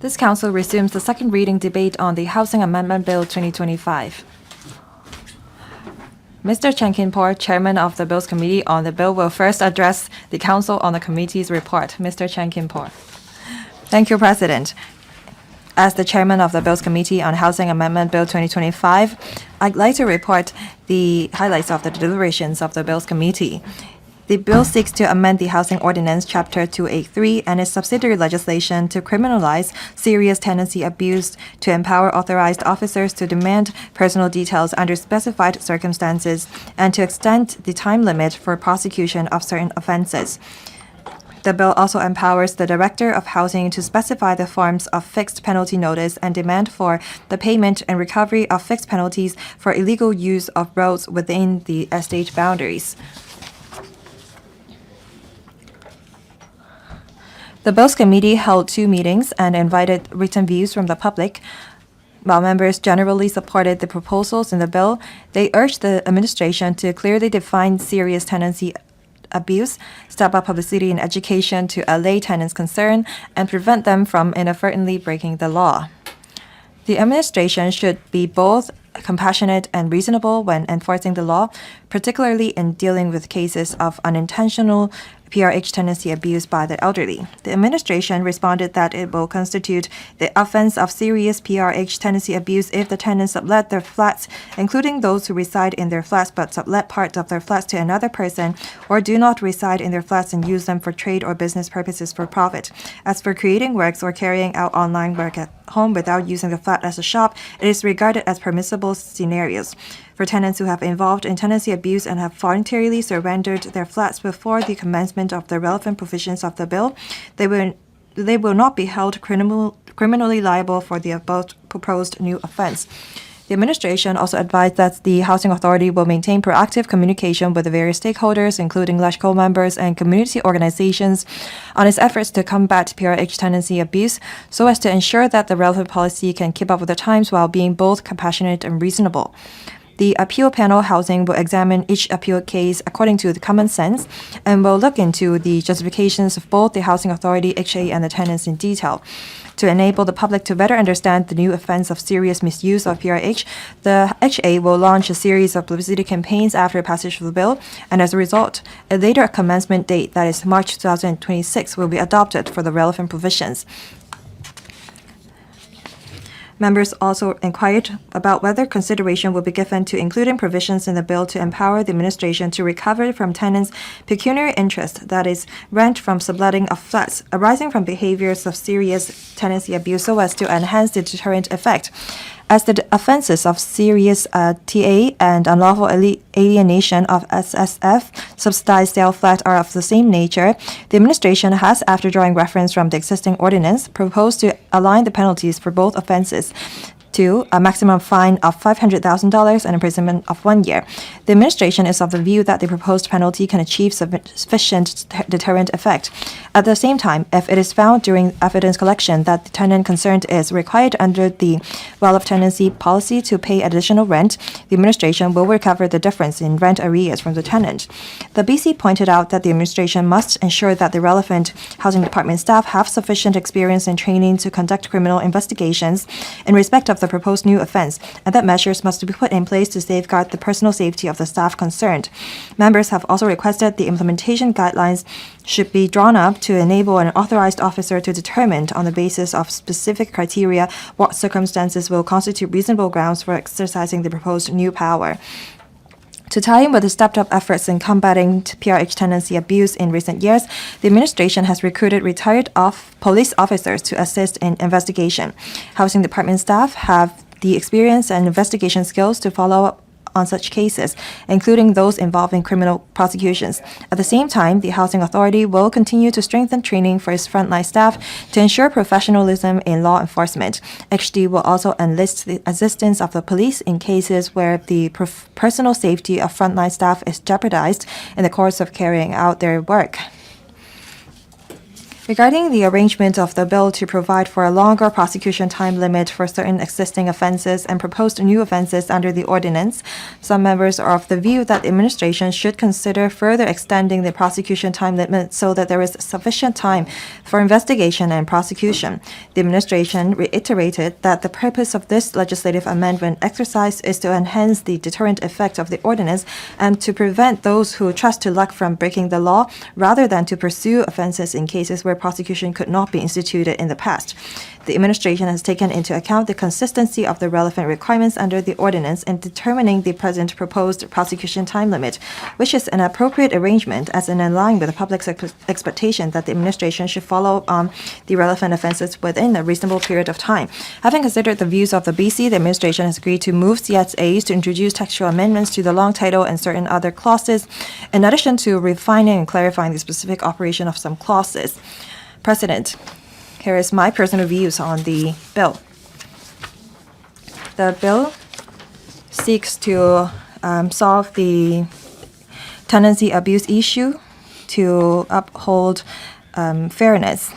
This Council resumes the second reading debate on the Housing Amendment Bill 2025. Mr. Chen Kin-por, Chairman of the Bills Committee on the bill, will first address the Council on the committee's report. Mr. Chen Kin-por. Thank you, President. As the Chairman of the Bills Committee on Housing Amendment Bill 2025, I'd like to report the highlights of the deliberations of the Bills Committee. The bill seeks to amend the Housing Ordinance Chapter 283 and its subsidiary legislation to criminalize serious tenancy abuse, to empower authorized officers to demand personal details under specified circumstances, and to extend the time limit for prosecution of certain offenses. The bill also empowers the Director of Housing to specify the forms of fixed penalty notice and demand for the payment and recovery of fixed penalties for illegal use of roads within the estate boundaries. The Bills Committee held 2 meetings and invited written views from the public. While members generally supported the proposals in the bill, they urged the administration to clearly define serious tenancy abuse, step up publicity and education to allay tenants' concern, and prevent them from inadvertently breaking the law. The administration should be both compassionate and reasonable when enforcing the law, particularly in dealing with cases of unintentional PRH tenancy abuse by the elderly. The administration responded that it will constitute the offense of serious PRH tenancy abuse if the tenants sublet their flats, including those who reside in their flats but sublet parts of their flats to another person, or do not reside in their flats and use them for trade or business purposes for profit. As for creating works or carrying out online work at home without using the flat as a shop, it is regarded as permissible scenarios. For tenants who have involved in tenancy abuse and have voluntarily surrendered their flats before the commencement of the relevant provisions of the bill, they will not be held criminally liable for the above proposed new offense. The administration also advised that the Housing Authority will maintain proactive communication with the various stakeholders, including LegCo members and community organizations, on its efforts to combat PRH tenancy abuse, so as to ensure that the relevant policy can keep up with the times while being both compassionate and reasonable. The appeal panel housing will examine each appeal case according to the common sense and will look into the justifications of both the Housing Authority, HA, and the tenants in detail. To enable the public to better understand the new offense of serious misuse of PRH, the HA will launch a series of publicity campaigns after passage of the bill, and as a result, a later commencement date, that is March 2026, will be adopted for the relevant provisions. Members also inquired about whether consideration will be given to including provisions in the bill to empower the administration to recover from tenants' pecuniary interest, that is, rent from subletting of flats, arising from behaviors of serious tenancy abuse so as to enhance the deterrent effect. As the offenses of serious TA and unlawful alienation of SSF, subsidized sale flat, are of the same nature, the administration has, after drawing reference from the existing ordinance, proposed to align the penalties for both offenses to a maximum fine of $500,000 and imprisonment of 1 year. The administration is of the view that the proposed penalty can achieve sufficient deterrent effect. At the same time, if it is found during evidence collection that the tenant concerned is required under the well-of-tenancy policy to pay additional rent, the administration will recover the difference in rent arrears from the tenant. The BC pointed out that the administration must ensure that the relevant housing department staff have sufficient experience and training to conduct criminal investigations in respect of the proposed new offense, and that measures must be put in place to safeguard the personal safety of the staff concerned. Members have also requested the implementation guidelines should be drawn up to enable an authorized officer to determine, on the basis of specific criteria, what circumstances will constitute reasonable grounds for exercising the proposed new power. To tie in with the stepped-up efforts in combating PRH tenancy abuse in recent years, the administration has recruited retired police officers to assist in investigation. Housing department staff have the experience and investigation skills to follow up on such cases, including those involving criminal prosecutions. At the same time, the Housing Authority will continue to strengthen training for its frontline staff to ensure professionalism in law enforcement. HD will also enlist the assistance of the police in cases where the personal safety of frontline staff is jeopardized in the course of carrying out their work. Regarding the arrangement of the bill to provide for a longer prosecution time limit for certain existing offenses and proposed new offenses under the ordinance, some members are of the view that the administration should consider further extending the prosecution time limit so that there is sufficient time for investigation and prosecution. The administration reiterated that the purpose of this legislative amendment exercise is to enhance the deterrent effect of the ordinance and to prevent those who trust to luck from breaking the law rather than to pursue offenses in cases where prosecution could not be instituted in the past. The administration has taken into account the consistency of the relevant requirements under the ordinance in determining the present proposed prosecution time limit, which is an appropriate arrangement as in line with the public's expectation that the administration should follow the relevant offenses within a reasonable period of time. Having considered the views of the BC, the administration has agreed to move CSAs to introduce textual amendments to the long title and certain other clauses, in addition to refining and clarifying the specific operation of some clauses. President, here is my personal views on the bill. The bill seeks to solve the tenancy abuse issue, to uphold fairness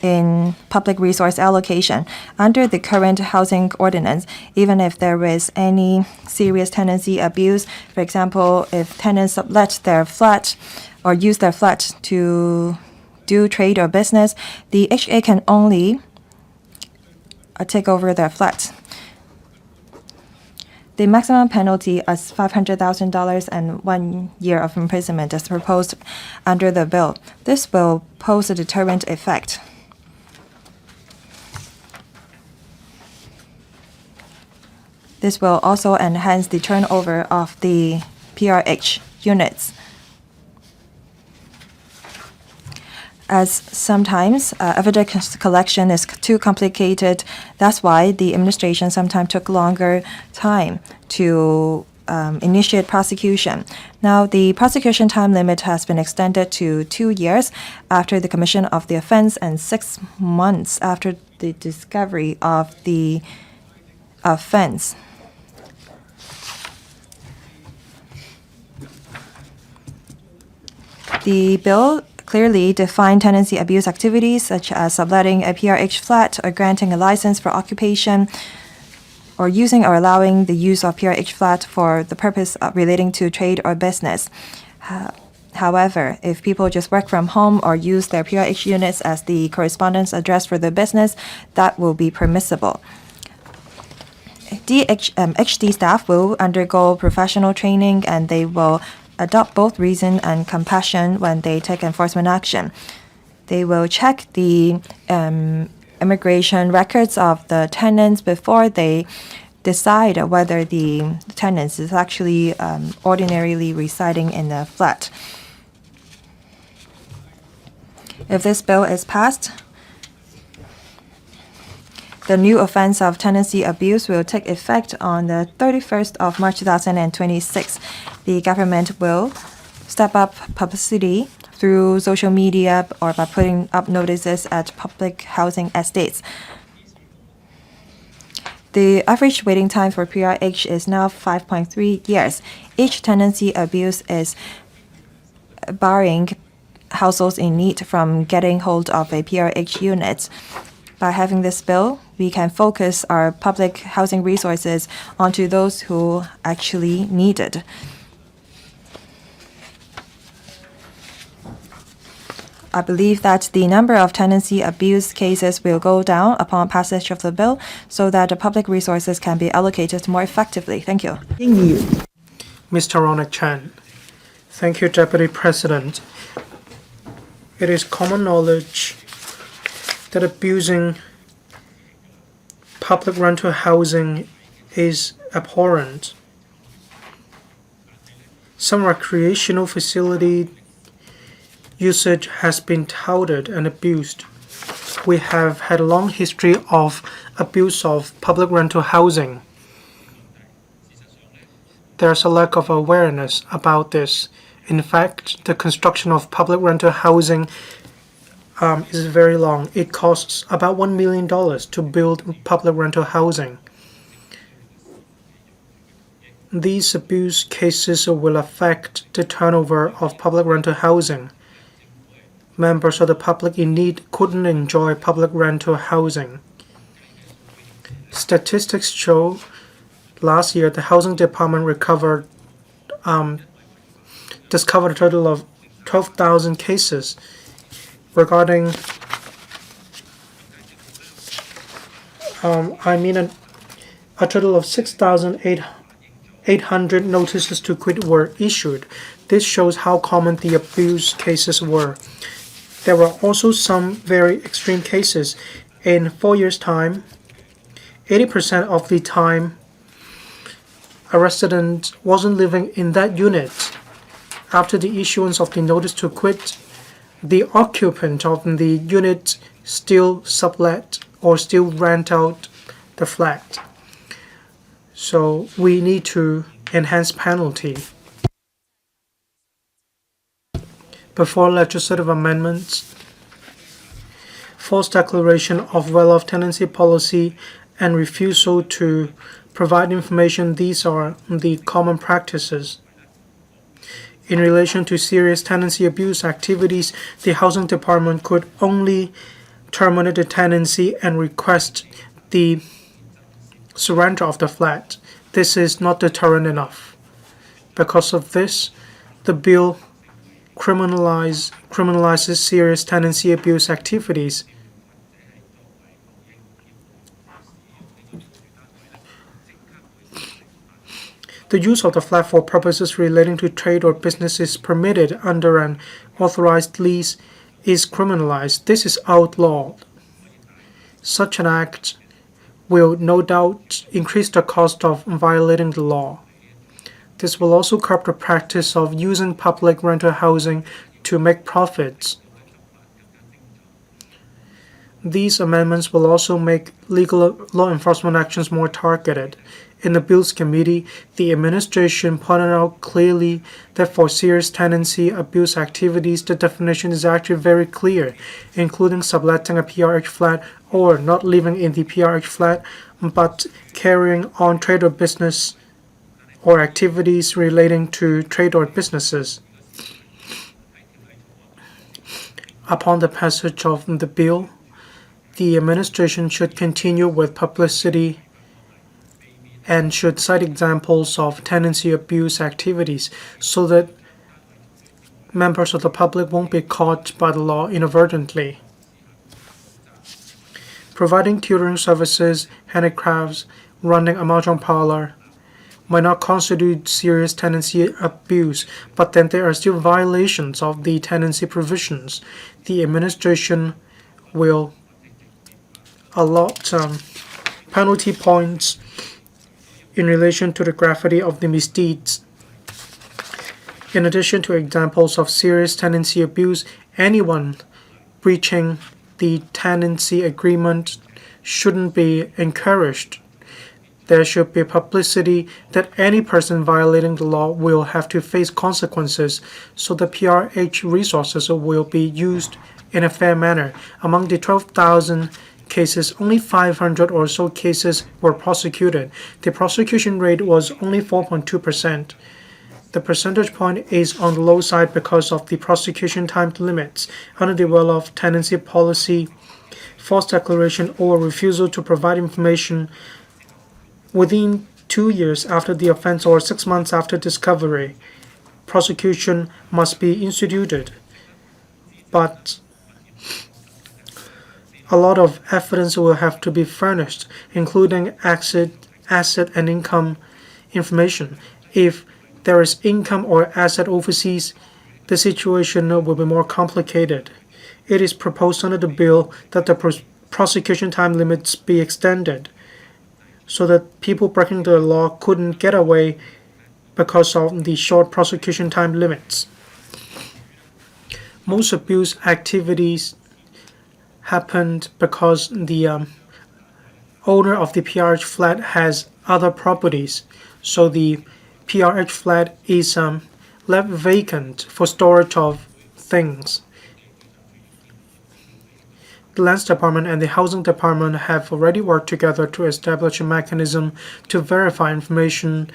in public resource allocation. Under the current housing ordinance, even if there is any serious tenancy abuse, for example, if tenants sublet their flat or use their flat to do trade or business, the HA can only take over their flat. The maximum penalty is $500,000 and 1 year of imprisonment as proposed under the bill. This will pose a deterrent effect. This will also enhance the turnover of the PRH units. As sometimes evidence collection is too complicated, that's why the administration sometimes took longer time to initiate prosecution. Now, the prosecution time limit has been extended to 2 years after the commission of the offense and 6 months after the discovery of the offense. The bill clearly define tenancy abuse activities such as subletting a PRH flat or granting a license for occupation or using or allowing the use of PRH flat for the purpose of relating to trade or business. However, if people just work from home or use their PRH units as the correspondence address for their business, that will be permissible. HD staff will undergo professional training and they will adopt both reason and compassion when they take enforcement action. They will check the immigration records of the tenants before they decide whether the tenant is actually ordinarily residing in the flat. If this bill is passed, the new offense of tenancy abuse will take effect on the 31st of March 2026. The government will step up publicity through social media or by putting up notices at public housing estates. The average waiting time for PRH is now 5.3 years. Each tenancy abuse is barring households in need from getting hold of a PRH unit. By having this bill, we can focus our public housing resources onto those who actually need it. I believe that the number of tenancy abuse cases will go down upon passage of the bill so that the public resources can be allocated more effectively. Thank you. Mr. Ronak Chan. Thank you, Deputy President. It is common knowledge that abusing public rental housing is abhorrent. Some recreational facility usage has been touted and abused. We have had a long history of abuse of public rental housing. There's a lack of awareness about this. In fact, the construction of public rental housing is very long. It costs about $1 million to build public rental housing. These abuse cases will affect the turnover of public rental housing. members of the public in need couldn't enjoy public rental housing. Statistics show last year the housing department discovered a total of 12,000 cases regarding a total of 6,800 notices to quit were issued. This shows how common the abuse cases were. There were also some very extreme cases. In 4 years' time, 80% of the time a resident wasn't living in that unit. After the issuance of the notice to quit, the occupant of the unit still sublet or still rent out the flat. So we need to enhance penalty. Before legislative amendments, false declaration of well-off tenancy policy and refusal to provide information, these are the common practices. In relation to serious tenancy abuse activities, the housing department could only terminate the tenancy and request the surrender of the flat. This is not deterrent enough. Because of this, the bill criminalizes serious tenancy abuse activities. The use of the flat for purposes relating to trade or business is permitted under an authorized lease is criminalized. This is outlawed. Such an act will no doubt increase the cost of violating the law. This will also curb the practice of using public rental housing to make profits. These amendments will also make legal law enforcement actions more targeted. In the Bills Committee, the administration pointed out clearly that for serious tenancy abuse activities, the definition is actually very clear, including subletting a PRH flat or not living in the PRH flat, but carrying on trade or business or activities relating to trade or businesses. Upon the passage of the bill, the administration should continue with publicity and should cite examples of tenancy abuse activities so that members of the public won't be caught by the law inadvertently. Providing tutoring services, handicrafts, running a mahjong parlor might not constitute serious tenancy abuse, but then there are still violations of the tenancy provisions. The administration will allot penalty points in relation to the gravity of the misdeeds. In addition to examples of serious tenancy abuse, anyone breaching the tenancy agreement shouldn't be encouraged. There should be publicity that any person violating the law will have to face consequences, so the PRH resources will be used in a fair manner. Among the 12,000 cases, only 500 or so cases were prosecuted. The prosecution rate was only 4.2%. The percentage point is on the low side because of the prosecution time limits. Under the well-off tenancy policy, false declaration or refusal to provide information within 2 years after the offense or 6 months after discovery, prosecution must be instituted. But a lot of evidence will have to be furnished, including asset and income information. If there is income or asset overseas, the situation will be more complicated. It is proposed under the bill that the prosecution time limits be extended so that people breaking the law couldn't get away because of the short prosecution time limits. Most abuse activities happened because the owner of the PRH flat has other properties, so the PRH flat is left vacant for storage of things. The Lands Department and the Housing Department have already worked together to establish a mechanism to verify information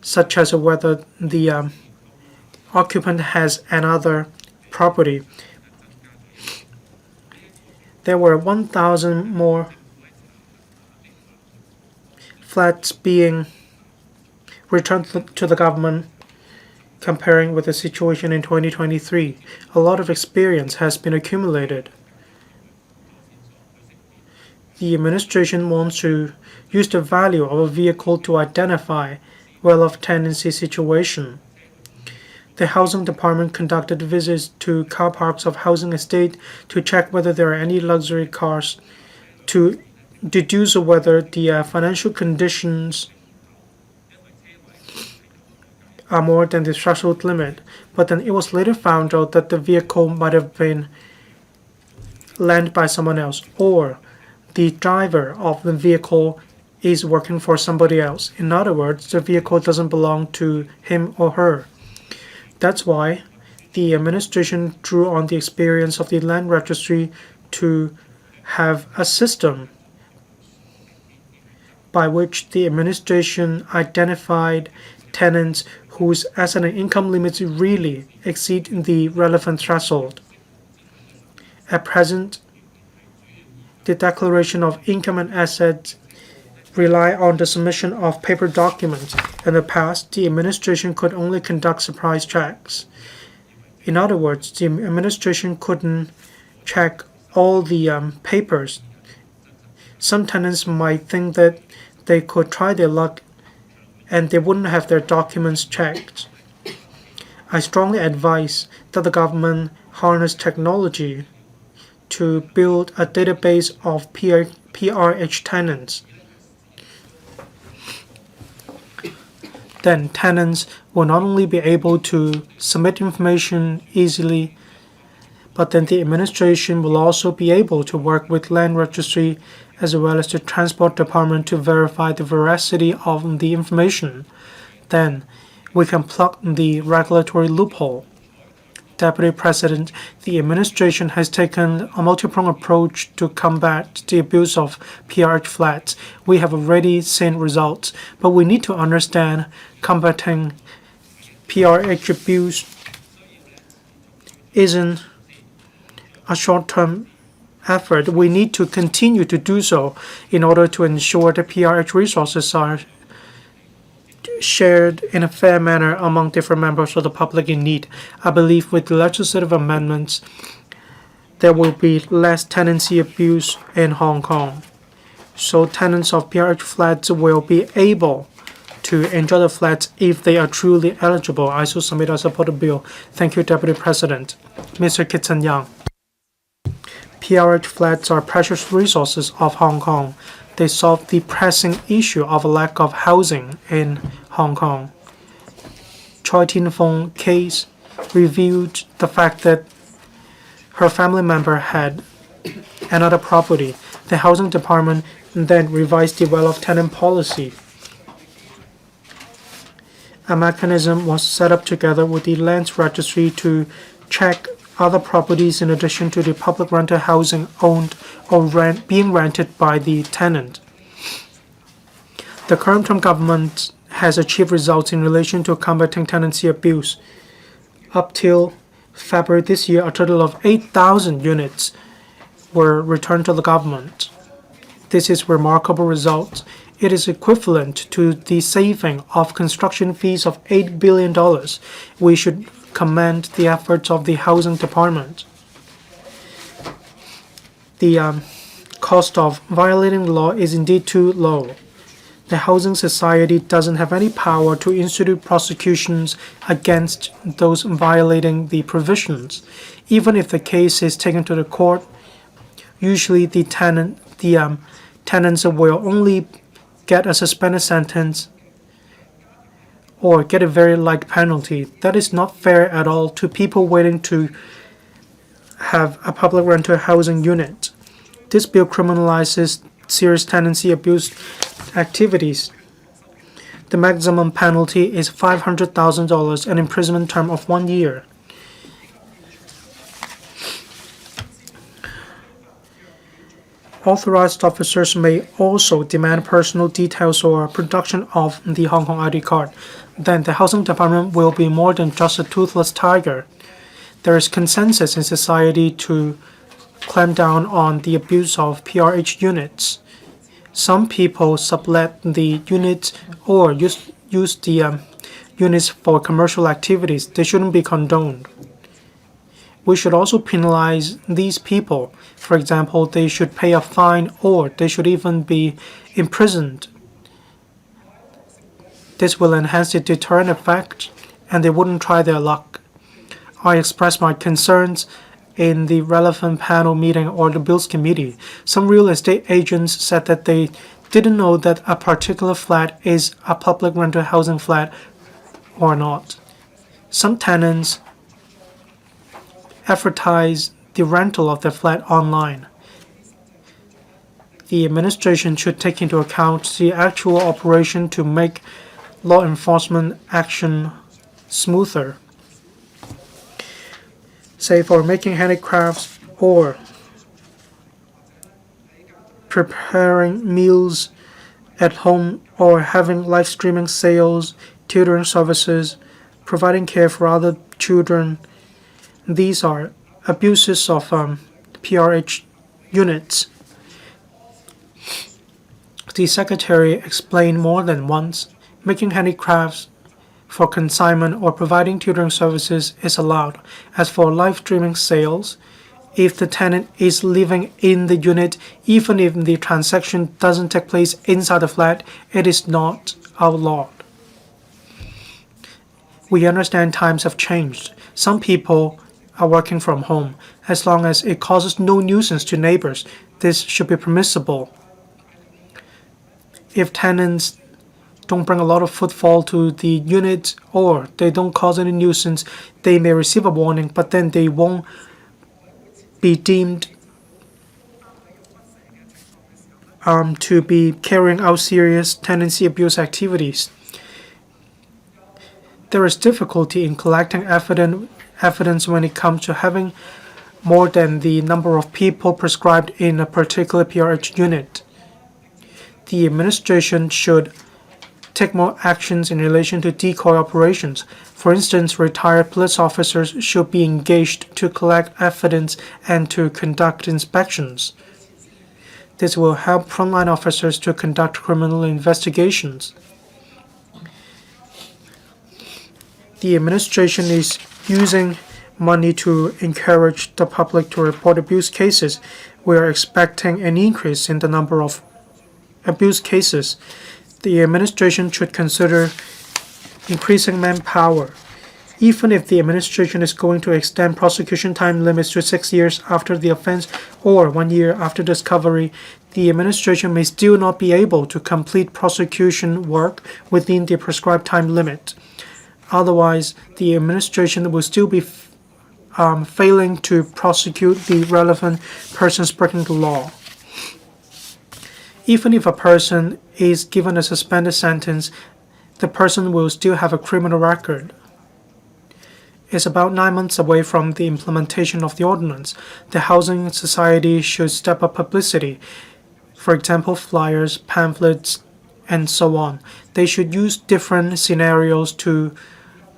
such as whether the occupant has another property. there were 1,000 more flats being returned to the government comparing with the situation in 2023. A lot of experience has been accumulated. The administration wants to use the value of a vehicle to identify well-off tenancy situation. The housing department conducted visits to car parks of housing estate to check whether there are any luxury cars, to deduce whether the financial conditions are more than the threshold limit. But then it was later found out that the vehicle might have been lent by someone else, or the driver of the vehicle is working for somebody else. In other words, the vehicle doesn't belong to him or her. That's why the administration drew on the experience of the land registry to have a system by which the administration identified tenants whose asset and income limits really exceed the relevant threshold. At present, the declaration of income and assets rely on the submission of paper documents. In the past, the administration could only conduct surprise checks. In other words, the administration couldn't check all the papers. Some tenants might think that they could try their luck and they wouldn't have their documents checked. I strongly advise that the government harness technology to build a database of PRH tenants. Then tenants will not only be able to submit information easily, but then the administration will also be able to work with land registry as well as the transport department to verify the veracity of the information. Then we can plug the regulatory loophole. Deputy President, the administration has taken a multi-pronged approach to combat the abuse of PRH flats. We have already seen results, but we need to understand combating PRH abuse isn't a short-term effort. We need to continue to do so in order to ensure that PRH resources are shared in a fair manner among different members of the public in need. I believe with the legislative amendments, there will be less tenancy abuse in Hong Kong. So tenants of PRH flats will be able to enjoy the flats if they are truly eligible. I so submit I support the bill. Thank you, Deputy President. Mr. Kitson Yang. PRH flats are precious resources of Hong Kong. They solve the pressing issue of a lack of housing in Hong Kong. Choi Tin-fong case revealed the fact that her family member had another property. The housing department then revised the well-off tenant policy. A mechanism was set up together with the lands registry to check other properties in addition to the public rental housing owned or being rented by the tenant. The current term government has achieved results in relation to combating tenancy abuse. Up till February this year, a total of 8,000 units were returned to the government. This is remarkable result. It is equivalent to the saving of construction fees of $8 billion. We should commend the efforts of the housing department. The cost of violating the law is indeed too low. The housing society doesn't have any power to institute prosecutions against those violating the provisions. Even if the case is taken to the court, usually the tenants will only get a suspended sentence or get a very light penalty. That is not fair at all to people waiting to have a public rental housing unit. This bill criminalizes serious tenancy abuse activities. The maximum penalty is $500,000 and imprisonment term of 1 year. Authorized officers may also demand personal details or production of the Hong Kong ID card. Then the housing department will be more than just a toothless tiger. There is consensus in society to clamp down on the abuse of PRH units. Some people sublet the units or use the units for commercial activities. They shouldn't be condoned. We should also penalize these people. For example, they should pay a fine or they should even be imprisoned. This will enhance the deterrent effect and they wouldn't try their luck. I expressed my concerns in the relevant panel meeting or the Bills Committee. Some real estate agents said that they didn't know that a particular flat is a public rental housing flat or not. Some tenants advertise the rental of their flat online. The administration should take into account the actual operation to make law enforcement action smoother. Say for making handicrafts or preparing meals at home or having live streaming sales, tutoring services, providing care for other children. These are abuses of PRH units. The Secretary explained more than once, making handicrafts for consignment or providing tutoring services is allowed. As for live streaming sales, if the tenant is living in the unit, even if the transaction doesn't take place inside the flat, it is not outlawed. We understand times have changed. Some people are working from home. As long as it causes no nuisance to neighbors, this should be permissible. If tenants don't bring a lot of footfall to the unit or they don't cause any nuisance, they may receive a warning, but then they won't be deemed to be carrying out serious tenancy abuse activities. There is difficulty in collecting evidence when it comes to having more than the number of people prescribed in a particular PRH unit. The administration should take more actions in relation to decoy operations. For instance, retired police officers should be engaged to collect evidence and to conduct inspections. This will help frontline officers to conduct criminal investigations. The administration is using money to encourage the public to report abuse cases. We are expecting an increase in the number of abuse cases. The administration should consider increasing manpower. Even if the administration is going to extend prosecution time limits to 6 years after the offense or 1 year after discovery, the administration may still not be able to complete prosecution work within the prescribed time limit. Otherwise, the administration will still be failing to prosecute the relevant persons breaking the law. Even if a person is given a suspended sentence, the person will still have a criminal record. It's about 9 months away from the implementation of the ordinance. The housing society should step up publicity. For example, flyers, pamphlets, and so on. They should use different scenarios to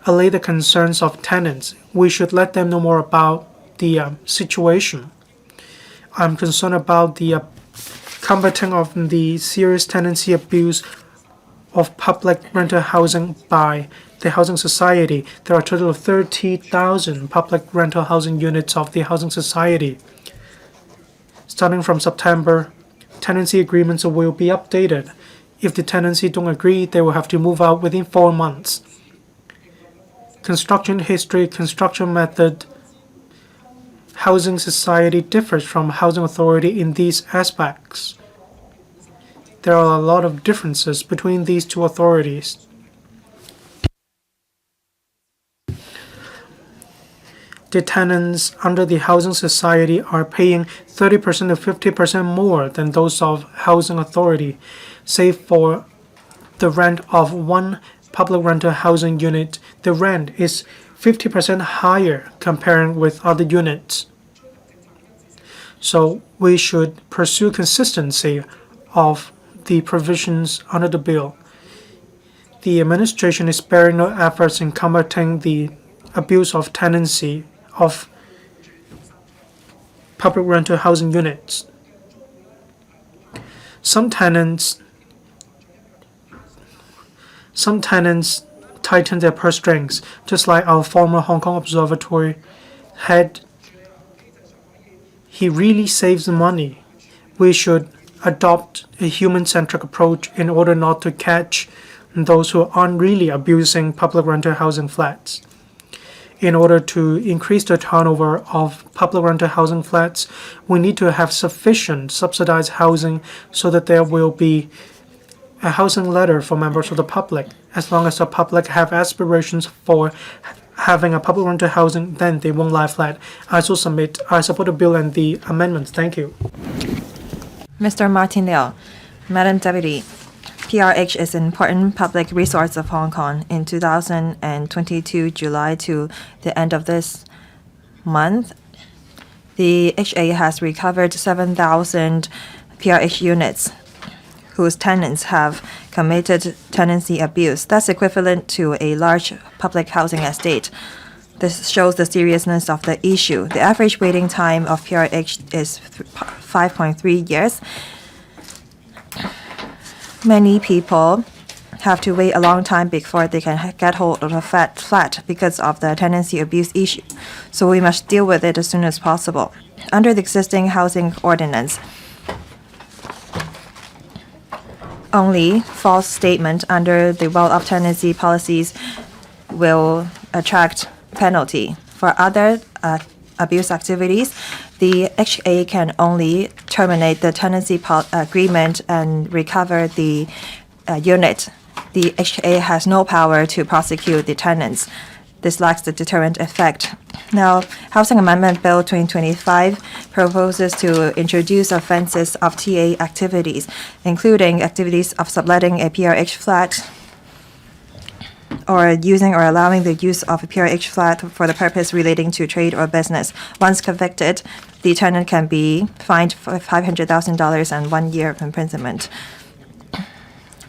allay the concerns of tenants. We should let them know more about the situation. I'm concerned about the combating of the serious tenancy abuse of public rental housing by the housing society. There are a total of 30,000 public rental housing units of the housing society. Starting from September, tenancy agreements will be updated. If the tenancy don't agree, they will have to move out within 4 months. Construction history, construction method, housing society differs from housing authority in these aspects. There are a lot of differences between these two authorities. The tenants under the housing society are paying 30% to 50% more than those of housing authority, save for the rent of one public rental housing unit. The rent is 50% higher comparing with other units. So we should pursue consistency of the provisions under the bill. The administration is sparing no efforts in combating the abuse of tenancy of public rental housing units. Some tenants tighten their purse strings, just like our former Hong Kong Observatory head. He really saves money. We should adopt a human-centric approach in order not to catch those who aren't really abusing public rental housing flats. In order to increase the turnover of public rental housing flats, we need to have sufficient subsidized housing so that there will be a housing ladder for members of the public. As long as the public have aspirations for having a public rental housing, then they won't lie flat. I support the bill and the amendments. Thank you. Mr. Martin Liao, Madam Deputy, PRH is an important public resource of Hong Kong. In 2022 July to the end of this month, the HA has recovered 7,000 PRH units whose tenants have committed tenancy abuse. That's equivalent to a large public housing estate. This shows the seriousness of the issue. The average waiting time of PRH is 5.3 years. Many people have to wait a long time before they can get hold of a flat because of the tenancy abuse issue. So we must deal with it as soon as possible. Under the existing housing ordinance, only false statement under the well-off tenancy policies will attract penalty. For other abuse activities, the HA can only terminate the tenancy agreement and recover the unit. The HA has no power to prosecute the tenants. This lacks the deterrent effect. Now, Housing Amendment Bill 2025 proposes to introduce offenses of TA activities, including activities of subletting a PRH flat or using or allowing the use of a PRH flat for the purpose relating to trade or business. Once convicted, the tenant can be fined $500,000 and 1 year of imprisonment.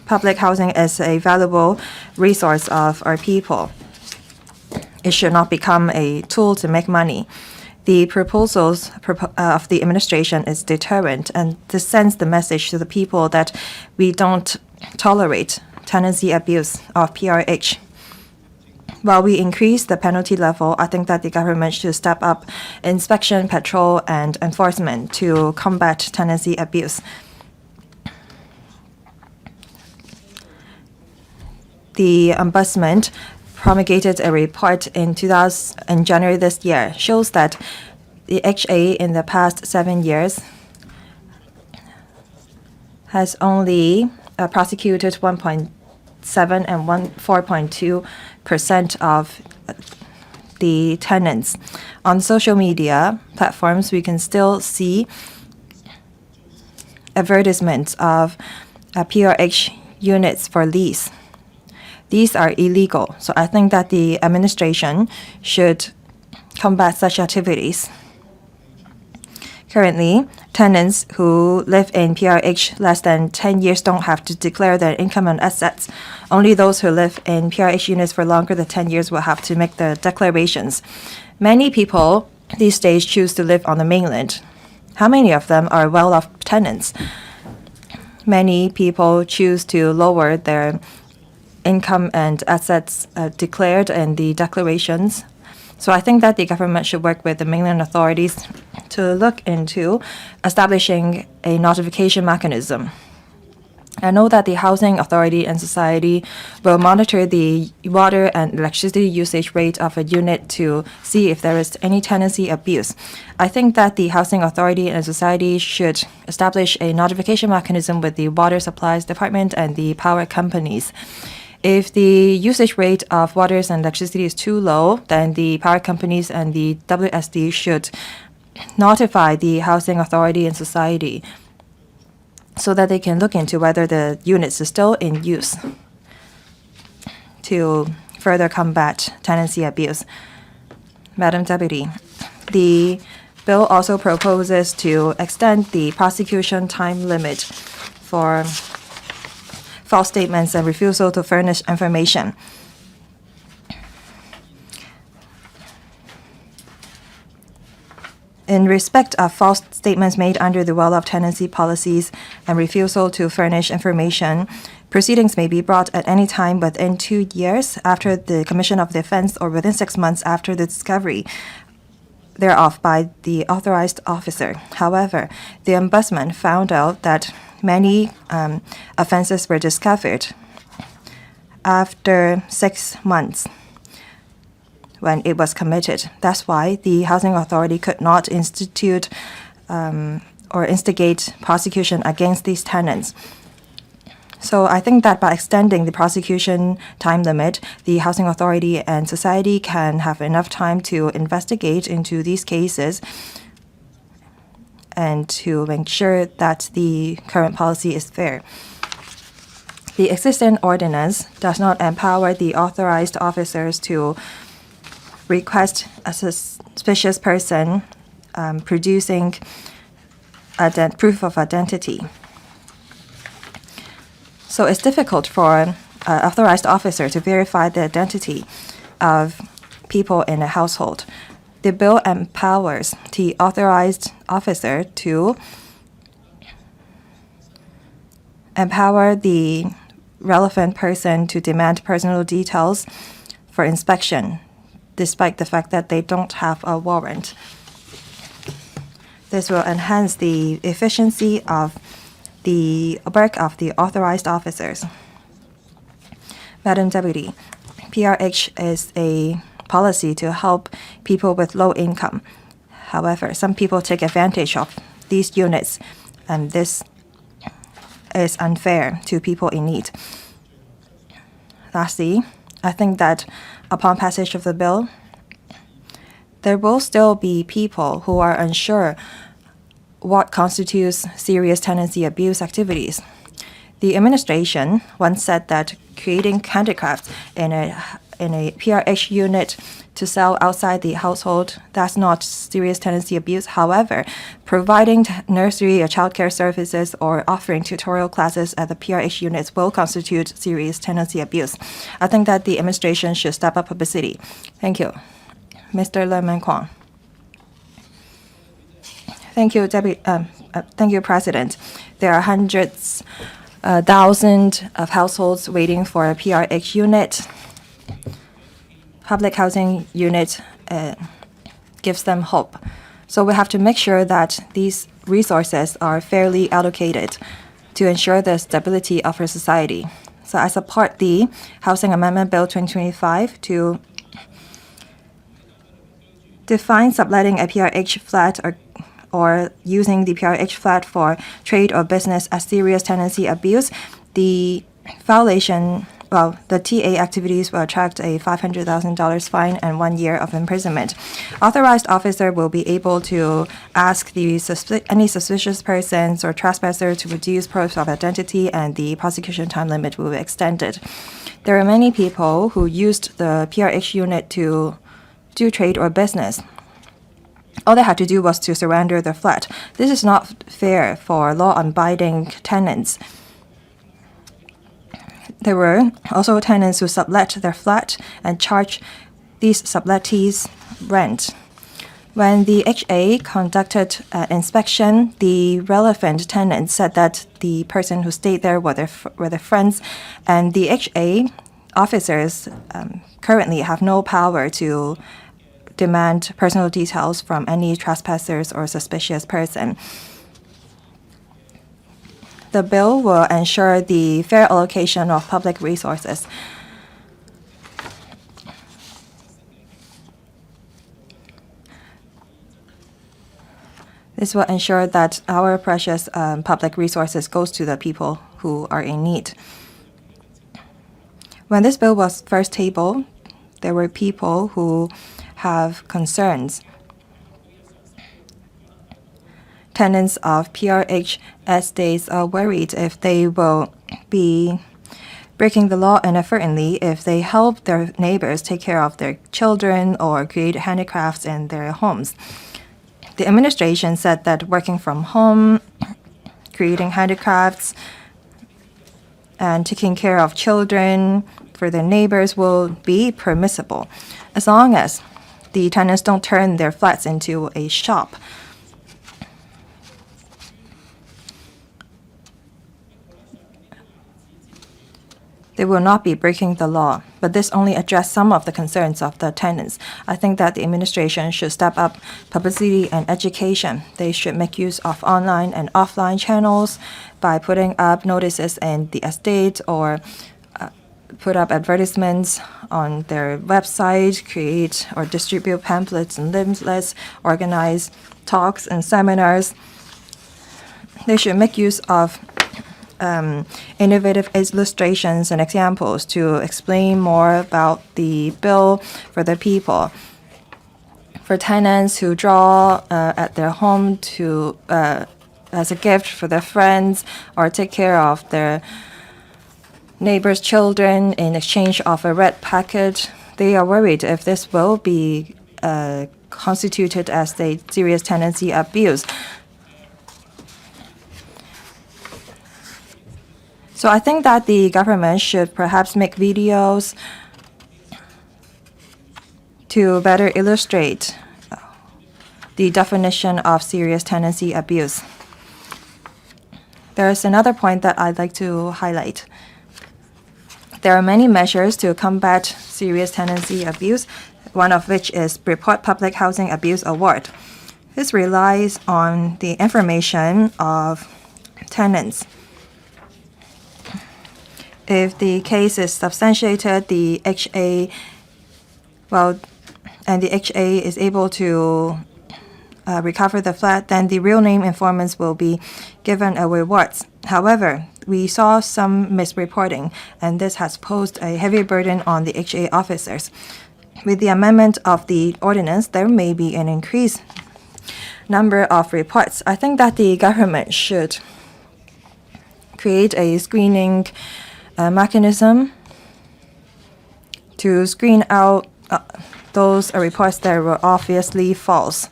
Public housing is a valuable resource of our people. It should not become a tool to make money. The proposals of the administration is deterrent, and this sends the message to the people that we don't tolerate tenancy abuse of PRH. While we increase the penalty level, I think that the government should step up inspection, patrol, and enforcement to combat tenancy abuse. The Ombudsman promulgated a report in January this year, shows that the HA in the past 7 years has only prosecuted 1.7 and 4.2% of the tenants. On social media platforms, we can still see advertisements of PRH units for lease. These are illegal, so I think that the administration should combat such activities. Currently, tenants who live in PRH less than 10 years don't have to declare their income and assets. Only those who live in PRH units for longer than 10 years will have to make the declarations. Many people these days choose to live on the mainland. How many of them are well-off tenants? Many people choose to lower their income and assets declared in the declarations. So I think that the government should work with the mainland authorities to look into establishing a notification mechanism. I know that the Housing Authority and Society will monitor the water and electricity usage rate of a unit to see if there is any tenancy abuse. I think that the Housing Authority and Society should establish a notification mechanism with the Water Supplies Department and the power companies. If the usage rate of waters and electricity is too low, then the power companies and the WSD should notify the Housing Authority and Society so that they can look into whether the units are still in use to further combat tenancy abuse. Madam Deputy, the bill also proposes to extend the prosecution time limit for false statements and refusal to furnish information. In respect of false statements made under the well of tenancy policies and refusal to furnish information, proceedings may be brought at any time within 2 years after the commission of the offense or within 6 months after the discovery thereof by the authorized officer. However, the Ombudsman found out that many offenses were discovered after 6 months when it was committed. That's why the Housing Authority could not institute or instigate prosecution against these tenants. So I think that by extending the prosecution time limit, the Housing Authority and society can have enough time to investigate into these cases and to make sure that the current policy is fair. The existing ordinance does not empower the authorized officers to request a suspicious person producing proof of identity. So it's difficult for an authorized officer to verify the identity of people in a household. The bill empowers the authorized officer to empower the relevant person to demand personal details for inspection, despite the fact that they don't have a warrant. This will enhance the efficiency of the work of the authorized officers. Madam Deputy, PRH is a policy to help people with low income. However, some people take advantage of these units, and this is unfair to people in need. Lastly, I think that upon passage of the bill, there will still be people who are unsure what constitutes serious tenancy abuse activities. The administration once said that creating handicrafts in a PRH unit to sell outside the household, that's not serious tenancy abuse. However, providing nursery or childcare services or offering tutorial classes at the PRH units will constitute serious tenancy abuse. I think that the administration should step up publicity. Thank you. Mr. Lerman Kwong. Thank you, thank you, President. There are hundreds, thousands of households waiting for a PRH unit. Public housing unit gives them hope. So we have to make sure that these resources are fairly allocated to ensure the stability of our society. So I support the Housing Amendment Bill 2025 to define subletting a PRH flat or using the PRH flat for trade or business as serious tenancy abuse. The violation, the TA activities will attract a $500,000 fine and 1 year of imprisonment. Authorized officer will be able to ask any suspicious persons or trespasser to produce proofs of identity, and the prosecution time limit will be extended. There are many people who used the PRH unit to do trade or business. All they had to do was to surrender their flat. This is not fair for law-abiding tenants. There were also tenants who sublet their flat and charged these sublettees rent. When the HA conducted an inspection, the relevant tenants said that the person who stayed there were their friends, and the HA officers currently have no power to demand personal details from any trespassers or suspicious person. The bill will ensure the fair allocation of public resources. This will ensure that our precious public resources goes to the people who are in need. When this bill was first tabled, there were people who have concerns. Tenants of PRH estates are worried if they will be breaking the law inadvertently if they help their neighbors take care of their children or create handicrafts in their homes. The administration said that working from home, creating handicrafts, and taking care of children for their neighbors will be permissible, as long as the tenants don't turn their flats into a shop. they will not be breaking the law. But this only addressed some of the concerns of the tenants. I think that the administration should step up publicity and education. They should make use of online and offline channels by putting up notices in the estate or put up advertisements on their website, create or distribute pamphlets and leaflets, organize talks and seminars. They should make use of innovative illustrations and examples to explain more about the bill for the people. For tenants who draw at their home to as a gift for their friends or take care of their neighbors' children in exchange of a red packet, they are worried if this will be constituted as a serious tenancy abuse. So I think that the government should perhaps make videos to better illustrate the definition of serious tenancy abuse. There is another point that I'd like to highlight. There are many measures to combat serious tenancy abuse, one of which is Report Public Housing Abuse Award. This relies on the information of tenants. If the case is substantiated, the HA, and the HA is able to recover the flat, then the real name informants will be given a reward. However, we saw some misreporting, and this has posed a heavy burden on the HA officers. With the amendment of the ordinance, there may be an increased number of reports. I think that the government should create a screening mechanism to screen out those reports that were obviously false.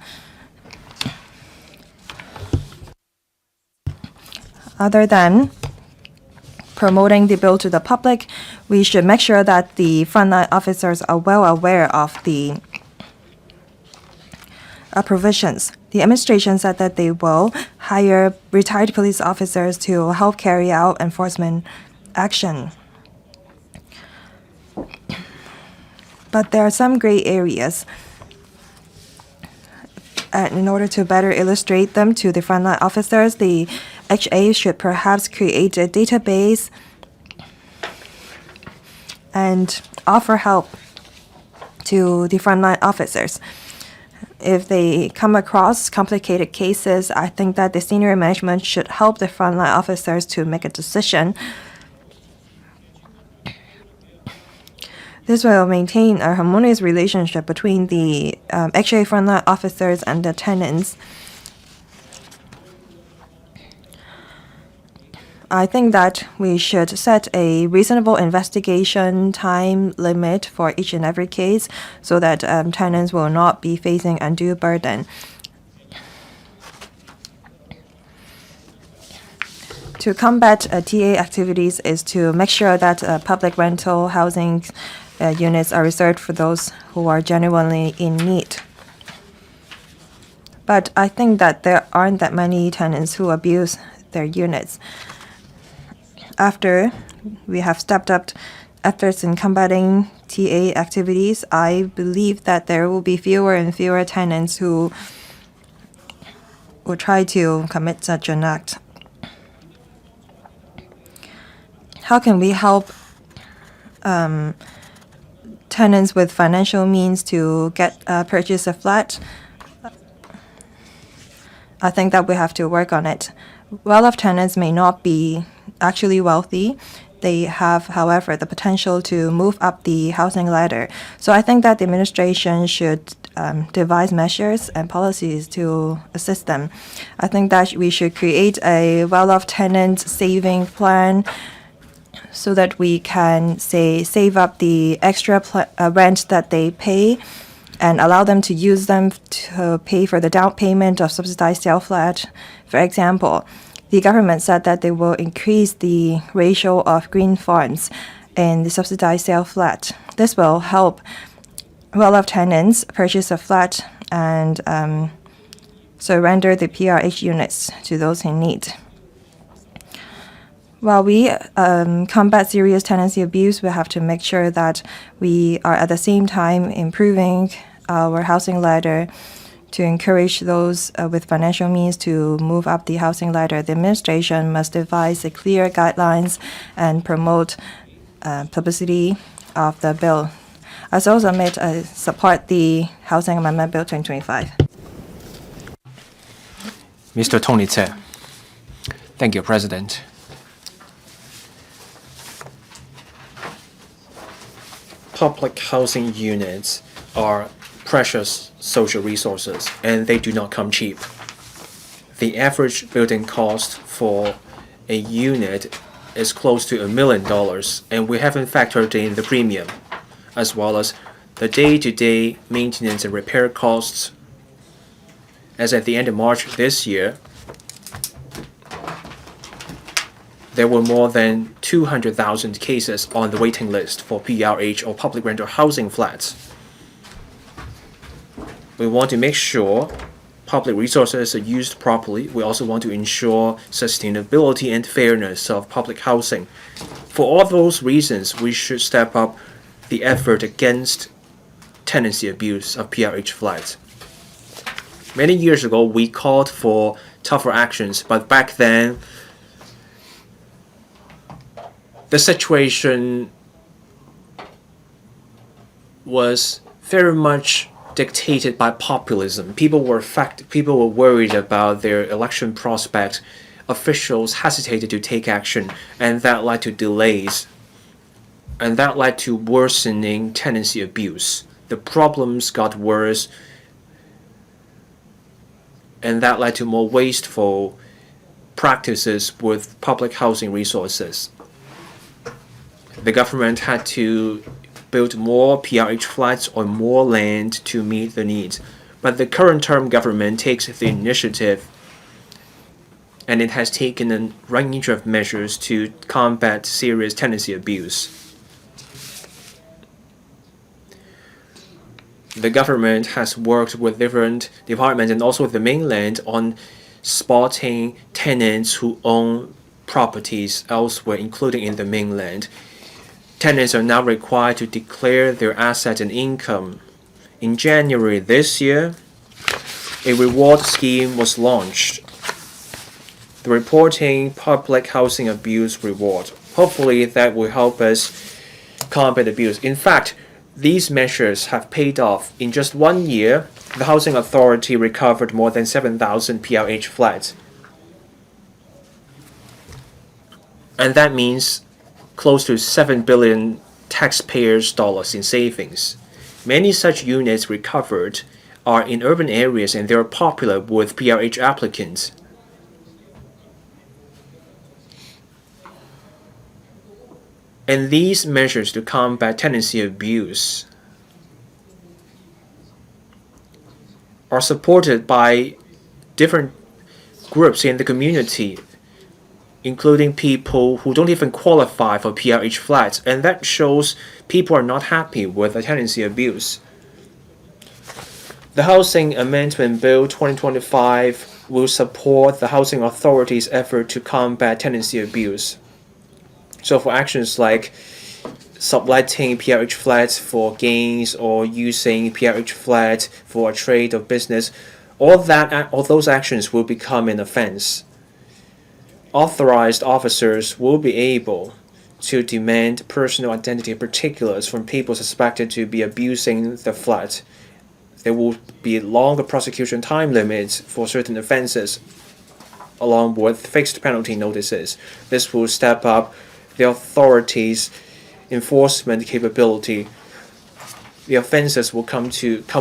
Other than promoting the bill to the public, we should make sure that the frontline officers are well aware of the provisions. The administration said that they will hire retired police officers to help carry out enforcement action. But there are some gray areas. And in order to better illustrate them to the frontline officers, the HA should perhaps create a database and offer help to the frontline officers. If they come across complicated cases, I think that the senior management should help the frontline officers to make a decision. This will maintain a harmonious relationship between the HA frontline officers and the tenants. I think that we should set a reasonable investigation time limit for each and every case so that tenants will not be facing undue burden. To combat TA activities is to make sure that public rental housing units are reserved for those who are genuinely in need. But I think that there aren't that many tenants who abuse their units. After we have stepped up efforts in combating TA activities, I believe that there will be fewer and fewer tenants who will try to commit such an act. How can we help tenants with financial means to purchase a flat? I think that we have to work on it. Well-off tenants may not be actually wealthy. They have, however, the potential to move up the housing ladder. So I think that the administration should devise measures and policies to assist them. I think that we should create a well-off tenant saving plan so that we can, say, save up the extra rent that they pay and allow them to use them to pay for the down payment of subsidized sale flat. For example, the government said that they will increase the ratio of green farms in the subsidized sale flat. This will help well-off tenants purchase a flat and surrender the PRH units to those in need. While we combat serious tenancy abuse, we have to make sure that we are at the same time improving our housing ladder to encourage those with financial means to move up the housing ladder. The administration must devise clear guidelines and promote publicity of the bill. As also support the Housing Amendment Bill 2025. Mr. Tony Tse. Thank you, President. Public housing units are precious social resources, and they do not come cheap. The average building cost for a unit is close to $1 million, and we haven't factored in the premium, as well as the day-to-day maintenance and repair costs. As at the end of March this year, there were more than 200,000 cases on the waiting list for PRH or public rental housing flats. We want to make sure public resources are used properly. We also want to ensure sustainability and fairness of public housing. For all those reasons, we should step up the effort against tenancy abuse of PRH flats. Many years ago, we called for tougher actions, but back then, the situation was very much dictated by populism. People were worried about their election prospect. Officials hesitated to take action, and that led to delays. And that led to worsening tenancy abuse. The problems got worse, and that led to more wasteful practices with public housing resources. The government had to build more PRH flats on more land to meet the needs. But the current term government takes the initiative, and it has taken a range of measures to combat serious tenancy abuse. The government has worked with different departments and also the mainland on spotting tenants who own properties elsewhere, including in the mainland. Tenants are now required to declare their assets and income. In January this year, a reward scheme was launched, the Reporting Public Housing Abuse Reward. Hopefully that will help us combat abuse. In fact, these measures have paid off. In just 1 year, the Housing Authority recovered more than 7,000 PRH flats. And that means close to $7 billion taxpayers' dollars in savings. Many such units recovered are in urban areas, and they are popular with PRH applicants. And these measures to combat tenancy abuse are supported by different groups in the community, including people who don't even qualify for PRH flats, and that shows people are not happy with the tenancy abuse. The Housing Amendment Bill 2025 will support the Housing Authority's effort to combat tenancy abuse. So for actions like subletting PRH flats for gains or using PRH flats for a trade or business, all those actions will become an offense. Authorized officers will be able to demand personal identity particulars from people suspected to be abusing the flat. There will be longer prosecution time limits for certain offenses, along with fixed penalty notices. This will step up the authorities' enforcement capability. The offenses will come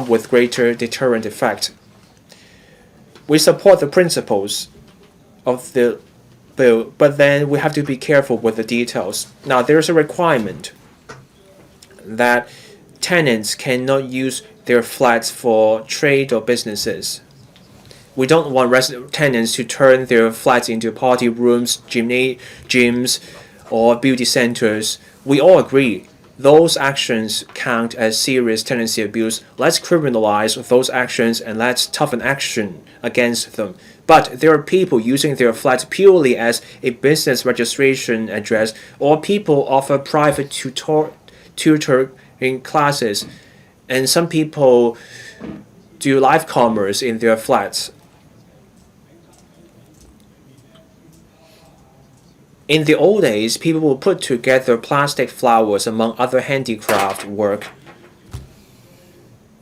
with greater deterrent effect. We support the principles of the bill, but then we have to be careful with the details. Now, there's a requirement that tenants cannot use their flats for trade or businesses. We don't want tenants to turn their flats into party rooms, gyms, or beauty centers. We all agree those actions count as serious tenancy abuse. Let's criminalize those actions and let's toughen action against them. But there are people using their flats purely as a business registration address, or people offer private tutoring classes, and some people do live commerce in their flats. In the old days, people would put together plastic flowers among other handicraft work.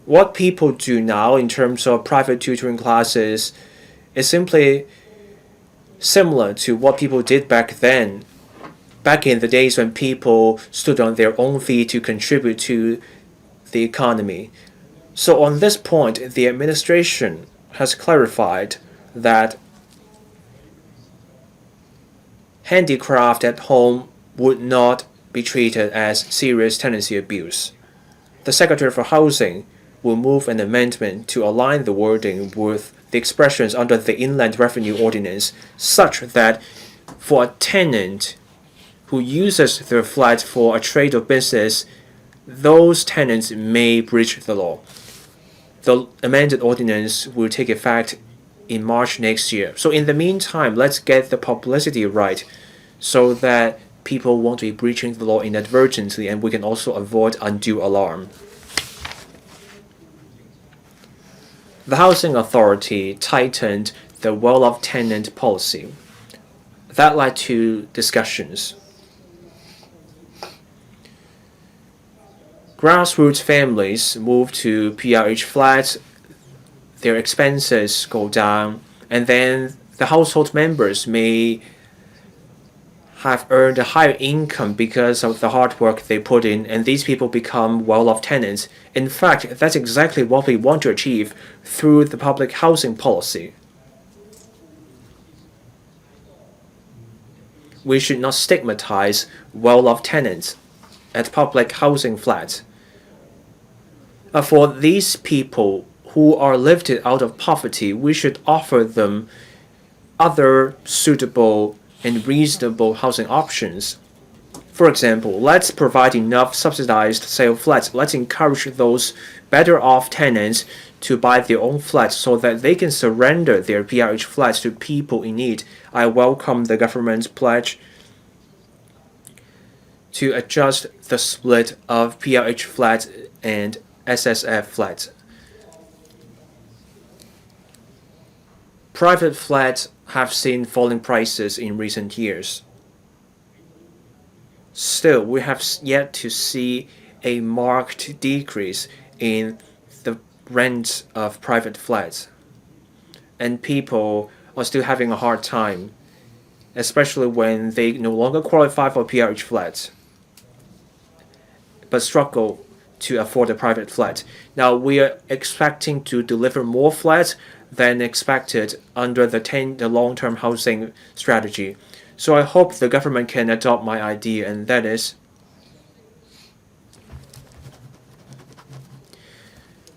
What people do now in terms of private tutoring classes is simply similar to what people did back then, back in the days when people stood on their own feet to contribute to the economy. So on this point, the administration has clarified that handicraft at home would not be treated as serious tenancy abuse. The Secretary for Housing will move an amendment to align the wording with the expressions under the Inland Revenue Ordinance, such that for a tenant who uses their flat for a trade or business, those tenants may breach the law. The amended ordinance will take effect in March next year. So in the meantime, let's get the publicity right so that people won't be breaching the law inadvertently, and we can also avoid undue alarm. The Housing Authority tightened the well-off tenant policy. That led to discussions. Grassroots families move to PRH flats, their expenses go down, and then the household members may have earned a higher income because of the hard work they put in, and these people become well-off tenants. In fact, that's exactly what we want to achieve through the public housing policy. We should not stigmatize well-off tenants at public housing flats. For these people who are lifted out of poverty, we should offer them other suitable and reasonable housing options. For example, let's provide enough subsidized sale flats. Let's encourage those better off tenants to buy their own flats so that they can surrender their PRH flats to people in need. I welcome the government's pledge to adjust the split of PRH flats and SSF flats. Private flats have seen falling prices in recent years. Still, we have yet to see a marked decrease in the rent of private flats. And people are still having a hard time, especially when they no longer qualify for PRH flats, but struggle to afford a private flat. Now, we are expecting to deliver more flats than expected under the long-term housing strategy. So I hope the government can adopt my idea, and that is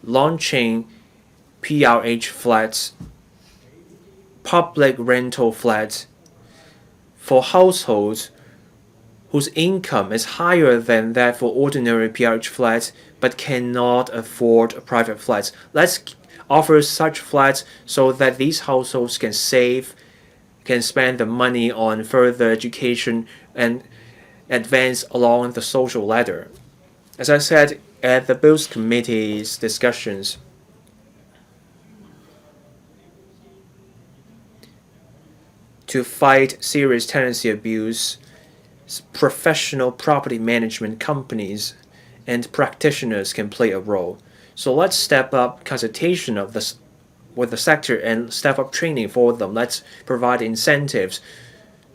launching PRH flats, public rental flats, for households whose income is higher than that for ordinary PRH flats but cannot afford private flats. Let's offer such flats so that these households can save, can spend the money on further education and advance along the social ladder. As I said at the Bills Committee's discussions, to fight serious tenancy abuse, professional property management companies and practitioners can play a role. So let's step up consultation of this with the sector and step up training for them. Let's provide incentives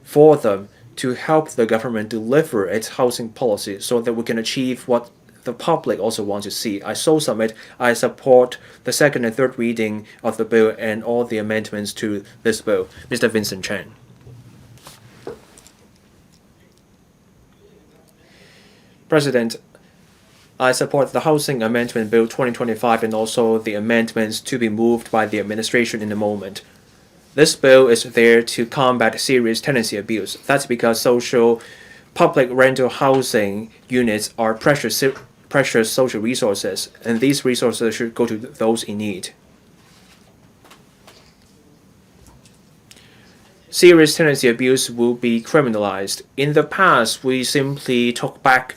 for them to help the government deliver its housing policy so that we can achieve what the public also wants to see. I so submit I support the second and third reading of the bill and all the amendments to this bill. Mr. Vincent Chan. President, I support the Housing Amendment Bill 2025 and also the amendments to be moved by the administration in a moment. This bill is there to combat serious tenancy abuse. That's because social public rental housing units are precious social resources, and these resources should go to those in need. Serious tenancy abuse will be criminalized. In the past, we simply took back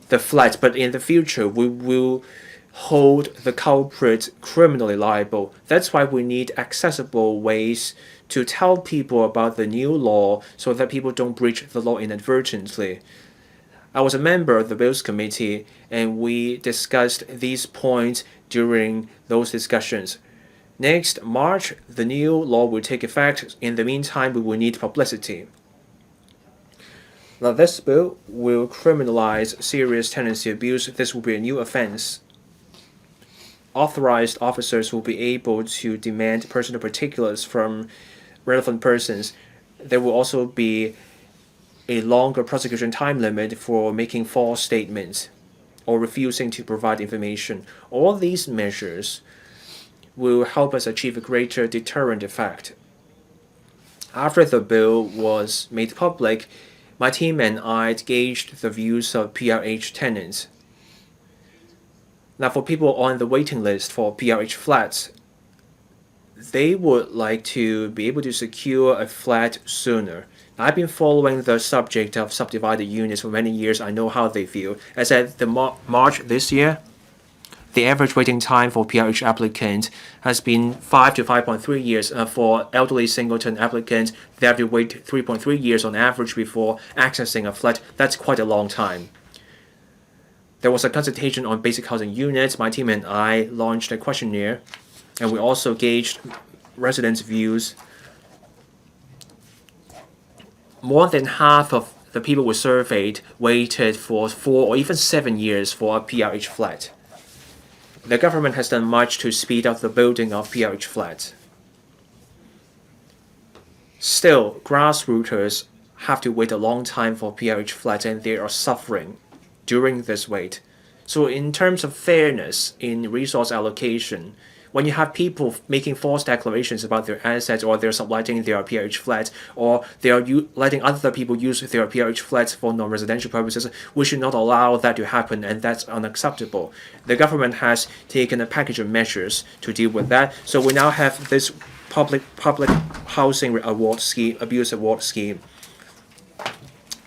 the flat, but in the future, we will hold the culprit criminally liable. That's why we need accessible ways to tell people about the new law so that people don't breach the law inadvertently. I was a member of the Bills Committee, and we discussed these points during those discussions. Next March, the new law will take effect. In the meantime, we will need publicity. Now, this bill will criminalize serious tenancy abuse. This will be a new offense. Authorized officers will be able to demand personal particulars from relevant persons. There will also be a longer prosecution time limit for making false statements or refusing to provide information. All these measures will help us achieve a greater deterrent effect. After the bill was made public, my team and I gauged the views of PRH tenants. Now, for people on the waiting list for PRH flats, they would like to be able to secure a flat sooner. I've been following the subject of subdivided units for many years. I know how they feel. As at the March this year, the average waiting time for PRH applicants has been 5 to 5.3 years. For elderly singleton applicants, they have to wait 3.3 years on average before accessing a flat. That's quite a long time. There was a consultation on basic housing units. My team and I launched a questionnaire, and we also gauged residents' views. More than half of the people we surveyed waited for 4 or even 7 years for a PRH flat. The government has done much to speed up the building of PRH flats. Still, grassrooters have to wait a long time for PRH flats, and they are suffering during this wait. So in terms of fairness in resource allocation, when you have people making false declarations about their assets, or they're subletting their PRH flats, or they are letting other people use their PRH flats for non-residential purposes, we should not allow that to happen, and that's unacceptable. The government has taken a package of measures to deal with that. So we now have this public housing award scheme, abuse award scheme.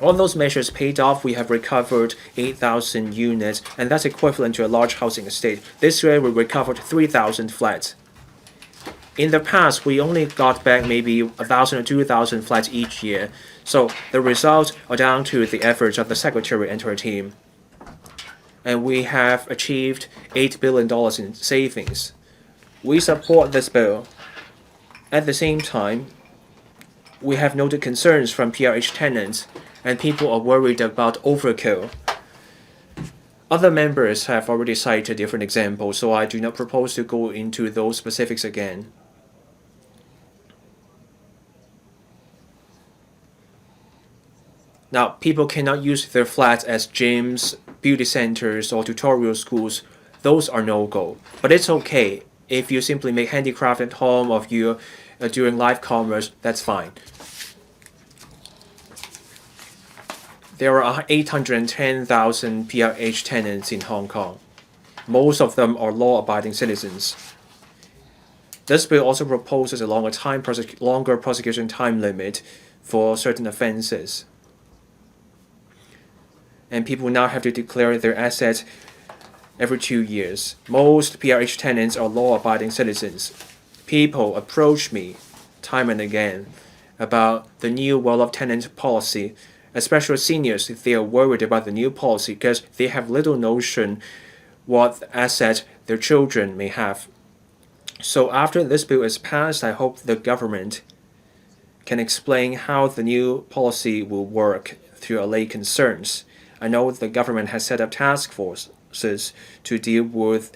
All those measures paid off. We have recovered 8,000 units, and that's equivalent to a large housing estate. This year, we recovered 3,000 flats. In the past, we only got back maybe 1,000 or 2,000 flats each year. So the results are down to the efforts of the Secretary and her team. And we have achieved $8 billion in savings. We support this bill. At the same time, we have noted concerns from PRH tenants, and people are worried about overkill. Other members have already cited different examples, so I do not propose to go into those specifics again. Now, people cannot use their flats as gyms, beauty centers, or tutorial schools. Those are no-go. But it's okay. If you simply make handicraft at home, or if you're doing live commerce, that's fine. There are 810,000 PRH tenants in Hong Kong. Most of them are law-abiding citizens. This bill also proposes a longer prosecution time limit for certain offenses. And people now have to declare their assets every 2 years. Most PRH tenants are law-abiding citizens. People approach me time and again about the new well-of-tenant policy, especially seniors. If they are worried about the new policy because they have little notion what asset their children may have. So after this bill is passed, I hope the government can explain how the new policy will work to allay concerns. I know the government has set up task forces to deal with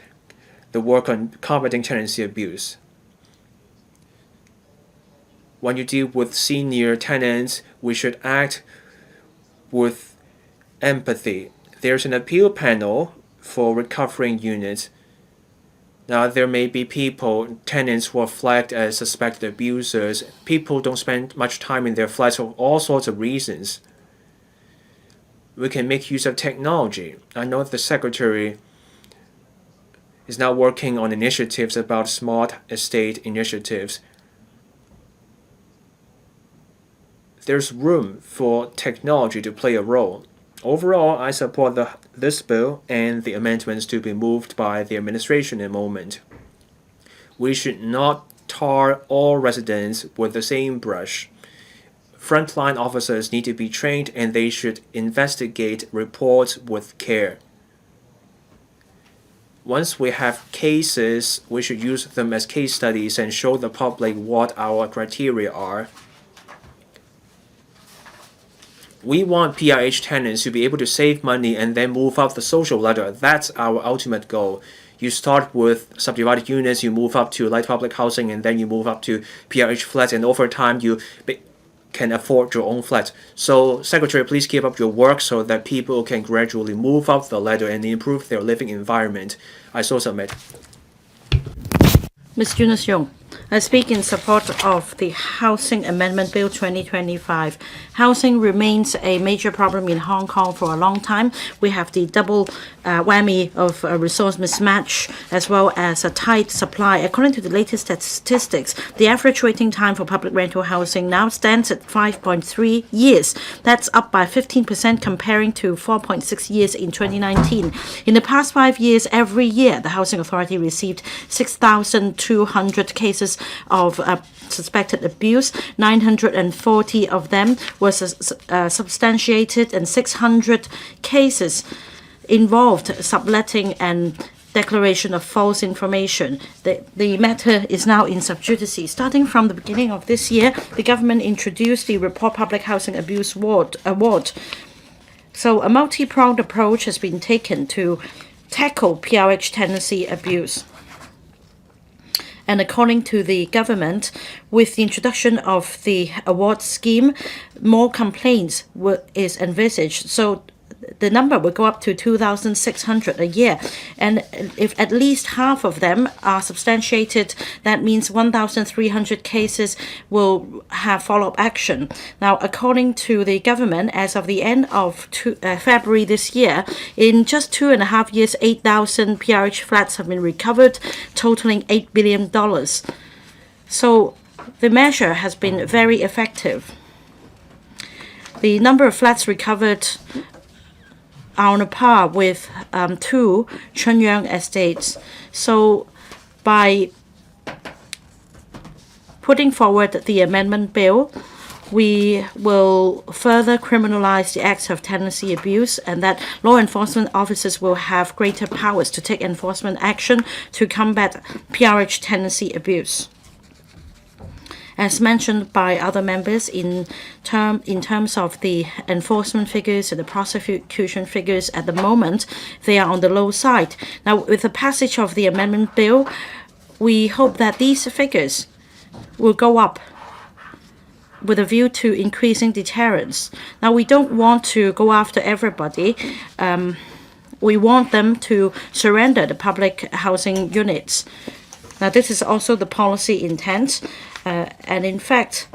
the work on combating tenancy abuse. When you deal with senior tenants, we should act with empathy. There's an appeal panel for recovering units. Now, there may be tenants who are flagged as suspected abusers. People don't spend much time in their flats for all sorts of reasons. we can make use of technology. I know the Secretary is now working on initiatives about smart estate initiatives. There's room for technology to play a role. Overall, I support this bill and the amendments to be moved by the administration in a moment. We should not tar all residents with the same brush. Frontline officers need to be trained and they should investigate reports with care. Once we have cases, we should use them as case studies and show the public what our criteria are. We want PRH tenants to be able to save money and then move up the social ladder. That's our ultimate goal. You start with subdivided units, you move up to light public housing, and then you move up to PRH flats, and over time you can afford your own flat. So, Secretary, please keep up your work so that people can gradually move up the ladder and improve their living environment. I so submit. Ms. Eunice Yung, I speak in support of the Housing Amendment Bill 2025. Housing remains a major problem in Hong Kong for a long time. We have the double whammy of resource mismatch as well as a tight supply. According to the latest statistics, the average waiting time for public rental housing now stands at 5.3 years. That's up by 15% comparing to 4.6 years in 2019. In the past 5 years, every year, the Housing Authority received 6,200 cases of suspected abuse. 940 of them were substantiated, and 600 cases involved subletting and declaration of false information. The matter is now in sub judice. Starting from the beginning of this year, the government introduced the Report Public Housing Abuse Award. So a multi-pronged approach has been taken to tackle PRH tenancy abuse. And according to the government, with the introduction of the award scheme, more complaints is envisaged. So the number will go up to 2,600 a year. And if at least half of them are substantiated, that means 1,300 cases will have follow-up action. Now, according to the government, as of the end of February this year, in just 2.5 years, 8,000 PRH flats have been recovered, totaling $8 billion. So the measure has been very effective. The number of flats recovered are on a par with two Chunyang estates. So by putting forward the amendment bill, we will further criminalize the acts of tenancy abuse, and that law enforcement officers will have greater powers to take enforcement action to combat PRH tenancy abuse. As mentioned by other members, in terms of the enforcement figures and the prosecution figures at the moment, they are on the low side. Now, with the passage of the amendment bill, we hope that these figures will go up with a view to increasing deterrence. Now, we don't want to go after everybody. We want them to surrender the public housing units. Now, this is also the policy intent. And in fact,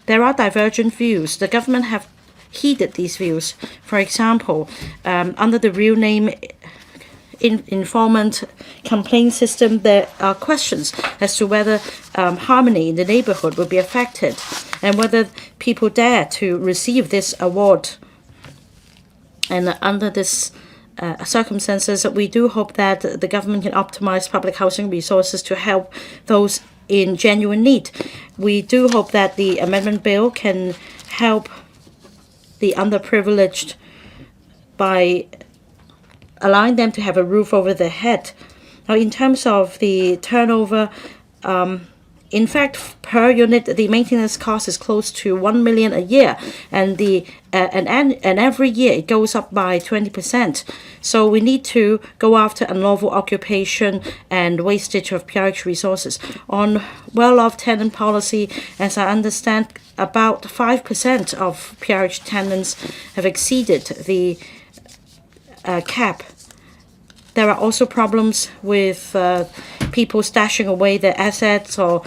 there are divergent views. The government have heeded these views. For example, under the real name informant complaint system, there are questions as to whether harmony in the neighborhood will be affected and whether people dare to receive this award. And under this circumstances, we do hope that the government can optimize public housing resources to help those in genuine need. We do hope that the amendment bill can help the underprivileged by allowing them to have a roof over their head. Now, in terms of the turnover, in fact, per unit, the maintenance cost is close to $1 million a year, and and every year it goes up by 20%. So we need to go after unlawful occupation and wastage of PRH resources. On well-off tenant policy, as I understand, about 5% of PRH tenants have exceeded the cap. There are also problems with people stashing away their assets or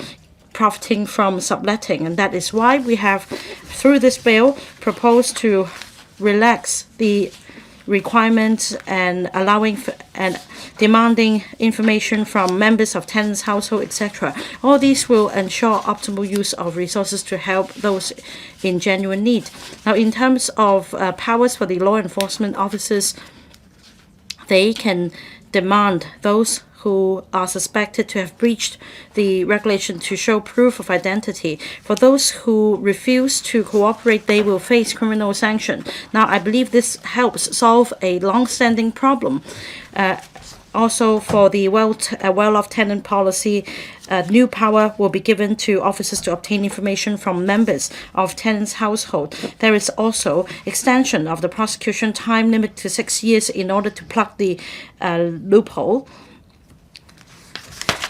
profiting from subletting, and that is why we have, through this bill, proposed to relax the requirements and allowing and demanding information from members of tenants' household, etc. All these will ensure optimal use of resources to help those in genuine need. Now, in terms of powers for the law enforcement officers, they can demand those who are suspected to have breached the regulation to show proof of identity. For those who refuse to cooperate, they will face criminal sanction. Now, I believe this helps solve a long-standing problem. Also, for the well-off tenant policy, new power will be given to officers to obtain information from members of tenants' household. There is also extension of the prosecution time limit to 6 years in order to plug the loophole.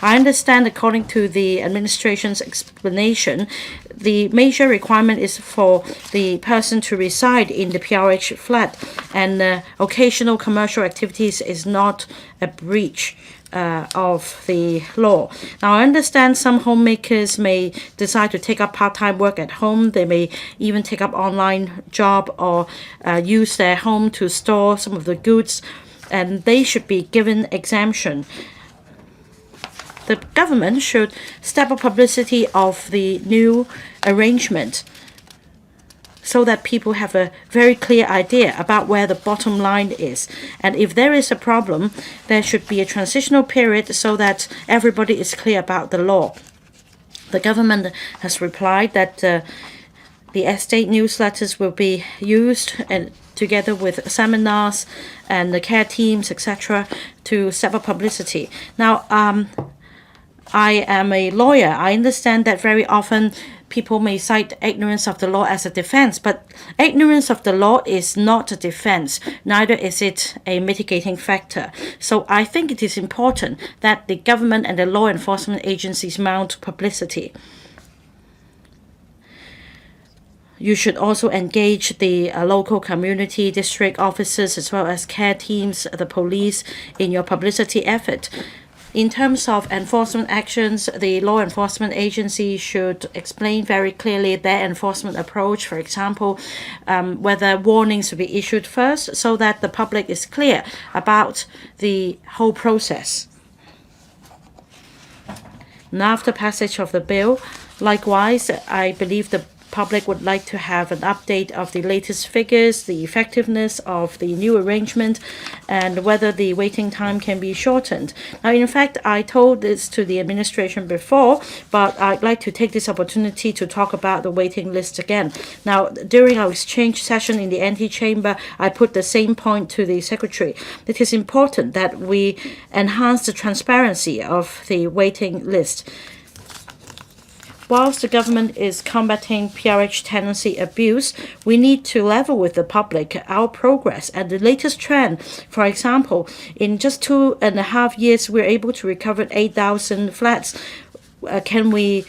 I understand, according to the administration's explanation, the major requirement is for the person to reside in the PRH flat, and occasional commercial activities is not a breach of the law. Now, I understand some homemakers may decide to take up part-time work at home. They may even take up online job or use their home to store some of the goods, and they should be given exemption. The government should step up publicity of the new arrangement so that people have a very clear idea about where the bottom line is. And if there is a problem, there should be a transitional period so that everybody is clear about the law. The government has replied that the estate newsletters will be used and together with seminars and the care teams, etc., to step up publicity. Now, I am a lawyer. I understand that very often people may cite ignorance of the law as a defense, but ignorance of the law is not a defense, neither is it a mitigating factor. So I think it is important that the government and the law enforcement agencies mount publicity. You should also engage the local community, district officers, as well as care teams, the police, in your publicity effort. In terms of enforcement actions, the law enforcement agency should explain very clearly their enforcement approach. For example, whether warnings will be issued first so that the public is clear about the whole process. And after passage of the bill, likewise, I believe the public would like to have an update of the latest figures, the effectiveness of the new arrangement, and whether the waiting time can be shortened. Now, in fact, I told this to the administration before, but I'd like to take this opportunity to talk about the waiting list again. Now, during our exchange session in the antechamber, I put the same point to the secretary. It is important that we enhance the transparency of the waiting list. Whilst the government is combating PRH tenancy abuse, we need to level with the public our progress and the latest trend. For example, in just 2.5 years, we're able to recover 8,000 flats. Can we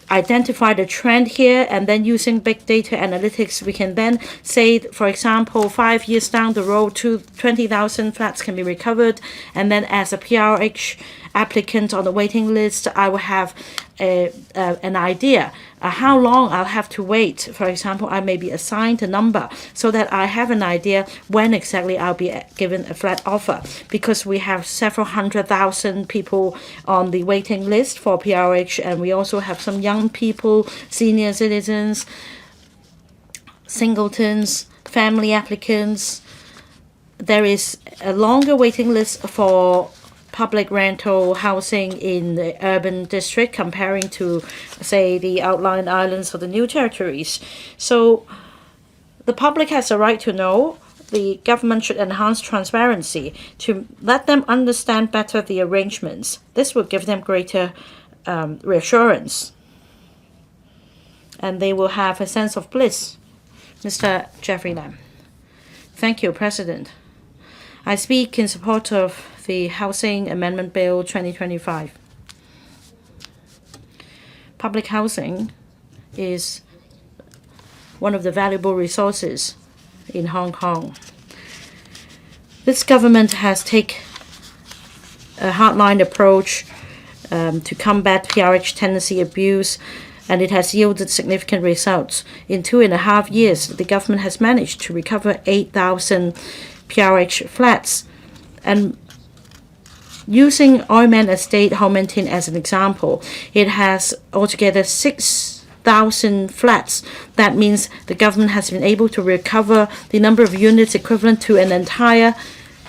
identify the trend here, and then using big data analytics, we can then say, for example, 5 years down the road, 20,000 flats can be recovered, and then as a PRH applicant on the waiting list, I will have an idea how long I'll have to wait. For example, I may be assigned a number so that I have an idea when exactly I'll be given a flat offer, because we have several 100,000 people on the waiting list for PRH, and we also have some young people, senior citizens, singletons, family applicants. There is a longer waiting list for public rental housing in the urban district comparing to, say, the outlying islands or the new territories. So the public has a right to know. The government should enhance transparency to let them understand better the arrangements. This will give them greater reassurance, and they will have a sense of bliss. Mr. Jeffrey Lam. Thank you, President. I speak in support of the Housing Amendment Bill 2025. Public housing is one of the valuable resources in Hong Kong. This government has taken a hardline approach to combat PRH tenancy abuse, and it has yielded significant results. In 2.5 years, the government has managed to recover 8,000 PRH flats. And using Oilman Estate Homentin as an example, it has altogether 6,000 flats. That means the government has been able to recover the number of units equivalent to an entire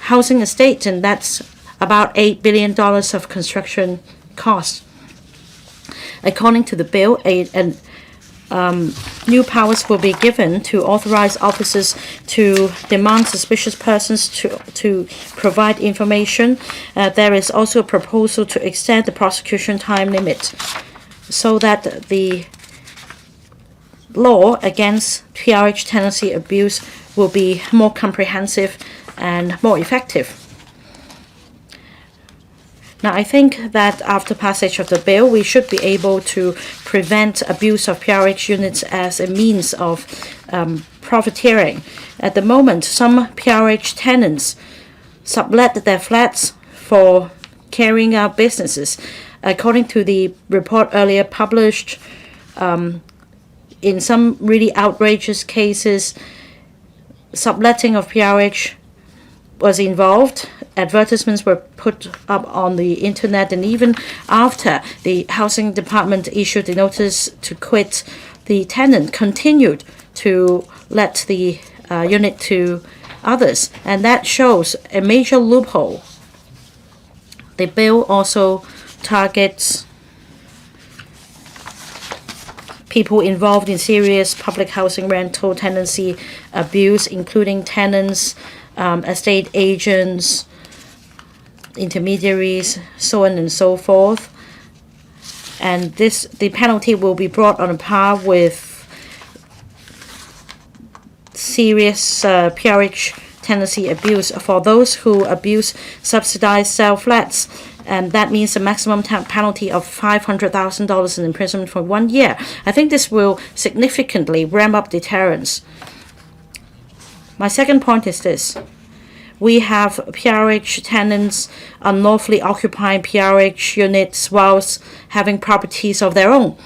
housing estate, and that's about $8 billion of construction costs. According to the bill, new powers will be given to authorize officers to demand suspicious persons to provide information. There is also a proposal to extend the prosecution time limit so that the law against PRH tenancy abuse will be more comprehensive and more effective. Now, I think that after passage of the bill, we should be able to prevent abuse of PRH units as a means of profiteering. At the moment, some PRH tenants sublet their flats for carrying out businesses. According to the report earlier published, in some really outrageous cases, subletting of PRH was involved. Advertisements were put up on the internet, and even after the housing department issued the notice to quit, the tenant continued to let the unit to others, and that shows a major loophole. The bill also targets people involved in serious public housing rental tenancy abuse, including tenants, estate agents, intermediaries, so on and so forth. And the penalty will be brought on a par with serious PRH tenancy abuse for those who abuse subsidized sale flats, and that means a maximum penalty of $500,000 in imprisonment for 1 year. I think this will significantly ramp up deterrence. My second point is this. We have PRH tenants unlawfully occupying PRH units whilst having properties of their own.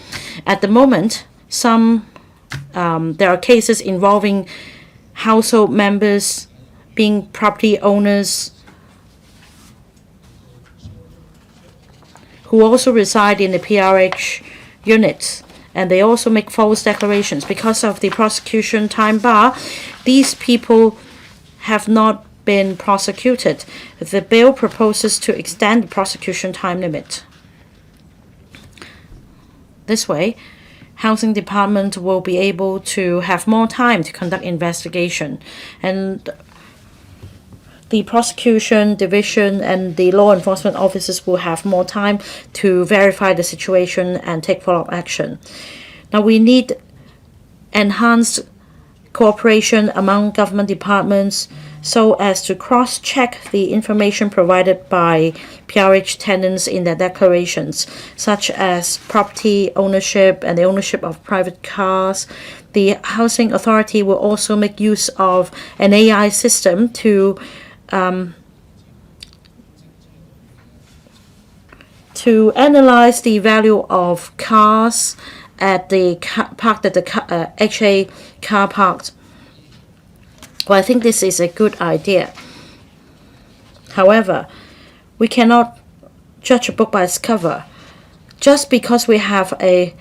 At the moment, there are cases involving household members being property owners who also reside in the PRH units, and they also make false declarations. Because of the prosecution time bar, these people have not been prosecuted. The bill proposes to extend the prosecution time limit. This way, housing department will be able to have more time to conduct investigation, and the prosecution division and the law enforcement officers will have more time to verify the situation and take follow-up action. Now, we need enhanced cooperation among government departments so as to cross-check the information provided by PRH tenants in their declarations, such as property ownership and the ownership of private cars. The housing authority will also make use of an AI system to analyze the value of cars at the parked at the HA car parks. Well, I think this is a good idea. However, we cannot judge a book by its cover. Just because we have a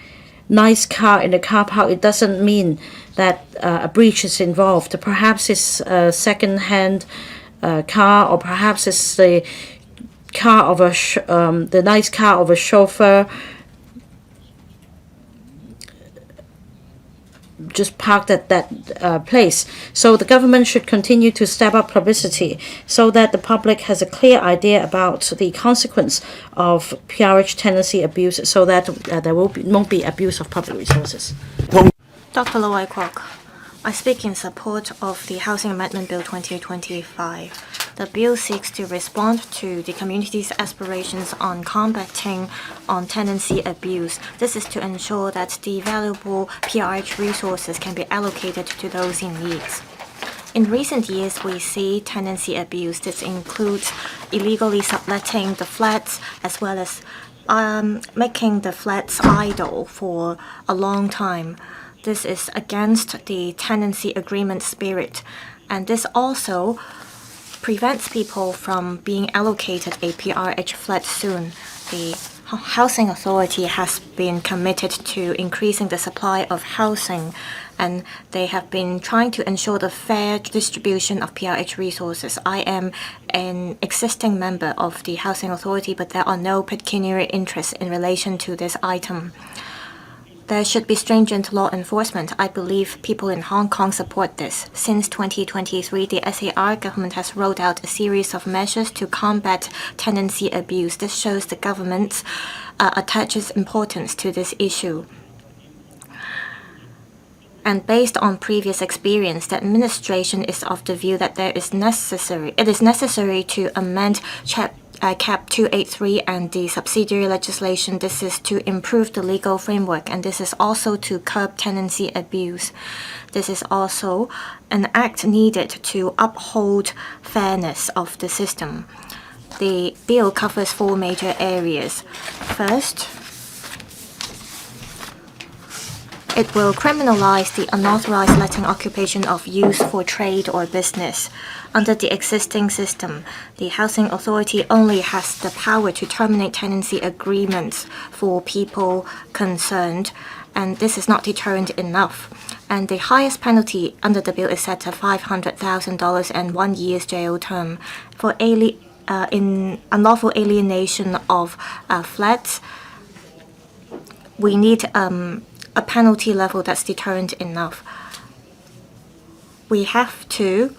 nice car in the car park, it doesn't mean that a breach is involved. Perhaps it's a second-hand car, or perhaps it's the car of the nice car of a chauffeur just parked at that place. So the government should continue to step up publicity so that the public has a clear idea about the consequence of PRH tenancy abuse, so that there won't be abuse of public resources. Dr. Lo Wai Kwok, I speak in support of the Housing Amendment Bill 2025. The bill seeks to respond to the community's aspirations on combating tenancy abuse. This is to ensure that the valuable PRH resources can be allocated to those in need. In recent years, we see tenancy abuse. This includes illegally subletting the flats as well as making the flats idle for a long time. This is against the tenancy agreement spirit, and this also prevents people from being allocated a PRH flat soon. The Housing Authority has been committed to increasing the supply of housing, and they have been trying to ensure the fair distribution of PRH resources. I am an existing member of the Housing Authority, but there are no pecuniary interests in relation to this item. There should be stringent law enforcement. I believe people in Hong Kong support this. Since 2023, the SAR government has rolled out a series of measures to combat tenancy abuse. This shows the government attaches importance to this issue. And based on previous experience, the administration is of the view that it is necessary to amend Cap 283 and the subsidiary legislation. This is to improve the legal framework, and this is also to curb tenancy abuse. This is also an act needed to uphold fairness of the system. The bill covers 4 major areas. First, it will criminalize the unauthorized letting occupation of use for trade or business. Under the existing system, the Housing Authority only has the power to terminate tenancy agreements for people concerned, and this is not deterrent enough. And the highest penalty under the bill is set at $500,000 and 1 year's jail term. For in unlawful alienation of flats, we need a penalty level that's deterrent enough. We have to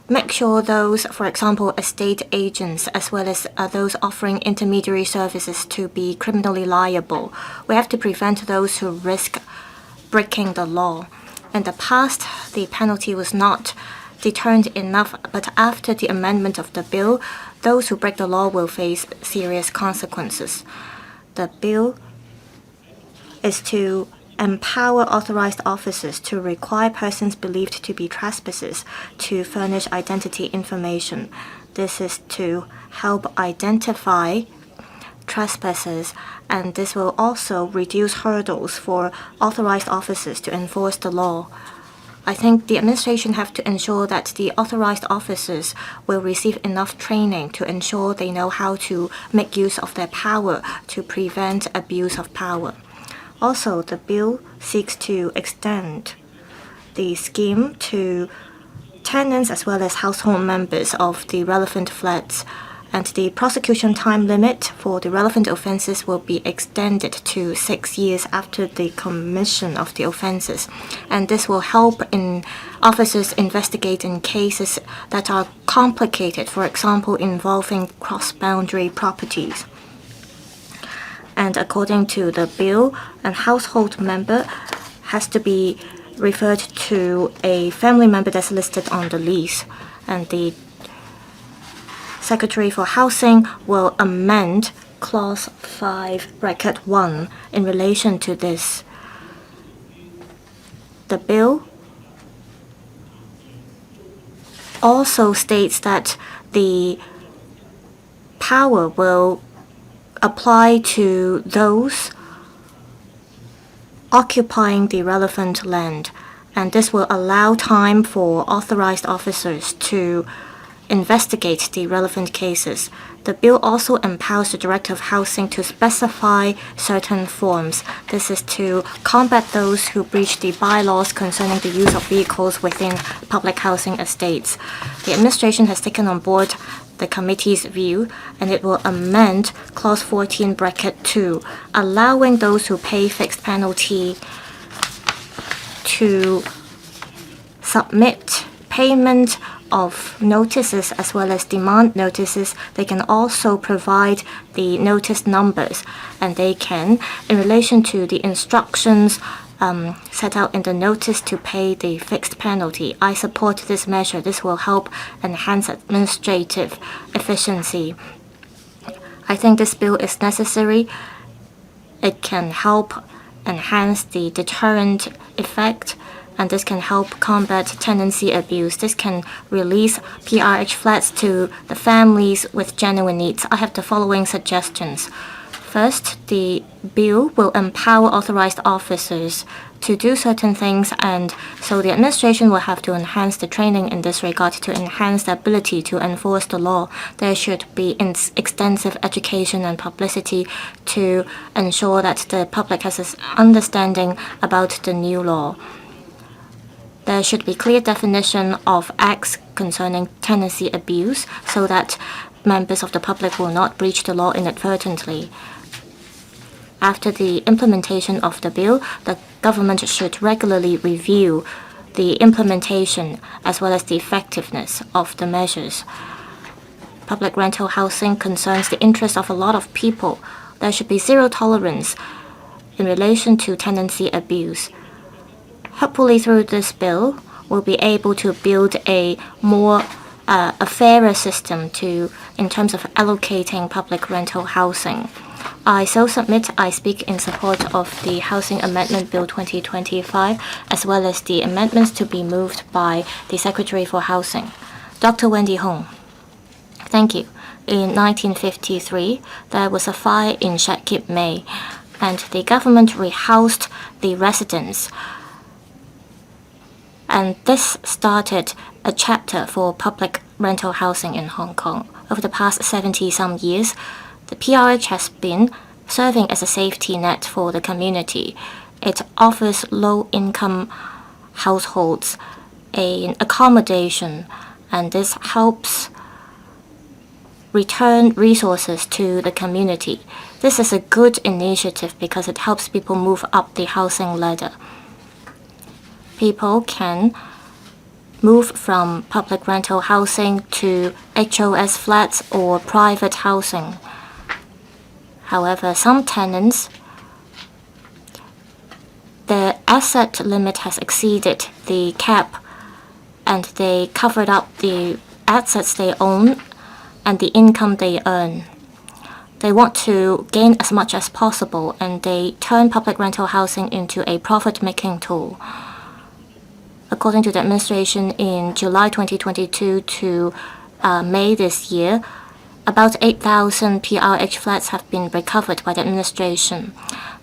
make sure those, for example, estate agents, as well as those offering intermediary services, to be criminally liable. We have to prevent those who risk breaking the law. In the past, the penalty was not deterrent enough, but after the amendment of the bill, those who break the law will face serious consequences. The bill is to empower authorized officers to require persons believed to be trespassers to furnish identity information. This is to help identify trespassers, and this will also reduce hurdles for authorized officers to enforce the law. I think the administration have to ensure that the authorized officers will receive enough training to ensure they know how to make use of their power to prevent abuse of power. Also, the bill seeks to extend the scheme to tenants as well as household members of the relevant flats, and the prosecution time limit for the relevant offences will be extended to 6 years after the commission of the offences. And this will help in officers investigating cases that are complicated, for example, involving cross-boundary properties. And according to the bill, a household member has to be referred to a family member that's listed on the lease, and the Secretary for Housing will amend Clause 5(1) in relation to this. The bill also states that the power will apply to those occupying the relevant land, and this will allow time for authorized officers to investigate the relevant cases. The bill also empowers the Director of Housing to specify certain forms. This is to combat those who breach the bylaws concerning the use of vehicles within public housing estates. The administration has taken on board the committee's view, and it will amend Clause 14(2), allowing those who pay fixed penalty to submit payment of notices as well as demand notices. They can also provide the notice numbers, and they can, in relation to the instructions set out in the notice, to pay the fixed penalty. I support this measure. This will help enhance administrative efficiency. I think this bill is necessary. It can help enhance the deterrent effect, and this can help combat tenancy abuse. This can release PRH flats to the families with genuine needs. I have the following suggestions. First, the bill will empower authorized officers to do certain things, and so the administration will have to enhance the training in this regard to enhance the ability to enforce the law. There should be extensive education and publicity to ensure that the public has an understanding about the new law. There should be clear definition of acts concerning tenancy abuse so that members of the public will not breach the law inadvertently. After the implementation of the bill, the government should regularly review the implementation as well as the effectiveness of the measures. Public rental housing concerns the interests of a lot of people. There should be zero tolerance in relation to tenancy abuse. Hopefully, through this bill, we'll be able to build a fairer system in terms of allocating public rental housing. I speak in support of the Housing Amendment Bill 2025, as well as the amendments to be moved by the Secretary for Housing. Dr. Wendy Hong. Thank you. In 1953, there was a fire in Shek Kip Mei, and the government rehoused the residents. And this started a chapter for public rental housing in Hong Kong. Over the past 70-some years, the PRH has been serving as a safety net for the community. It offers low-income households an accommodation, and this helps return resources to the community. This is a good initiative because it helps people move up the housing ladder. People can move from public rental housing to HOS flats or private housing. However, some tenants, the asset limit has exceeded the cap, and they covered up the assets they own and the income they earn. They want to gain as much as possible, and they turn public rental housing into a profit-making tool. According to the administration, in July 2022 to May this year, about 8,000 PRH flats have been recovered by the administration.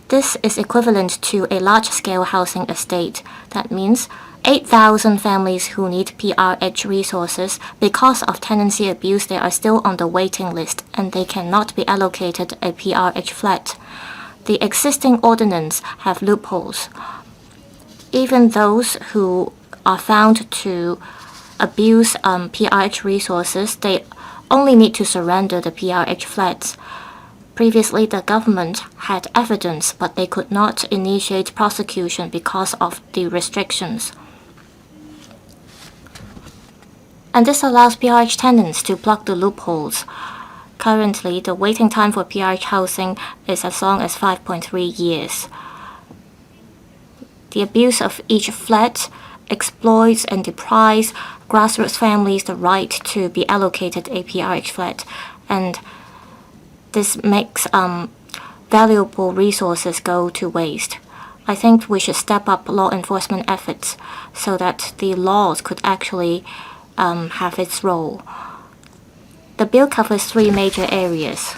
This is equivalent to a large-scale housing estate. That means 8,000 families who need PRH resources. Because of tenancy abuse, they are still on the waiting list, and they cannot be allocated a PRH flat. The existing ordinance have loopholes. Even those who are found to abuse PRH resources, they only need to surrender the PRH flats. Previously, the government had evidence, but they could not initiate prosecution because of the restrictions. And this allows PRH tenants to plug the loopholes. Currently, the waiting time for PRH housing is as long as 5.3 years. The abuse of each flat exploits and deprives grassroots families the right to be allocated a PRH flat, and this makes valuable resources go to waste. I think we should step up law enforcement efforts so that the laws could actually have its role. The bill covers 3 major areas.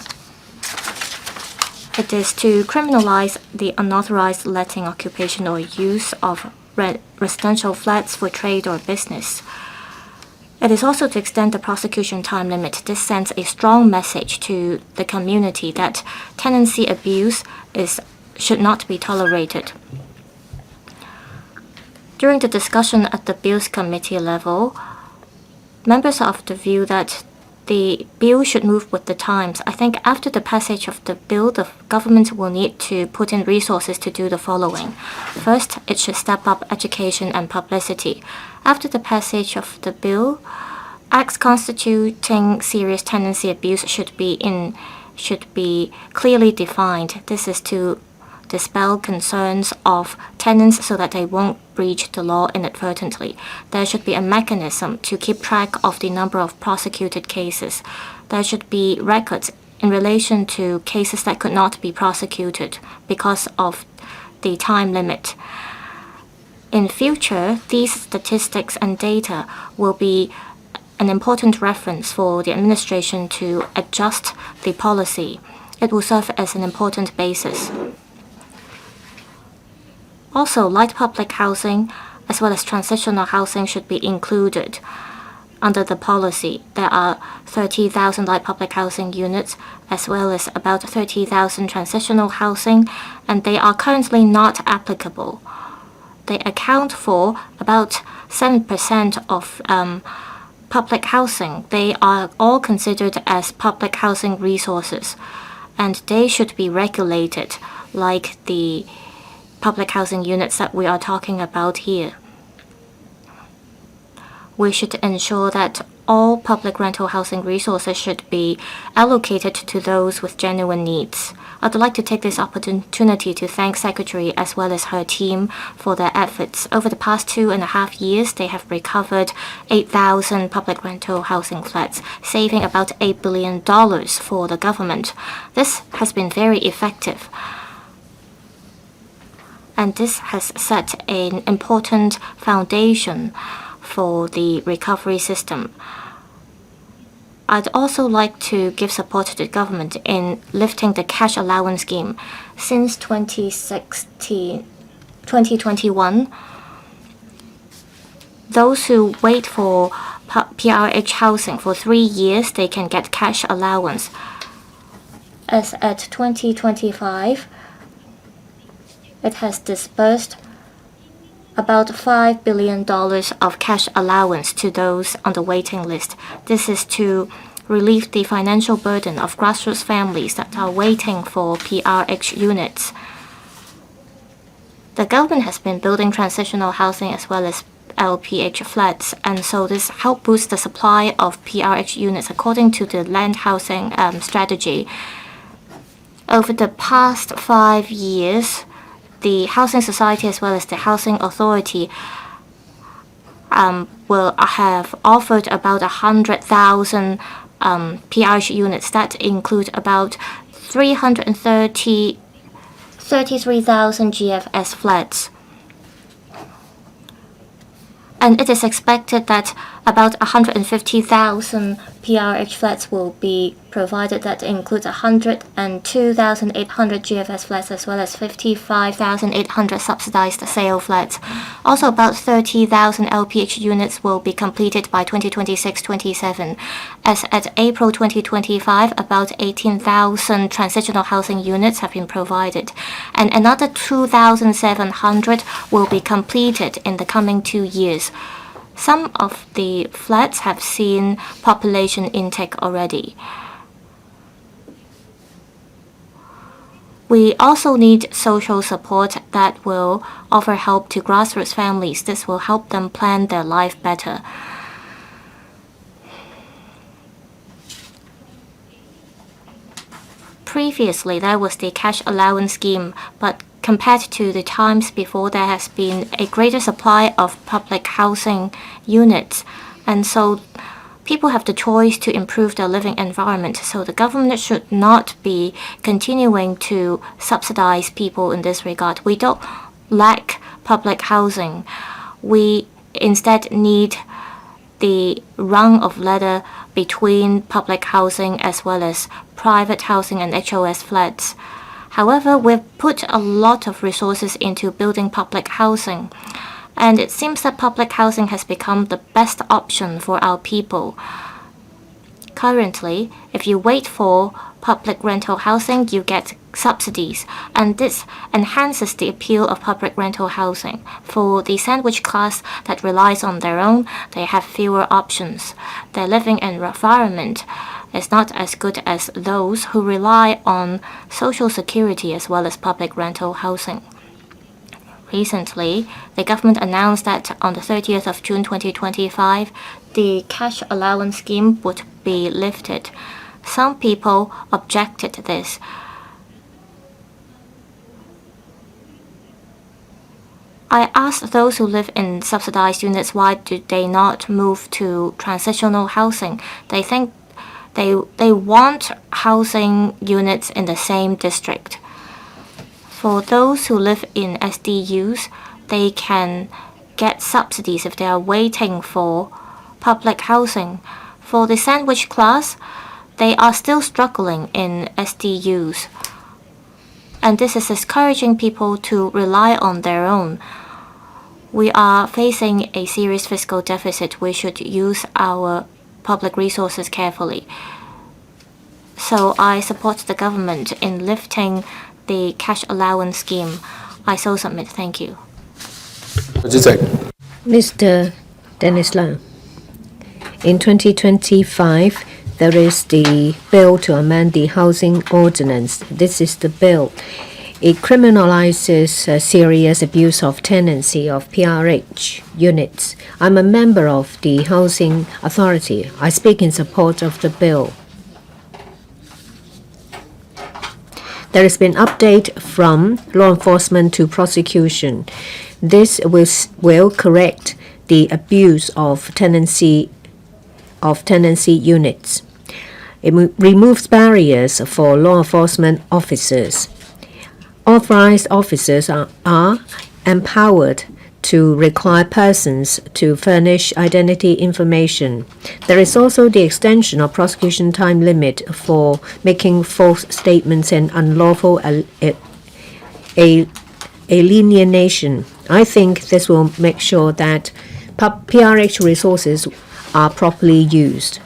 It is to criminalize the unauthorized letting, occupation, or use of residential flats for trade or business. It is also to extend the prosecution time limit. This sends a strong message to the community that tenancy abuse should not be tolerated. During the discussion at the Bills Committee level, members are of the view that the bill should move with the times. I think after the passage of the bill, the government will need to put in resources to do the following. First, it should step up education and publicity. After the passage of the bill, acts constituting serious tenancy abuse should be clearly defined. This is to dispel concerns of tenants so that they won't breach the law inadvertently. There should be a mechanism to keep track of the number of prosecuted cases. There should be records in relation to cases that could not be prosecuted because of the time limit. In future, these statistics and data will be an important reference for the administration to adjust the policy. It will serve as an important basis. Also, light public housing as well as transitional housing should be included under the policy. There are 30,000 light public housing units as well as about 30,000 transitional housing, and they are currently not applicable. They account for about 7% of public housing. They are all considered as public housing resources, and they should be regulated like the public housing units that we are talking about here. We should ensure that all public rental housing resources should be allocated to those with genuine needs. I'd like to take this opportunity to thank Secretary as well as her team for their efforts. Over the past 2.5 years, they have recovered 8,000 public rental housing flats, saving about $8 billion for the government. This has been very effective, and this has set an important foundation for the recovery system. I'd also like to give support to the government in lifting the cash allowance scheme. Since 2021, those who wait for PRH housing for 3 years, they can get cash allowance. As at 2025, it has disbursed about $5 billion of cash allowance to those on the waiting list. This is to relieve the financial burden of grassroots families that are waiting for PRH units. The government has been building transitional housing as well as LPH flats, and so this helped boost the supply of PRH units according to the land housing strategy. Over the past 5 years, the Housing Society as well as the Housing Authority will have offered about 100,000 PRH units that include about 33,000 GFS flats. And it is expected that about 150,000 PRH flats will be provided. That includes 102,800 GFS flats as well as 55,800 subsidized sale flats. Also, about 30,000 LPH units will be completed by 2026-27. As at April 2025, about 18,000 transitional housing units have been provided, and another 2,700 will be completed in the coming 2 years. Some of the flats have seen population intake already. We also need social support that will offer help to grassroots families. This will help them plan their life better. Previously, there was the cash allowance scheme, but compared to the times before, there has been a greater supply of public housing units, and so people have the choice to improve their living environment. So the government should not be continuing to subsidize people in this regard. We don't lack public housing. We instead need the rung of ladder between public housing as well as private housing and HOS flats. However, we've put a lot of resources into building public housing, and it seems that public housing has become the best option for our people. Currently, if you wait for public rental housing, you get subsidies, and this enhances the appeal of public rental housing. For the sandwich class that relies on their own, they have fewer options. Their living environment is not as good as those who rely on social security as well as public rental housing. Recently, the government announced that on the 30th of June 2025, the cash allowance scheme would be lifted. Some people objected to this. I asked those who live in subsidized units why do they not move to transitional housing. They think they want housing units in the same district. For those who live in SDUs, they can get subsidies if they are waiting for public housing. For the sandwich class, they are still struggling in SDUs. And this is discouraging people to rely on their own. We are facing a serious fiscal deficit. We should use our public resources carefully. So I support the government in lifting the cash allowance scheme. I so submit. Thank you. Mr. Dennis Lam. In 2025, there is the bill to amend the housing ordinance. This is the bill. It criminalizes serious abuse of tenancy of PRH units. I'm a member of the Housing Authority. I speak in support of the bill. There has been update from law enforcement to prosecution. This will correct the abuse of tenancy units. It removes barriers for law enforcement officers. Authorized officers are empowered to require persons to furnish identity information. There is also the extension of prosecution time limit for making false statements and unlawful alienation. I think this will make sure that PRH resources are properly used.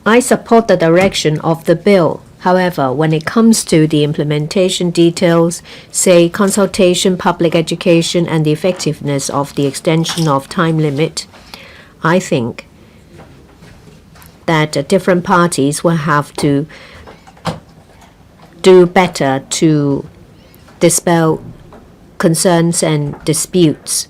I support the direction of the bill. However, when it comes to the implementation details, say consultation, public education, and the effectiveness of the extension of time limit, I think that different parties will have to do better to dispel concerns and disputes.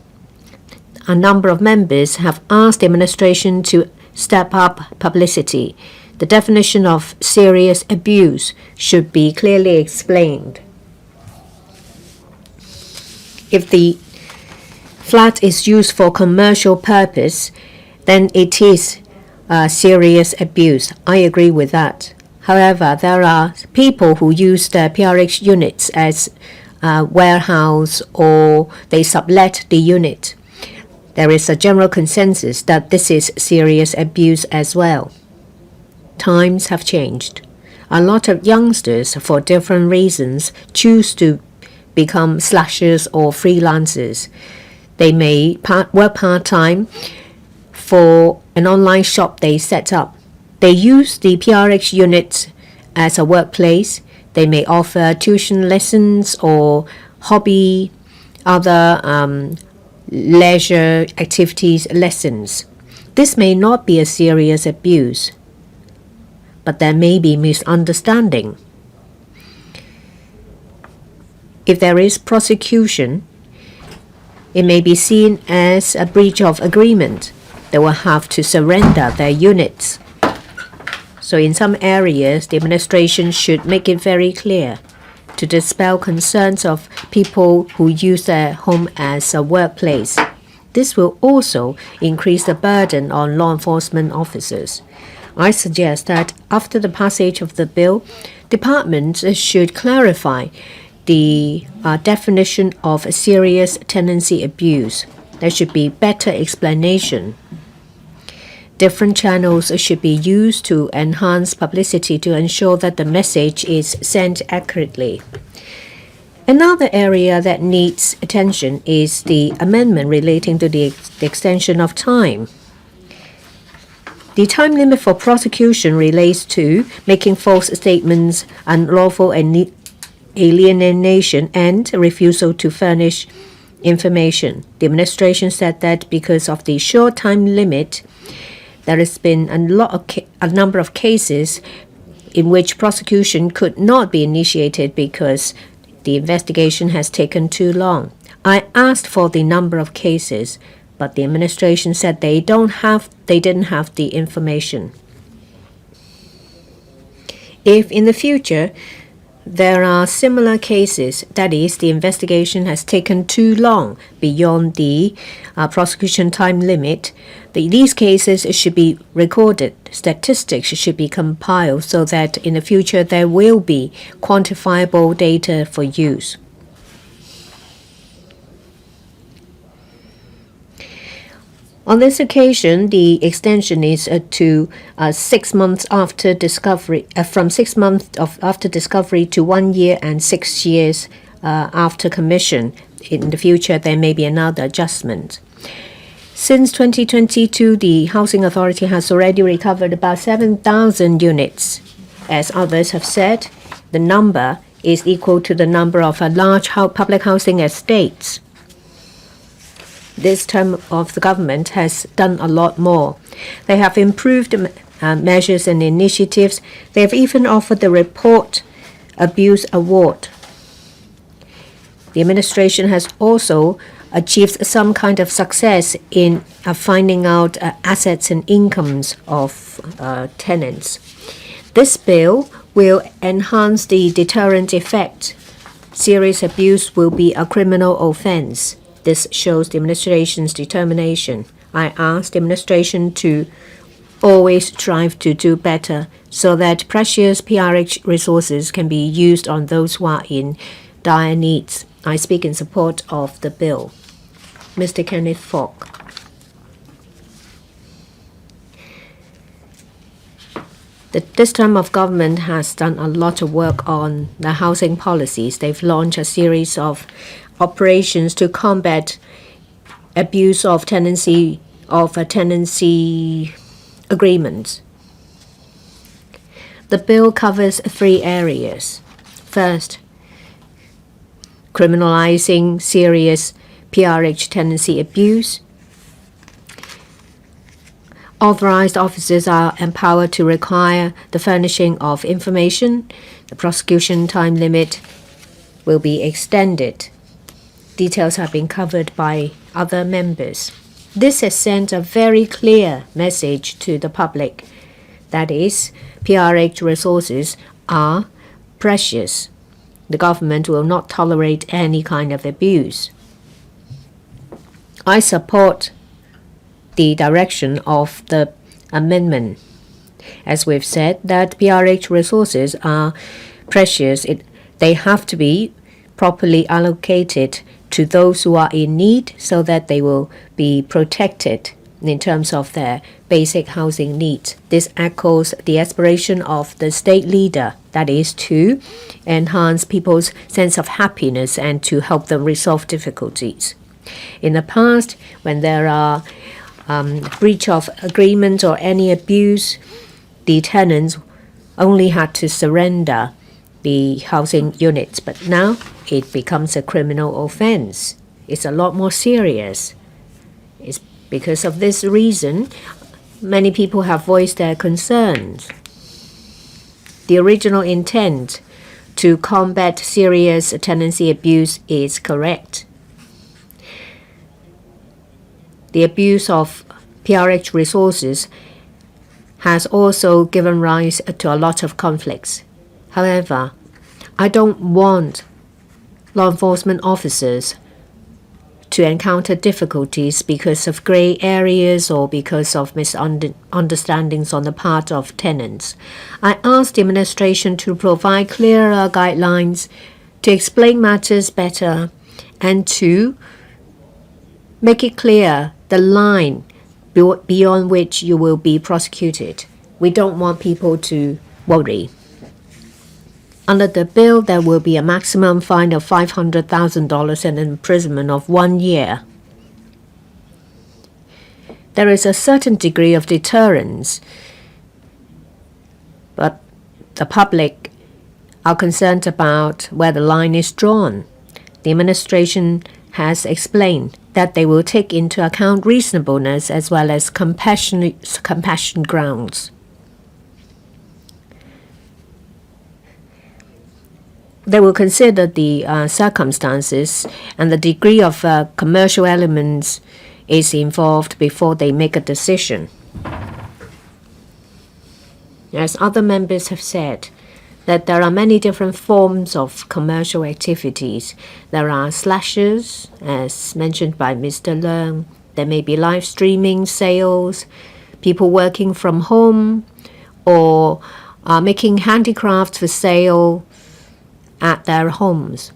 A number of members have asked the administration to step up publicity. The definition of serious abuse should be clearly explained. If the flat is used for commercial purpose, then it is serious abuse. I agree with that. However, there are people who use the PRH units as warehouse or they sublet the unit. There is a general consensus that this is serious abuse as well. Times have changed. A lot of youngsters, for different reasons, choose to become slashers or freelancers. They may work part-time for an online shop they set up. They use the PRH units as a workplace. They may offer tuition lessons or hobby, other leisure activities lessons. This may not be a serious abuse, but there may be misunderstanding. If there is prosecution, it may be seen as a breach of agreement. They will have to surrender their units. So in some areas, the administration should make it very clear to dispel concerns of people who use their home as a workplace. This will also increase the burden on law enforcement officers. I suggest that after the passage of the bill, departments should clarify the definition of serious tenancy abuse. There should be better explanation. Different channels should be used to enhance publicity to ensure that the message is sent accurately. Another area that needs attention is the amendment relating to the extension of time. The time limit for prosecution relates to making false statements, unlawful alienation, and refusal to furnish information. The administration said that because of the short time limit, there has been a number of cases in which prosecution could not be initiated because the investigation has taken too long. I asked for the number of cases, but the administration said they didn't have the information. If in the future there are similar cases, that is, the investigation has taken too long beyond the prosecution time limit, these cases should be recorded. Statistics should be compiled so that in the future there will be quantifiable data for use. On this occasion, the extension is to 6 months after discovery, from 6 months after discovery to 1 year and 6 years after commission. In the future, there may be another adjustment. Since 2022, the Housing Authority has already recovered about 7,000 units. As others have said, the number is equal to the number of large public housing estates. This term of the government has done a lot more. They have improved measures and initiatives. They have even offered the Report Abuse Award. The administration has also achieved some kind of success in finding out assets and incomes of tenants. This bill will enhance the deterrent effect. Serious abuse will be a criminal offense. This shows the administration's determination. I ask the administration to always strive to do better so that precious PRH resources can be used on those who are in dire needs. I speak in support of the bill. Mr. Kenneth Fogg. This term of government has done a lot of work on the housing policies. They've launched a series of operations to combat abuse of tenancy agreements. The bill covers 3 areas. First, criminalizing serious PRH tenancy abuse. Authorized officers are empowered to require the furnishing of information. The prosecution time limit will be extended. Details have been covered by other members. This has sent a very clear message to the public. That is, PRH resources are precious. The government will not tolerate any kind of abuse. I support the direction of the amendment. As we've said, that PRH resources are precious. They have to be properly allocated to those who are in need so that they will be protected in terms of their basic housing needs. This echoes the aspiration of the state leader, that is to enhance people's sense of happiness and to help them resolve difficulties. In the past, when there are breach of agreement or any abuse, the tenants only had to surrender the housing units, but now it becomes a criminal offense. It's a lot more serious. It's because of this reason, many people have voiced their concerns. The original intent to combat serious tenancy abuse is correct. The abuse of PRH resources has also given rise to a lot of conflicts. However, I don't want law enforcement officers to encounter difficulties because of gray areas or because of misunderstandings on the part of tenants. I ask the administration to provide clearer guidelines, to explain matters better, and to make it clear the line beyond which you will be prosecuted. We don't want people to worry. Under the bill, there will be a maximum fine of $500,000 and an imprisonment of 1 year. There is a certain degree of deterrence, but the public are concerned about where the line is drawn. The administration has explained that they will take into account reasonableness as well as compassion grounds. They will consider the circumstances and the degree of commercial elements is involved before they make a decision. As other members have said, that there are many different forms of commercial activities. There are slashers, as mentioned by Mr. Leung. There may be live streaming sales, people working from home, or making handicrafts for sale at their homes.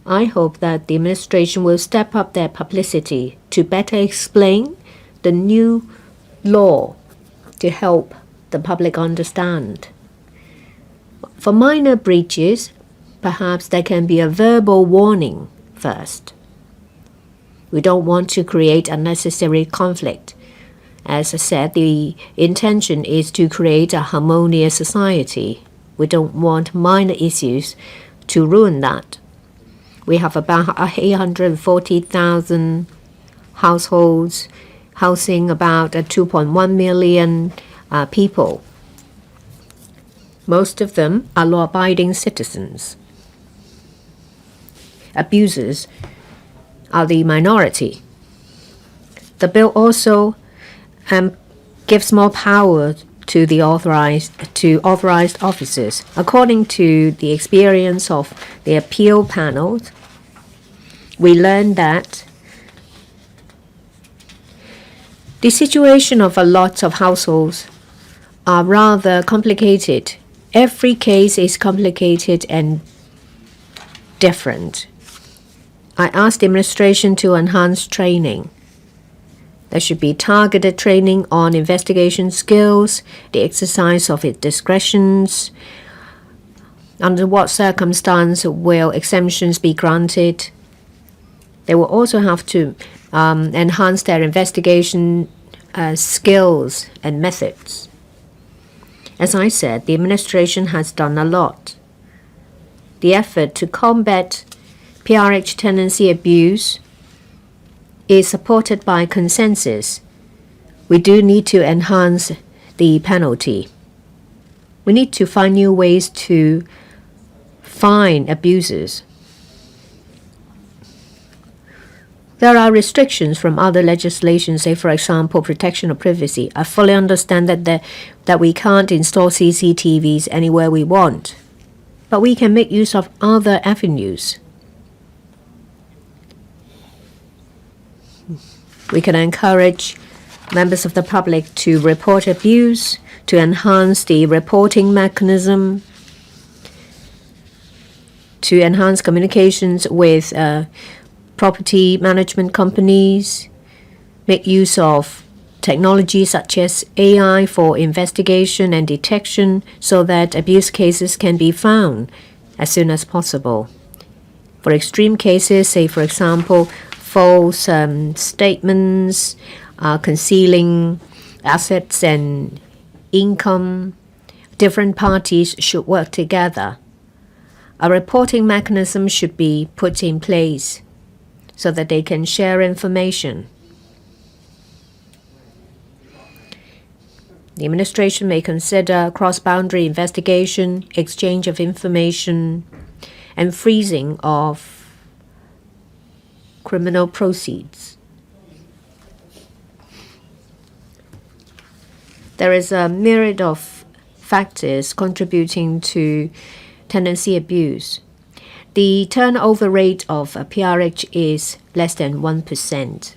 I hope that the administration will step up their publicity to better explain the new law to help the public understand. For minor breaches, perhaps there can be a verbal warning first. We don't want to create unnecessary conflict. As I said, the intention is to create a harmonious society. We don't want minor issues to ruin that. We have about 840,000 households, housing about 2.1 million people. Most of them are law-abiding citizens. Abusers are the minority. The bill also gives more power to the authorized officers. According to the experience of the appeal panels, we learned that the situation of a lot of households are rather complicated. Every case is complicated and different. I asked the administration to enhance training. There should be targeted training on investigation skills, the exercise of its discretions, under what circumstance will exemptions be granted. They will also have to enhance their investigation skills and methods. As I said, the administration has done a lot. The effort to combat PRH tenancy abuse is supported by consensus. We do need to enhance the penalty. We need to find new ways to fine abusers. There are restrictions from other legislation, say for example protection of privacy. I fully understand that we can't install CCTVs anywhere we want, but we can make use of other avenues. We can encourage members of the public to report abuse, to enhance the reporting mechanism, to enhance communications with property management companies, make use of technology such as AI for investigation and detection so that abuse cases can be found as soon as possible. For extreme cases, say for example, false statements, concealing assets and income, different parties should work together. A reporting mechanism should be put in place so that they can share information. The administration may consider cross-boundary investigation, exchange of information, and freezing of criminal proceeds. There is a myriad of factors contributing to tenancy abuse. The turnover rate of PRH is less than 1%.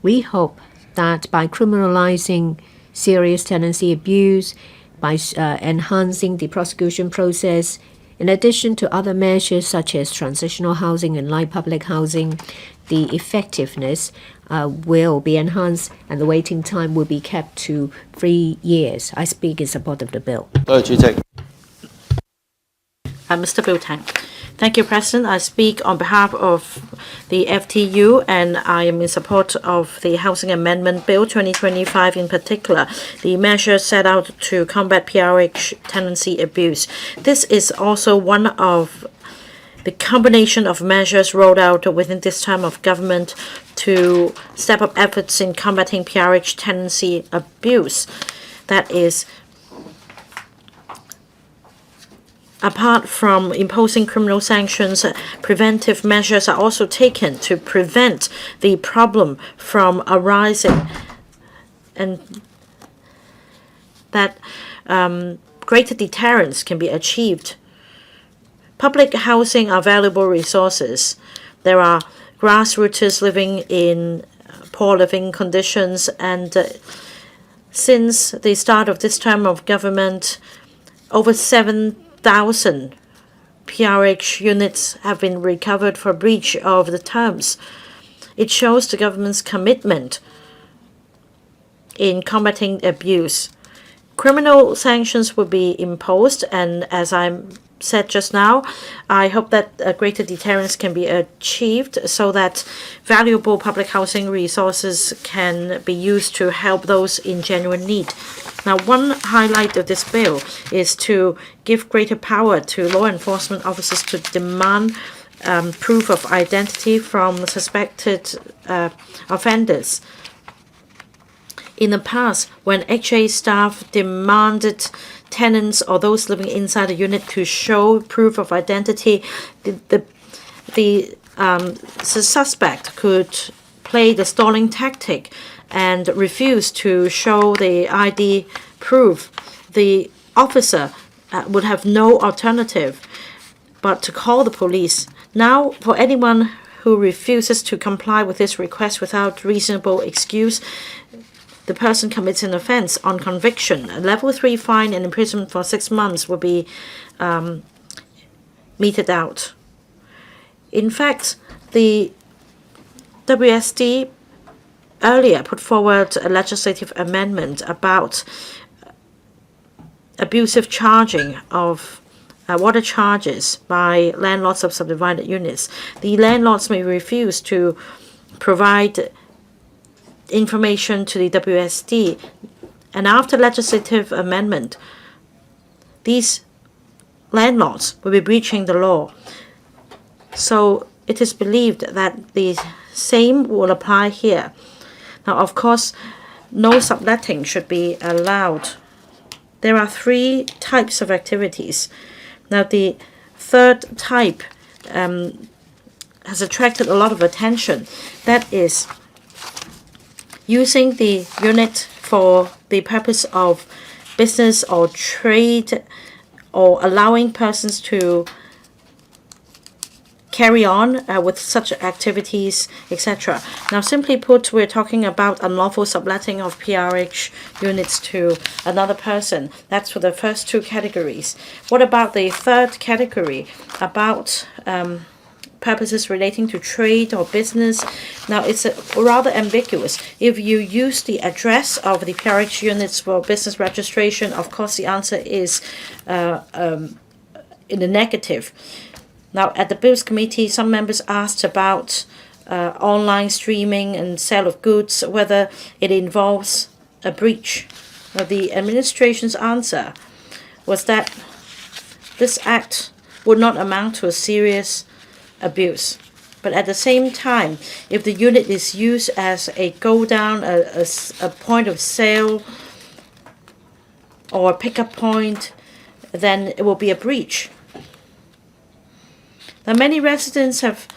We hope that by criminalizing serious tenancy abuse, by enhancing the prosecution process, in addition to other measures such as transitional housing and light public housing, the effectiveness will be enhanced and the waiting time will be kept to 3 years. I speak in support of the bill. Mr. Biltang. Thank you, President. I speak on behalf of the FTU, and I am in support of the Housing Amendment Bill 2025 in particular, the measures set out to combat PRH tenancy abuse. This is also one of the combination of measures rolled out within this term of government to step up efforts in combating PRH tenancy abuse. That is, apart from imposing criminal sanctions, preventive measures are also taken to prevent the problem from arising, and that greater deterrence can be achieved. Public housing are valuable resources. There are grassrooters living in poor living conditions, and since the start of this term of government, over 7,000 PRH units have been recovered for breach of the terms. It shows the government's commitment in combating abuse. Criminal sanctions will be imposed, and as I said just now, I hope that a greater deterrence can be achieved so that valuable public housing resources can be used to help those in genuine need. Now, one highlight of this bill is to give greater power to law enforcement officers to demand proof of identity from suspected offenders. In the past, when HA staff demanded tenants or those living inside the unit to show proof of identity, the suspect could play the stalling tactic and refuse to show the ID proof. The officer would have no alternative but to call the police. Now, for anyone who refuses to comply with this request without reasonable excuse, the person commits an offense. On conviction, a level 3 fine and imprisonment for 6 months will be meted out. In fact, the WSD earlier put forward a legislative amendment about abusive charging of water charges by landlords of subdivided units. The landlords may refuse to provide information to the WSD, and after legislative amendment, these landlords will be breaching the law. So it is believed that the same will apply here. Now, of course, no subletting should be allowed. There are 3 types of activities. Now, the third type has attracted a lot of attention. That is using the unit for the purpose of business or trade, or allowing persons to carry on with such activities, etc. Now, simply put, we're talking about unlawful subletting of PRH units to another person. That's for the first 2 categories. What about the third category, about purposes relating to trade or business? Now, it's rather ambiguous. If you use the address of the PRH units for business registration, of course the answer is in the negative. Now, at the Bills Committee, some members asked about online streaming and sale of goods, whether it involves a breach. Now, the administration's answer was that this act would not amount to a serious abuse. But at the same time, if the unit is used as a go-down, a point of sale, or a pickup point, then it will be a breach. Now, many residents have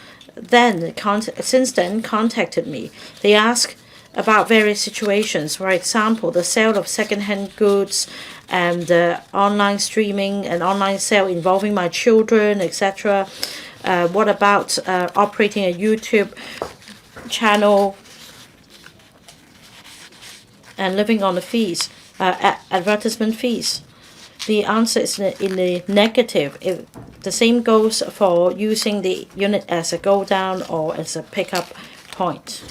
since then contacted me. They ask about various situations. For example, the sale of second-hand goods and online streaming and online sale involving my children, etc. What about operating a YouTube channel and living on the fees, advertisement fees? The answer is in the negative. The same goes for using the unit as a go-down or as a pickup point.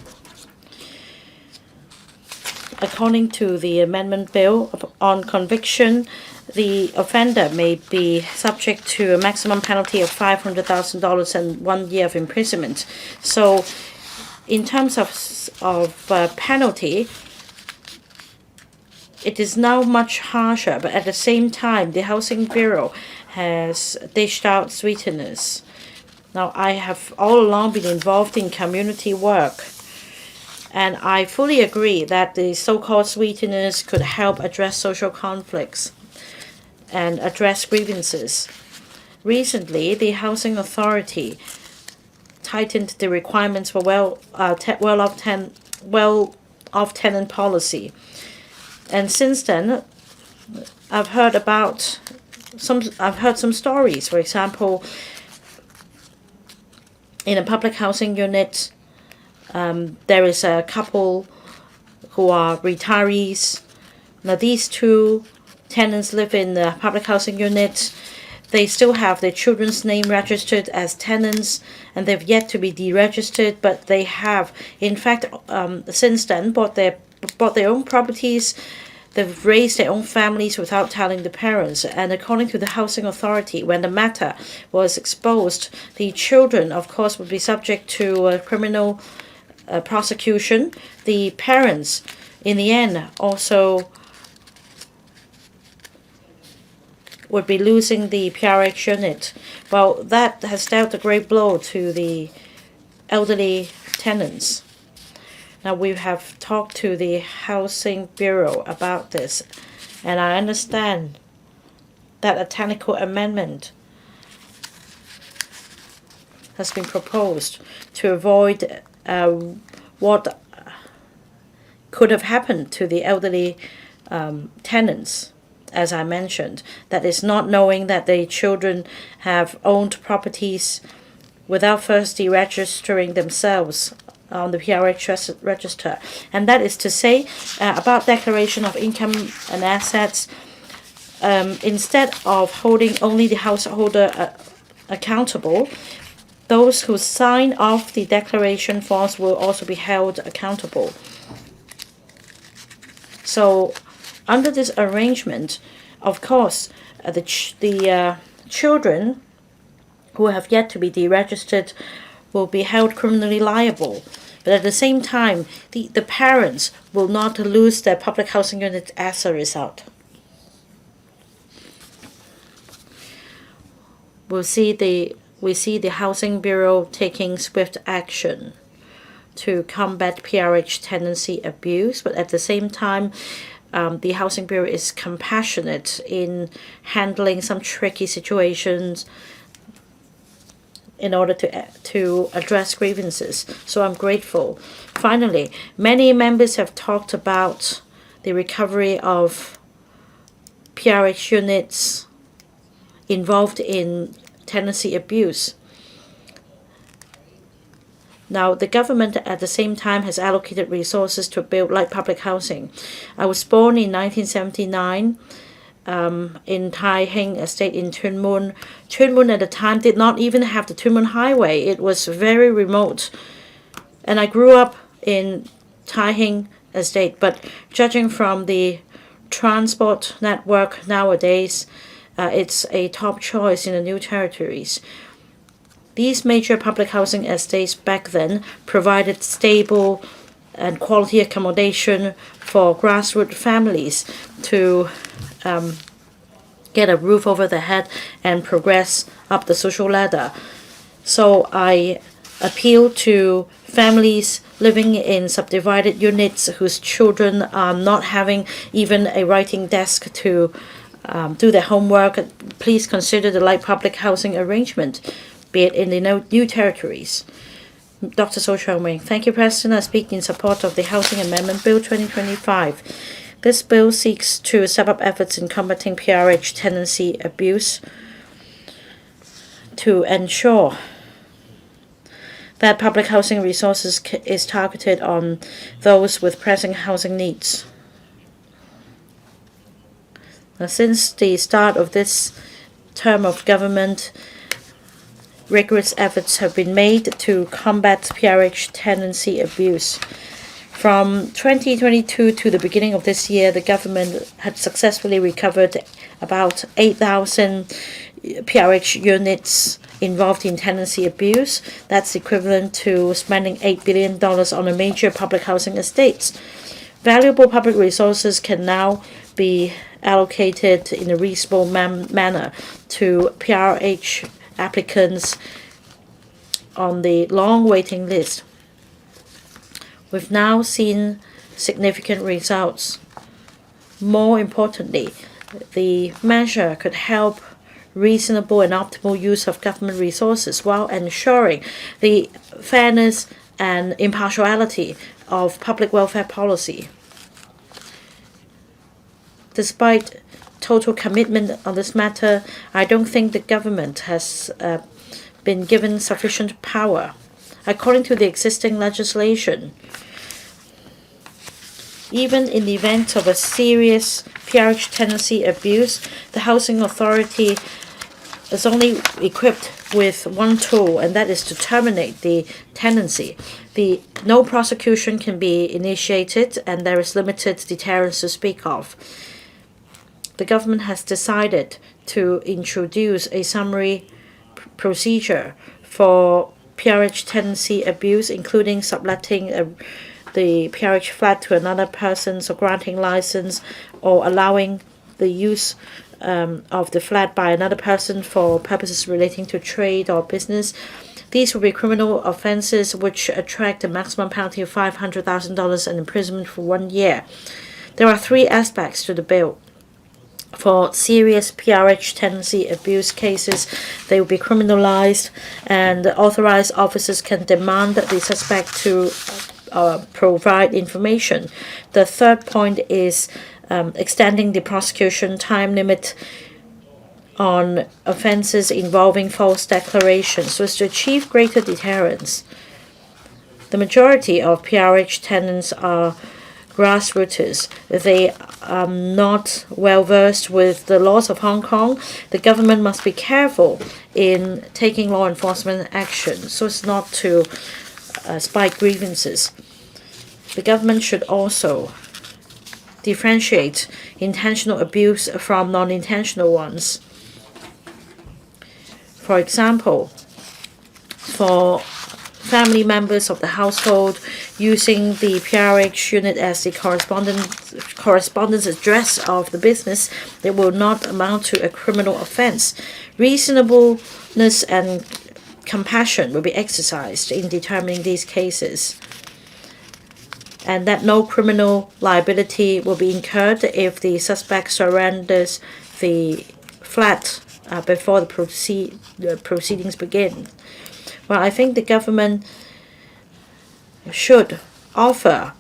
According to the amendment bill, on conviction, the offender may be subject to a maximum penalty of $500,000 and 1 year of imprisonment. So, in terms of penalty, it is now much harsher, but at the same time, the Housing Bureau has dished out sweeteners. Now, I have all along been involved in community work, and I fully agree that the so-called sweeteners could help address social conflicts and address grievances. Recently, the Housing Authority tightened the requirements for well-off tenant policy. And since then, I've heard some stories. For example, in a public housing unit, there is a couple who are retirees. Now, these 2 tenants live in the public housing unit. they still have their children's name registered as tenants, and they've yet to be deregistered, but they have, in fact, since then bought their own properties. They've raised their own families without telling the parents. And according to the Housing Authority, when the matter was exposed, the children, of course, would be subject to criminal prosecution. The parents, in the end, also would be losing the PRH unit. Well, that has dealt a great blow to the elderly tenants. Now, we have talked to the Housing Bureau about this, and I understand that a technical amendment has been proposed to avoid what could have happened to the elderly tenants, as I mentioned, that is not knowing that the children have owned properties without first deregistering themselves on the PRH register. And that is to say, about declaration of income and assets, instead of holding only the householder accountable, those who sign off the declaration forms will also be held accountable. So under this arrangement, of course, the children who have yet to be deregistered will be held criminally liable. But at the same time, the parents will not lose their public housing unit as a result. We see the Housing Bureau taking swift action to combat PRH tenancy abuse, but at the same time, the Housing Bureau is compassionate in handling some tricky situations in order to address grievances. So I'm grateful. Finally, many members have talked about the recovery of PRH units involved in tenancy abuse. Now, the government at the same time has allocated resources to build light public housing. I was born in 1979 in Tai Hing Estate in Tuen Mun. Tuen Mun at the time did not even have the Tuen Mun Highway. It was very remote. And I grew up in Tai Hing Estate, but judging from the transport network nowadays, it's a top choice in the new territories. These major public housing estates back then provided stable and quality accommodation for grassroots families to get a roof over their head and progress up the social ladder. So I appeal to families living in subdivided units whose children are not having even a writing desk to do their homework. Please consider the light public housing arrangement, be it in the new territories. Dr. So Chong-Wing. Thank you, President. I speak in support of the Housing Amendment Bill 2025. This bill seeks to step up efforts in combating PRH tenancy abuse to ensure that public housing resources is targeted on those with pressing housing needs. Now, since the start of this term of government, rigorous efforts have been made to combat PRH tenancy abuse. From 2022 to the beginning of this year, the government had successfully recovered about 8,000 PRH units involved in tenancy abuse. That's equivalent to spending $8 billion on a major public housing estates. Valuable public resources can now be allocated in a reasonable manner to PRH applicants on the long waiting list. We've now seen significant results. More importantly, the measure could help reasonable and optimal use of government resources while ensuring the fairness and impartiality of public welfare policy. Despite total commitment on this matter, I don't think the government has been given sufficient power. According to the existing legislation, even in the event of a serious PRH tenancy abuse, the Housing Authority is only equipped with one tool, and that is to terminate the tenancy. No prosecution can be initiated, and there is limited deterrence to speak of. The government has decided to introduce a summary procedure for PRH tenancy abuse, including subletting the PRH flat to another person, or granting license, or allowing the use of the flat by another person for purposes relating to trade or business. These will be criminal offences which attract a maximum penalty of $500,000 and imprisonment for 1 year. There are 3 aspects to the bill. For serious PRH tenancy abuse cases, they will be criminalized, and authorized officers can demand the suspect to provide information. The third point is extending the prosecution time limit on offenses involving false declarations so as to achieve greater deterrence. The majority of PRH tenants are grassrooters. They are not well versed with the laws of Hong Kong. The government must be careful in taking law enforcement action so as not to spike grievances. The government should also differentiate intentional abuse from non-intentional ones. For example, for family members of the household using the PRH unit as the correspondence address of the business, it will not amount to a criminal offense. Reasonableness and compassion will be exercised in determining these cases, and that no criminal liability will be incurred if the suspect surrenders the flat before the proceedings begin. Well, I think the government should offer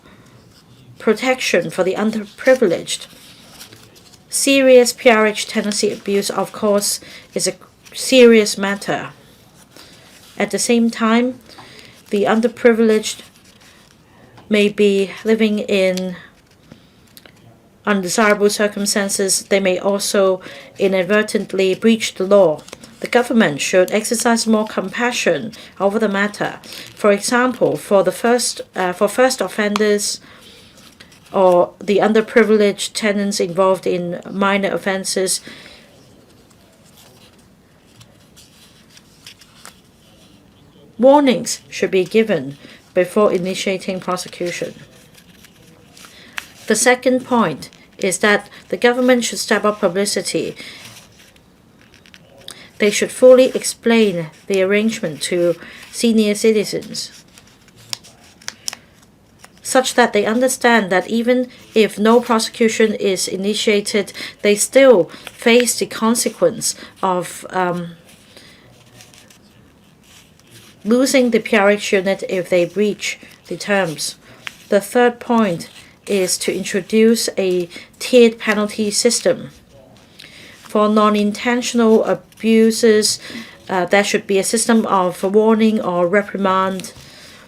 protection for the underprivileged. Serious PRH tenancy abuse, of course, is a serious matter. At the same time, the underprivileged may be living in undesirable circumstances. They may also inadvertently breach the law. The government should exercise more compassion over the matter. For example, for first offenders or the underprivileged tenants involved in minor offenses, warnings should be given before initiating prosecution. The second point is that the government should step up publicity. They should fully explain the arrangement to senior citizens, such that they understand that even if no prosecution is initiated, they still face the consequence of losing the PRH unit if they breach the terms. The third point is to introduce a tiered penalty system. For non-intentional abuses, there should be a system of warning or reprimand,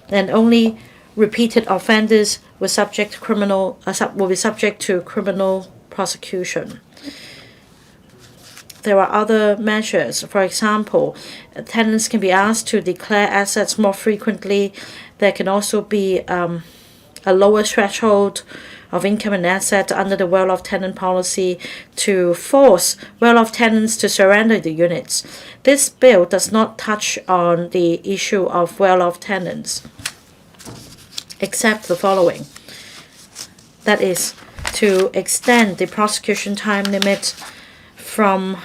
and only repeated offenders will be subject to criminal prosecution. There are other measures. For example, tenants can be asked to declare assets more frequently. There can also be a lower threshold of income and asset under the well-off tenant policy to force well-off tenants to surrender the units. This bill does not touch on the issue of well-off tenants, except the following. That is, to extend the prosecution time limit from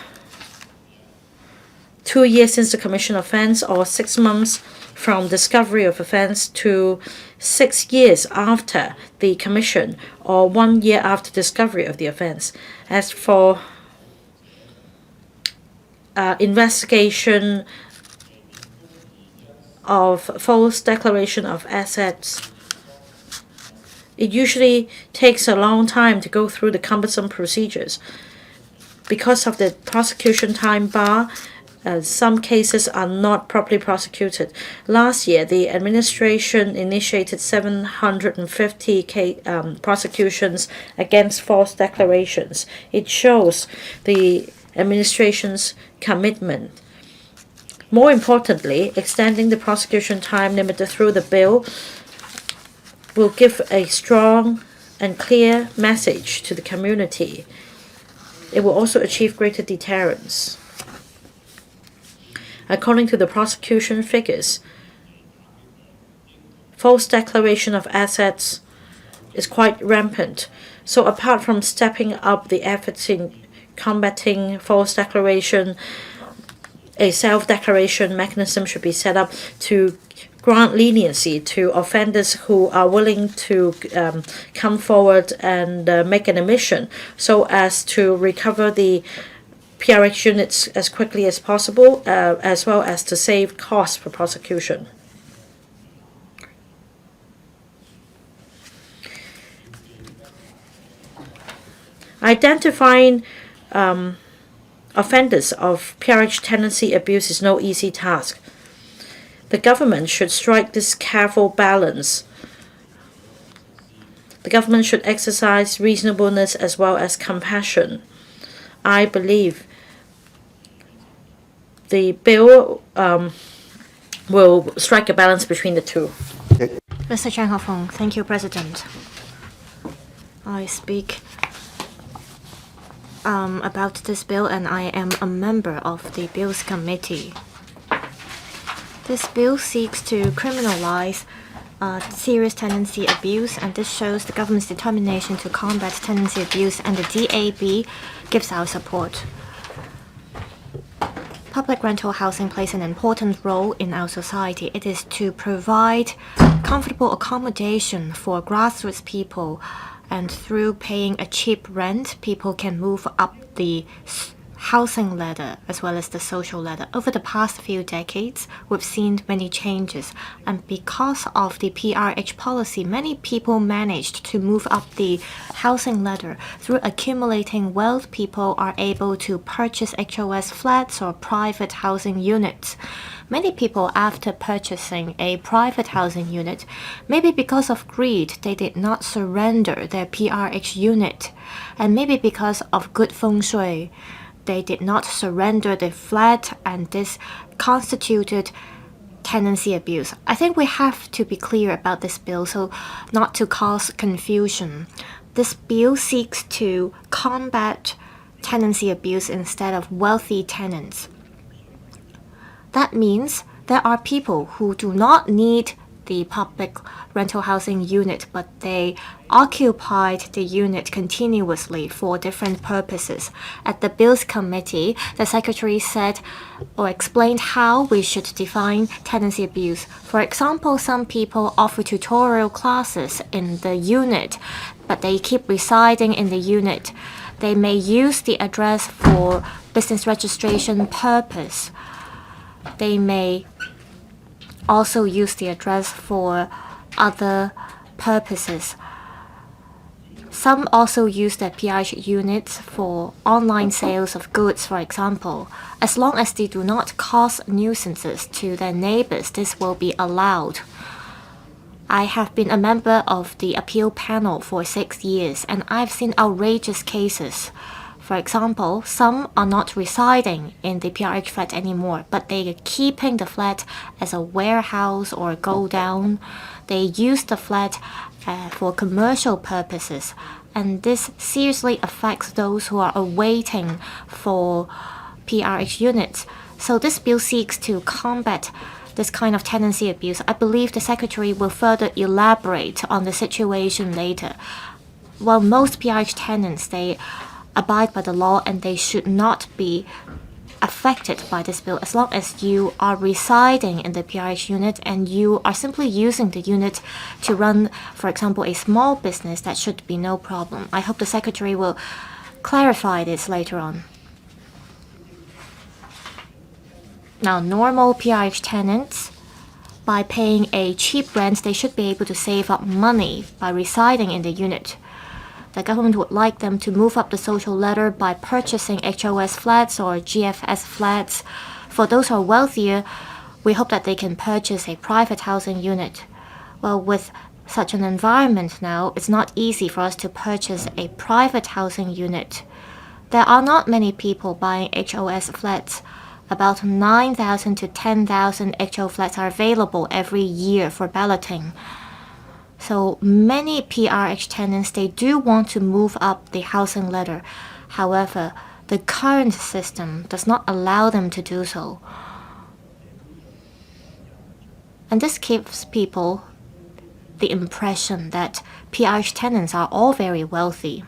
2 years since the commission of offense, or 6 months from discovery of offense, to 6 years after the commission, or 1 year after discovery of the offense. As for investigation of false declaration of assets, it usually takes a long time to go through the cumbersome procedures. Because of the prosecution time bar, some cases are not properly prosecuted. Last year, the administration initiated 750 prosecutions against false declarations. It shows the administration's commitment. More importantly, extending the prosecution time limit through the bill will give a strong and clear message to the community. It will also achieve greater deterrence. According to the prosecution figures, false declaration of assets is quite rampant. So apart from stepping up the efforts in combating false declaration, a self-declaration mechanism should be set up to grant leniency to offenders who are willing to come forward and make an admission so as to recover the PRX units as quickly as possible, as well as to save costs for prosecution. Identifying offenders of PRH tenancy abuse is no easy task. The government should strike this careful balance. The government should exercise reasonableness as well as compassion. I believe the bill will strike a balance between the two. Mr. Chang Hao-feng, thank you, President. I speak about this bill, and I am a member of the Bills Committee. This bill seeks to criminalize serious tenancy abuse, and this shows the government's determination to combat tenancy abuse, and the DAB gives our support. Public rental housing plays an important role in our society. It is to provide comfortable accommodation for grassroots people, and through paying a cheap rent, people can move up the housing ladder as well as the social ladder. Over the past few decades, we've seen many changes, and because of the PRH policy, many people managed to move up the housing ladder. Through accumulating wealth, people are able to purchase HOS flats or private housing units. Many people, after purchasing a private housing unit, maybe because of greed, they did not surrender their PRH unit, and maybe because of good feng shui, they did not surrender the flat, and this constituted tenancy abuse. I think we have to be clear about this bill so not to cause confusion. This bill seeks to combat tenancy abuse instead of wealthy tenants. That means there are people who do not need the public rental housing unit, but they occupied the unit continuously for different purposes. At the Bills Committee, the Secretary said or explained how we should define tenancy abuse. For example, some people offer tutorial classes in the unit, but they keep residing in the unit. They may use the address for business registration purpose. They may also use the address for other purposes. Some also use their PRH units for online sales of goods, for example. As long as they do not cause nuisances to their neighbors, this will be allowed. I have been a member of the appeal panel for 6 years, and I've seen outrageous cases. For example, some are not residing in the PRH flat anymore, but they are keeping the flat as a warehouse or a go-down. They use the flat for commercial purposes, and this seriously affects those who are awaiting for PRH units. So this bill seeks to combat this kind of tenancy abuse. I believe the Secretary will further elaborate on the situation later. While most PRH tenants, they abide by the law and they should not be affected by this bill as long as you are residing in the PRH unit and you are simply using the unit to run, for example, a small business. That should be no problem. I hope the Secretary will clarify this later on. Now, normal PRH tenants, by paying a cheap rent, they should be able to save up money by residing in the unit. The government would like them to move up the social ladder by purchasing HOS flats or GFS flats. For those who are wealthier, we hope that they can purchase a private housing unit. Well, with such an environment now, it's not easy for us to purchase a private housing unit. there are not many people buying HOS flats. About 9,000 to 10,000 HO flats are available every year for balloting. So many PRH tenants, they do want to move up the housing ladder. However, the current system does not allow them to do so. And this gives people the impression that PRH tenants are all very wealthy.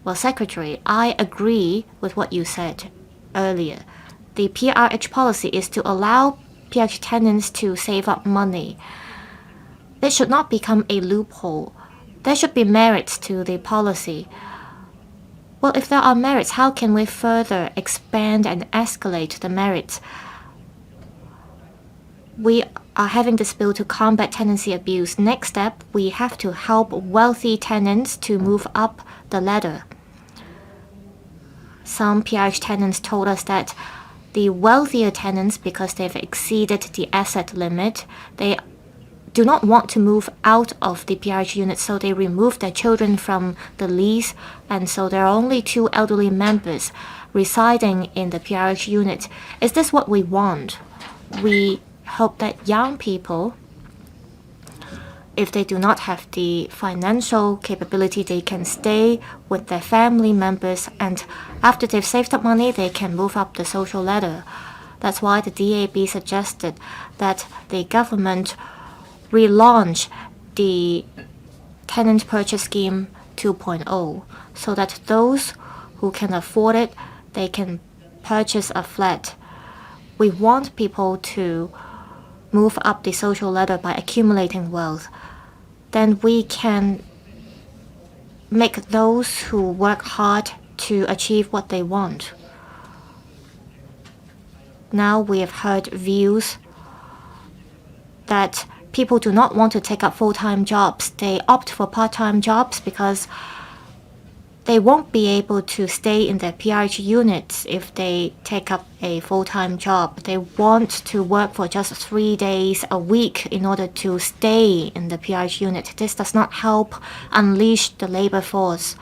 Well, Secretary, I agree with what you said earlier. The PRH policy is to allow PRH tenants to save up money. It should not become a loophole. There should be merits to the policy. Well, if there are merits, how can we further expand and escalate the merits? We are having this bill to combat tenancy abuse. Next step, we have to help wealthy tenants to move up the ladder. Some PRH tenants told us that the wealthier tenants, because they've exceeded the asset limit, they do not want to move out of the PRH unit, so they remove their children from the lease, and so there are only 2 elderly members residing in the PRH unit. Is this what we want? We hope that young people, if they do not have the financial capability, they can stay with their family members, and after they've saved up money, they can move up the social ladder. That's why the DAB suggested that the government relaunch the Tenant Purchase Scheme 2.0 so that those who can afford it, they can purchase a flat. We want people to move up the social ladder by accumulating wealth. Then we can make those who work hard to achieve what they want. Now we have heard views that people do not want to take up full-time jobs. They opt for part-time jobs because they won't be able to stay in their PRH units if they take up a full-time job. They want to work for just 3 days a week in order to stay in the PRH unit. This does not help unleash the labor force.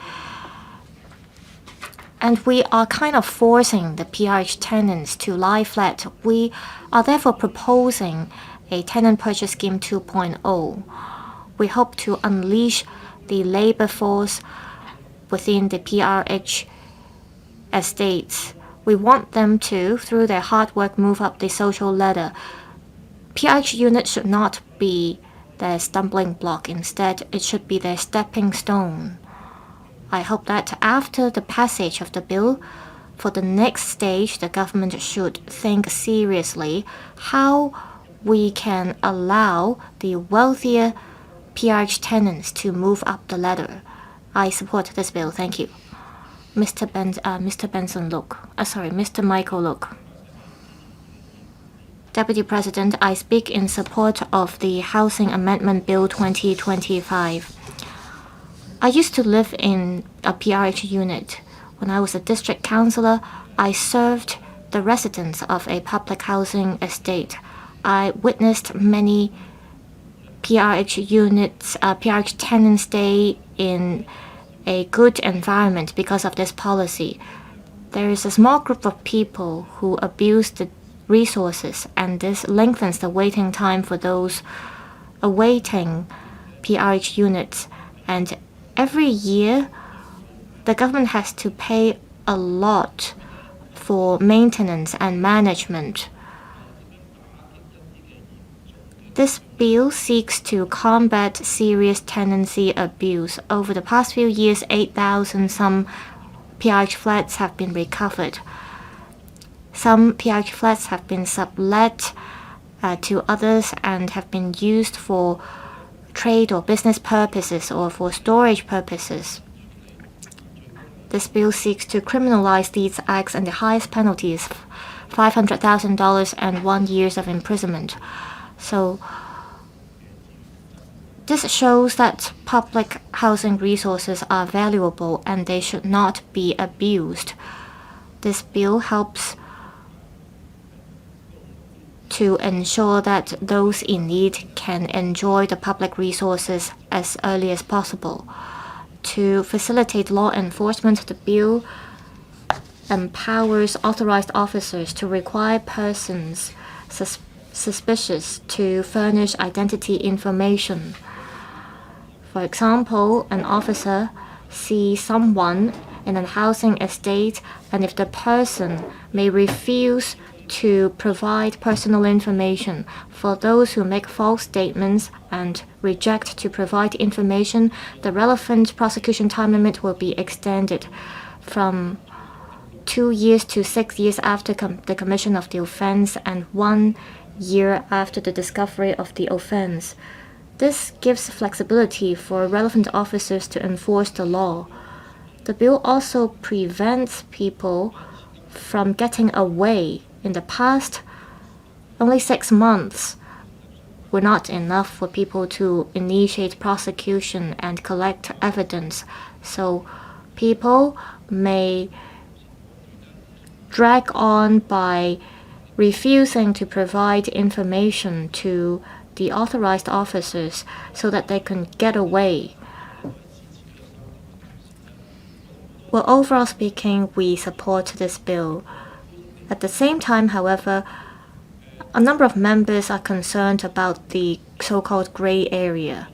And we are kind of forcing the PRH tenants to lie flat. We are therefore proposing a Tenant Purchase Scheme 2.0. We hope to unleash the labor force within the PRH estates. We want them to, through their hard work, move up the social ladder. PRH units should not be their stumbling block. Instead, it should be their stepping stone. I hope that after the passage of the bill, for the next stage, the government should think seriously how we can allow the wealthier PRH tenants to move up the ladder. I support this bill. Thank you. Mr. Michael Look. Deputy President, I speak in support of the Housing Amendment Bill 2025. I used to live in a PRH unit. When I was a district councillor, I served the residents of a public housing estate. I witnessed many PRH units, PRH tenants stay in a good environment because of this policy. There is a small group of people who abuse the resources, and this lengthens the waiting time for those awaiting PRH units. And every year, the government has to pay a lot for maintenance and management. This bill seeks to combat serious tenancy abuse. Over the past few years, 8,000 some PRH flats have been recovered. Some PRH flats have been sublet to others and have been used for trade or business purposes or for storage purposes. This bill seeks to criminalize these acts, and the highest penalty is $500,000 and 1 year of imprisonment. So this shows that public housing resources are valuable and they should not be abused. This bill helps to ensure that those in need can enjoy the public resources as early as possible. To facilitate law enforcement, the bill empowers authorized officers to require persons suspicious to furnish identity information. For example, an officer sees someone in a housing estate, and if the person may refuse to provide personal information, for those who make false statements and reject to provide information, the relevant prosecution time limit will be extended from 2 years to 6 years after the commission of the offense and 1 year after the discovery of the offense. This gives flexibility for relevant officers to enforce the law. The bill also prevents people from getting away. In the past, only 6 months were not enough for people to initiate prosecution and collect evidence. So people may drag on by refusing to provide information to the authorized officers so that they can get away. Well, overall speaking, we support this bill. At the same time, however, a number of members are concerned about the so-called gray area.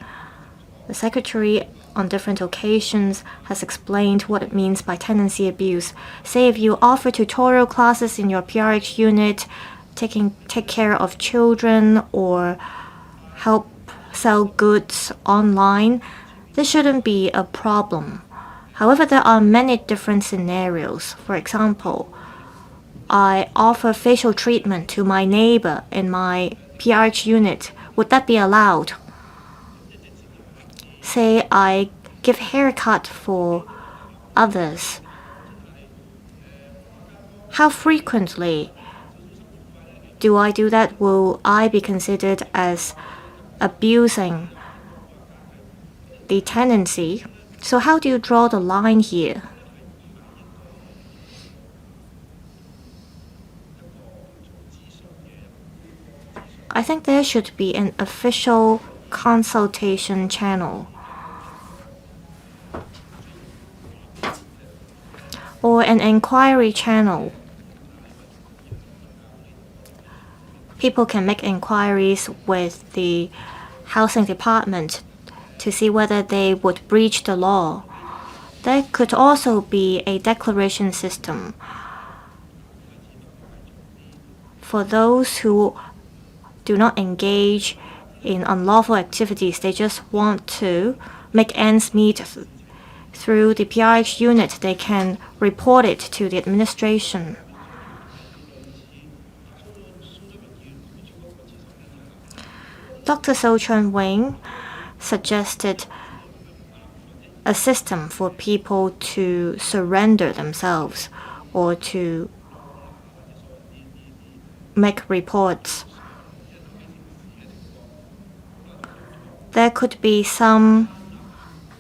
The Secretary on different occasions has explained what it means by tenancy abuse. Say if you offer tutorial classes in your PRH unit, take care of children or help sell goods online, this shouldn't be a problem. However, there are many different scenarios. For example, I offer facial treatment to my neighbor in my PRH unit. Would that be allowed? Say I give haircut for others. How frequently do I do that? Will I be considered as abusing the tenancy? So how do you draw the line here? I think there should be an official consultation channel or an inquiry channel. People can make inquiries with the housing department to see whether they would breach the law. There could also be a declaration system for those who do not engage in unlawful activities. They just want to make ends meet through the PRH unit. They can report it to the administration. Dr. So Chun-Wing suggested a system for people to surrender themselves or to make reports. There could be some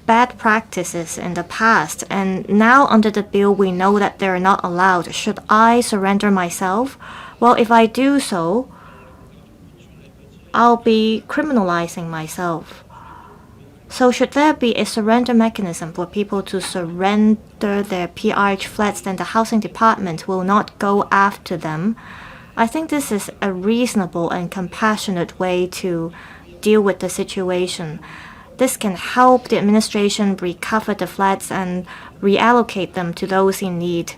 bad practices in the past, and now under the bill we know that they're not allowed. Should I surrender myself? Well, if I do so, I'll be criminalizing myself. So should there be a surrender mechanism for people to surrender their PRH flats, then the housing department will not go after them? I think this is a reasonable and compassionate way to deal with the situation. This can help the administration recover the flats and reallocate them to those in need.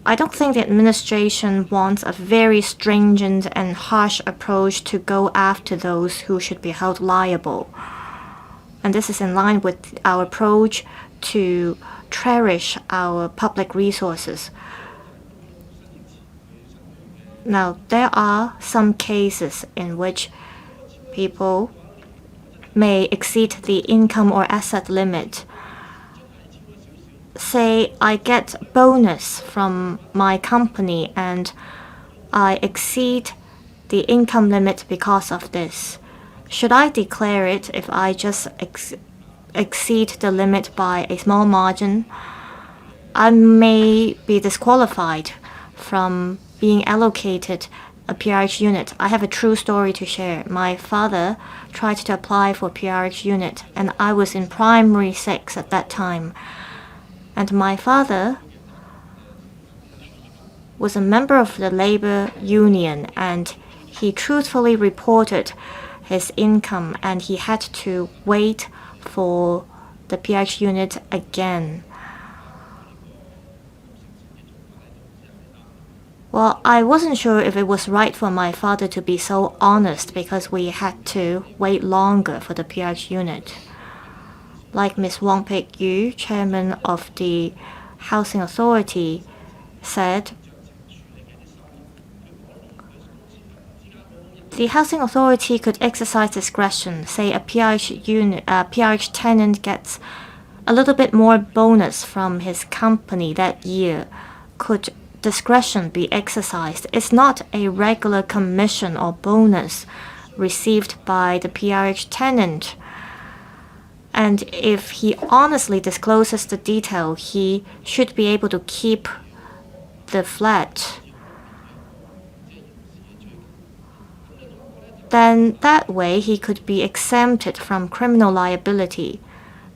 I don't think the administration wants a very stringent and harsh approach to go after those who should be held liable. And this is in line with our approach to cherish our public resources. Now, there are some cases in which people may exceed the income or asset limit. Say I get bonus from my company and I exceed the income limit because of this. Should I declare it if I just exceed the limit by a small margin? I may be disqualified from being allocated a PRH unit. I have a true story to share. My father tried to apply for PRH unit and I was in primary 6 at that time. And my father was a member of the labor union, and he truthfully reported his income, and he had to wait for the PRH unit again. Well, I wasn't sure if it was right for my father to be so honest because we had to wait longer for the PRH unit. Like Ms. Wong Pik Yu, chairman of the Housing Authority, said, the Housing Authority could exercise discretion. Say a PRH tenant gets a little bit more bonus from his company that year. Could discretion be exercised? It's not a regular commission or bonus received by the PRH tenant. And if he honestly discloses the detail, he should be able to keep the flat. Then that way he could be exempted from criminal liability.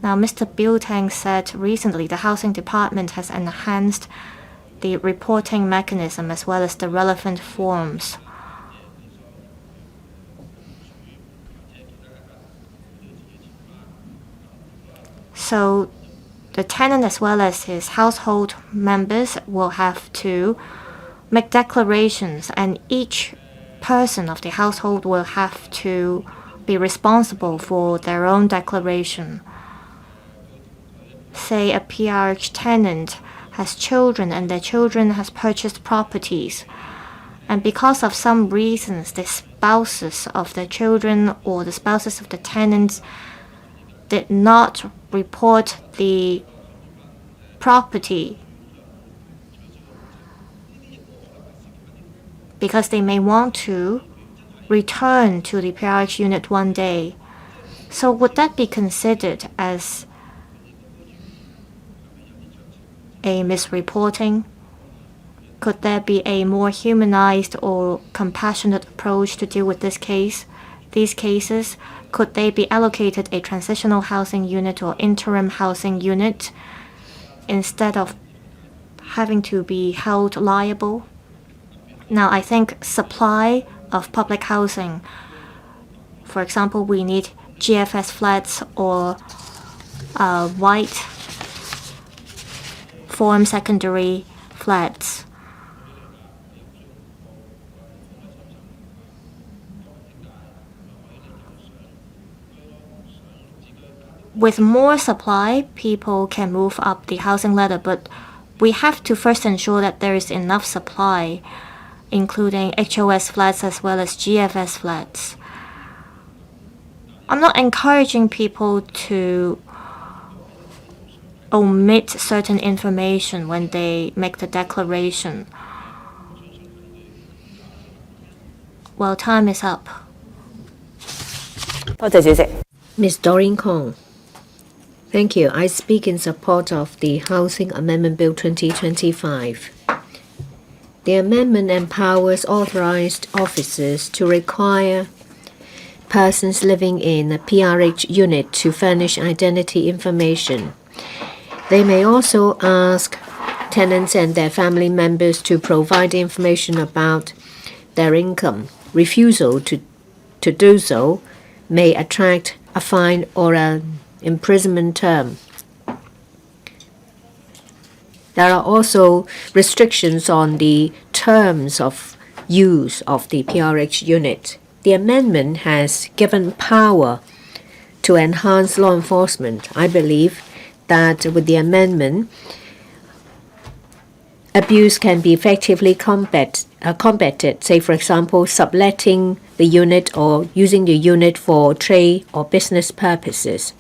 Now, Mr. Biltang said recently the Housing Department has enhanced the reporting mechanism as well as the relevant forms. So the tenant as well as his household members will have to make declarations, and each person of the household will have to be responsible for their own declaration. Say a PRH tenant has children and their children has purchased properties, and because of some reasons the spouses of the children or the spouses of the tenants did not report the property because they may want to return to the PRH unit one day. So would that be considered as a misreporting? Could there be a more humanized or compassionate approach to deal with these cases? Could they be allocated a transitional housing unit or interim housing unit instead of having to be held liable? Now, I think supply of public housing, for example, we need GFS flats or white form secondary flats. With more supply, people can move up the housing ladder, but we have to first ensure that there is enough supply, including HOS flats as well as GFS flats. I'm not encouraging people to omit certain information when they make the declaration. Well, time is up. 多謝主席。 Ms. Doreen Kong. Thank you. I speak in support of the Housing Amendment Bill 2025. The amendment empowers authorized officers to require persons living in a PRH unit to furnish identity information. They may also ask tenants and their family members to provide information about their income. Refusal to do so may attract a fine or an imprisonment term. There are also restrictions on the terms of use of the PRH unit. The amendment has given power to enhance law enforcement. I believe that with the amendment, abuse can be effectively combated, say for example, subletting the unit or using the unit for trade or business purposes.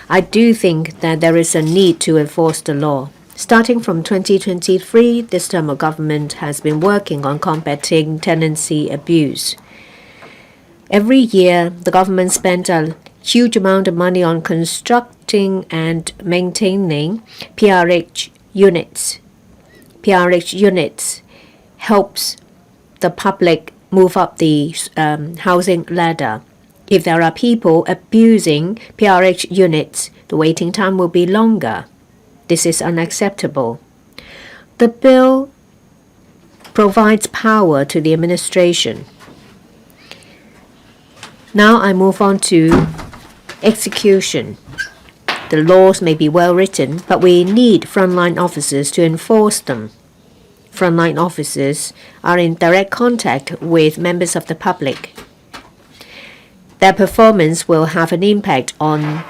I do think that there is a need to enforce the law. Starting from 2023, this term of government has been working on combating tenancy abuse. Every year, the government spends a huge amount of money on constructing and maintaining PRH units. PRH units helps the public move up the housing ladder. If there are people abusing PRH units, the waiting time will be longer. This is unacceptable. The bill provides power to the administration. Now I move on to execution. The laws may be well written, but we need frontline officers to enforce them. Frontline officers are in direct contact with members of the public. Their performance will have an impact on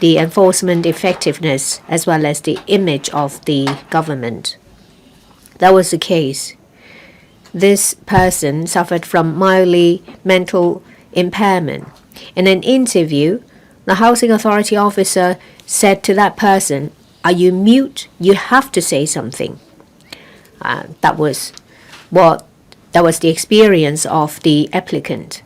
the enforcement effectiveness as well as the image of the government. That was the case. This person suffered from mildly mental impairment. In an interview, the housing authority officer said to that person, "Are you mute? You have to say something." That was the experience of the applicant.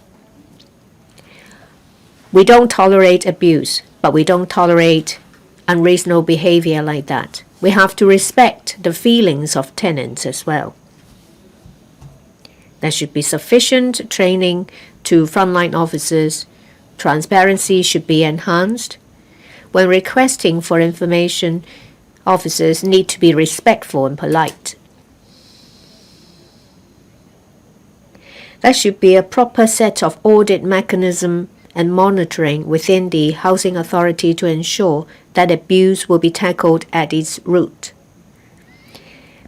We don't tolerate abuse, but we don't tolerate unreasonable behavior like that. We have to respect the feelings of tenants as well. There should be sufficient training to frontline officers. Transparency should be enhanced. When requesting for information, officers need to be respectful and polite. There should be a proper set of audit mechanism and monitoring within the housing authority to ensure that abuse will be tackled at its root.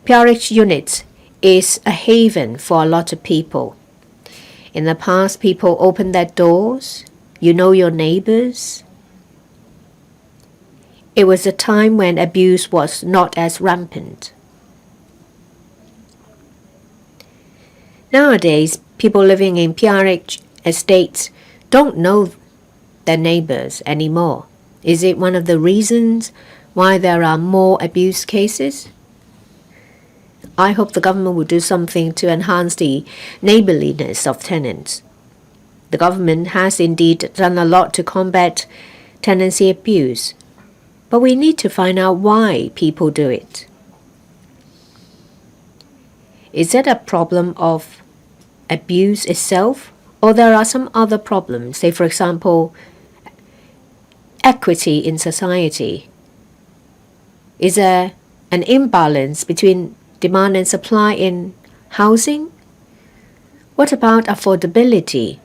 PRH units is a haven for a lot of people. In the past, people opened their doors. You know your neighbors. It was a time when abuse was not as rampant. Nowadays, people living in PRH estates don't know their neighbors anymore. Is it one of the reasons why there are more abuse cases? I hope the government will do something to enhance the neighborliness of tenants. The government has indeed done a lot to combat tenancy abuse, but we need to find out why people do it. Is it a problem of abuse itself, or there are some other problems, say for example, equity in society? Is there an imbalance between demand and supply in housing? What about affordability?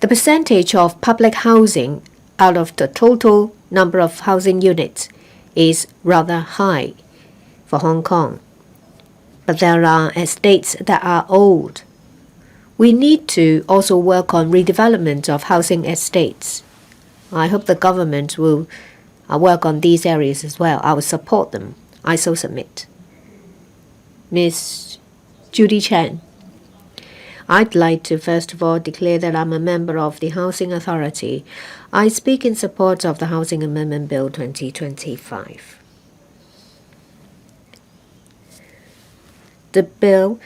The percentage of public housing out of the total number of housing units is rather high for Hong Kong. But there are estates that are old. We need to also work on redevelopment of housing estates. I hope the government will work on these areas as well. I will support them. I so submit. Ms. Judy Chen. I'd like to first of all declare that I'm a member of the Housing Authority. I speak in support of the Housing Amendment Bill 2025. The bill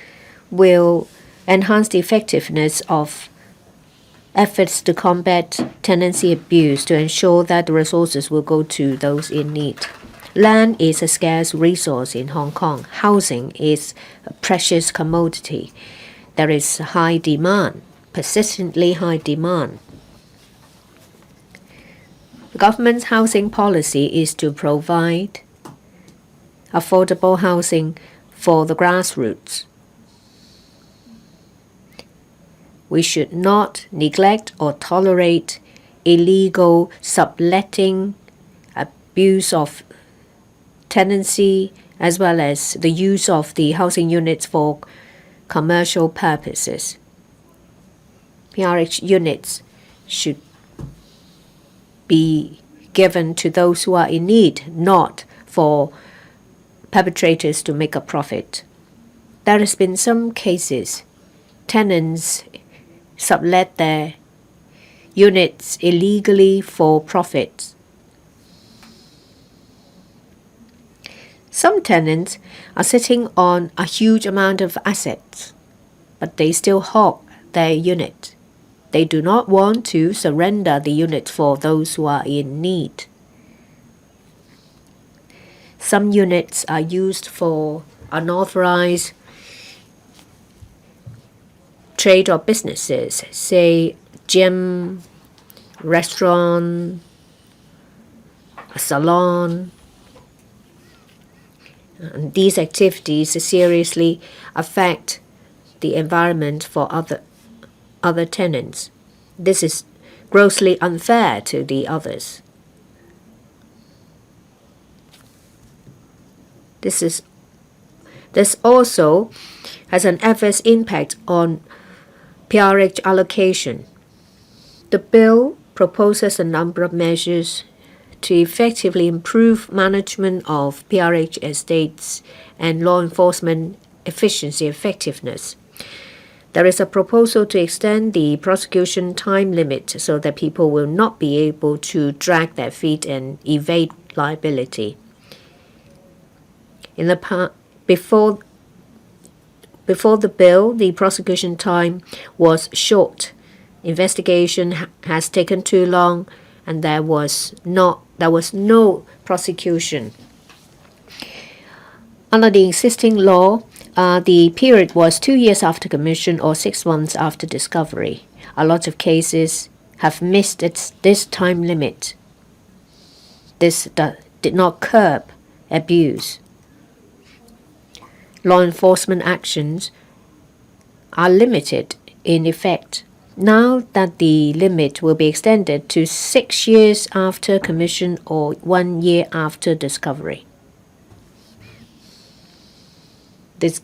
will enhance the effectiveness of efforts to combat tenancy abuse to ensure that the resources will go to those in need. Land is a scarce resource in Hong Kong. Housing is a precious commodity. There is high demand, persistently high demand. The government's housing policy is to provide affordable housing for the grassroots. We should not neglect or tolerate illegal subletting, abuse of tenancy, as well as the use of the housing units for commercial purposes. PRH units should be given to those who are in need, not for perpetrators to make a profit. There has been some cases tenants sublet their units illegally for profit. Some tenants are sitting on a huge amount of assets, but they still hog their unit. They do not want to surrender the unit for those who are in need. Some units are used for unauthorized trade or businesses, say gym, restaurant, a salon, And these activities seriously affect the environment for other tenants. This is grossly unfair to the others. This also has an adverse impact on PRH allocation. The bill proposes a number of measures to effectively improve management of PRH estates and law enforcement efficiency effectiveness. There is a proposal to extend the prosecution time limit so that people will not be able to drag their feet and evade liability. Before the bill, the prosecution time was short. Investigation has taken too long, and there was no prosecution. Under the existing law, the period was 2 years after commission or 6 months after discovery. A lot of cases have missed this time limit. This did not curb abuse. Law enforcement actions are limited in effect. Now that the limit will be extended to 6 years after commission or 1 year after discovery. This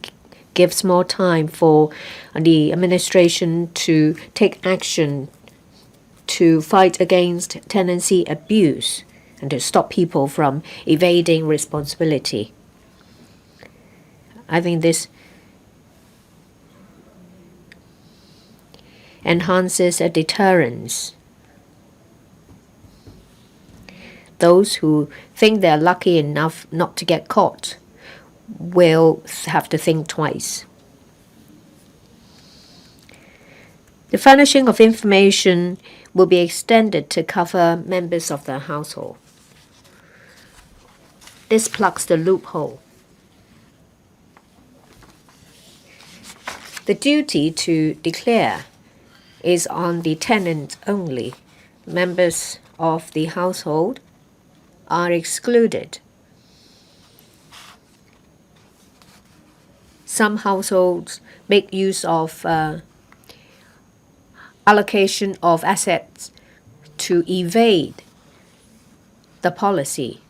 gives more time for the administration to take action to fight against tenancy abuse and to stop people from evading responsibility. I think this enhances a deterrence. Those who think they're lucky enough not to get caught will have to think twice. The furnishing of information will be extended to cover members of the household. This plugs the loophole. The duty to declare is on the tenant only. Members of the household are excluded. Some households make use of allocation of assets to evade the policy.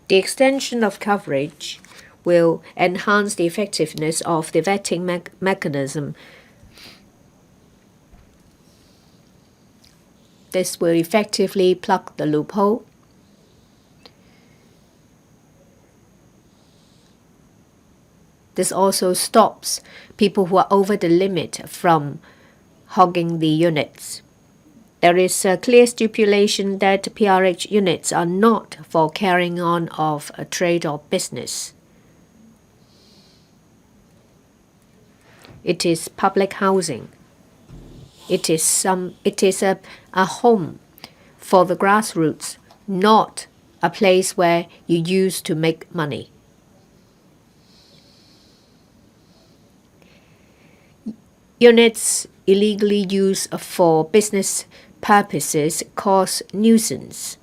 The extension of coverage will enhance the effectiveness of the vetting mechanism. This will effectively plug the loophole. This also stops people who are over the limit from hogging the units. There is a clear stipulation that PRH units are not for carrying on of a trade or business. It is public housing. It is a home for the grassroots, not a place where you use to make money. Units illegally used for business purposes cause nuisance.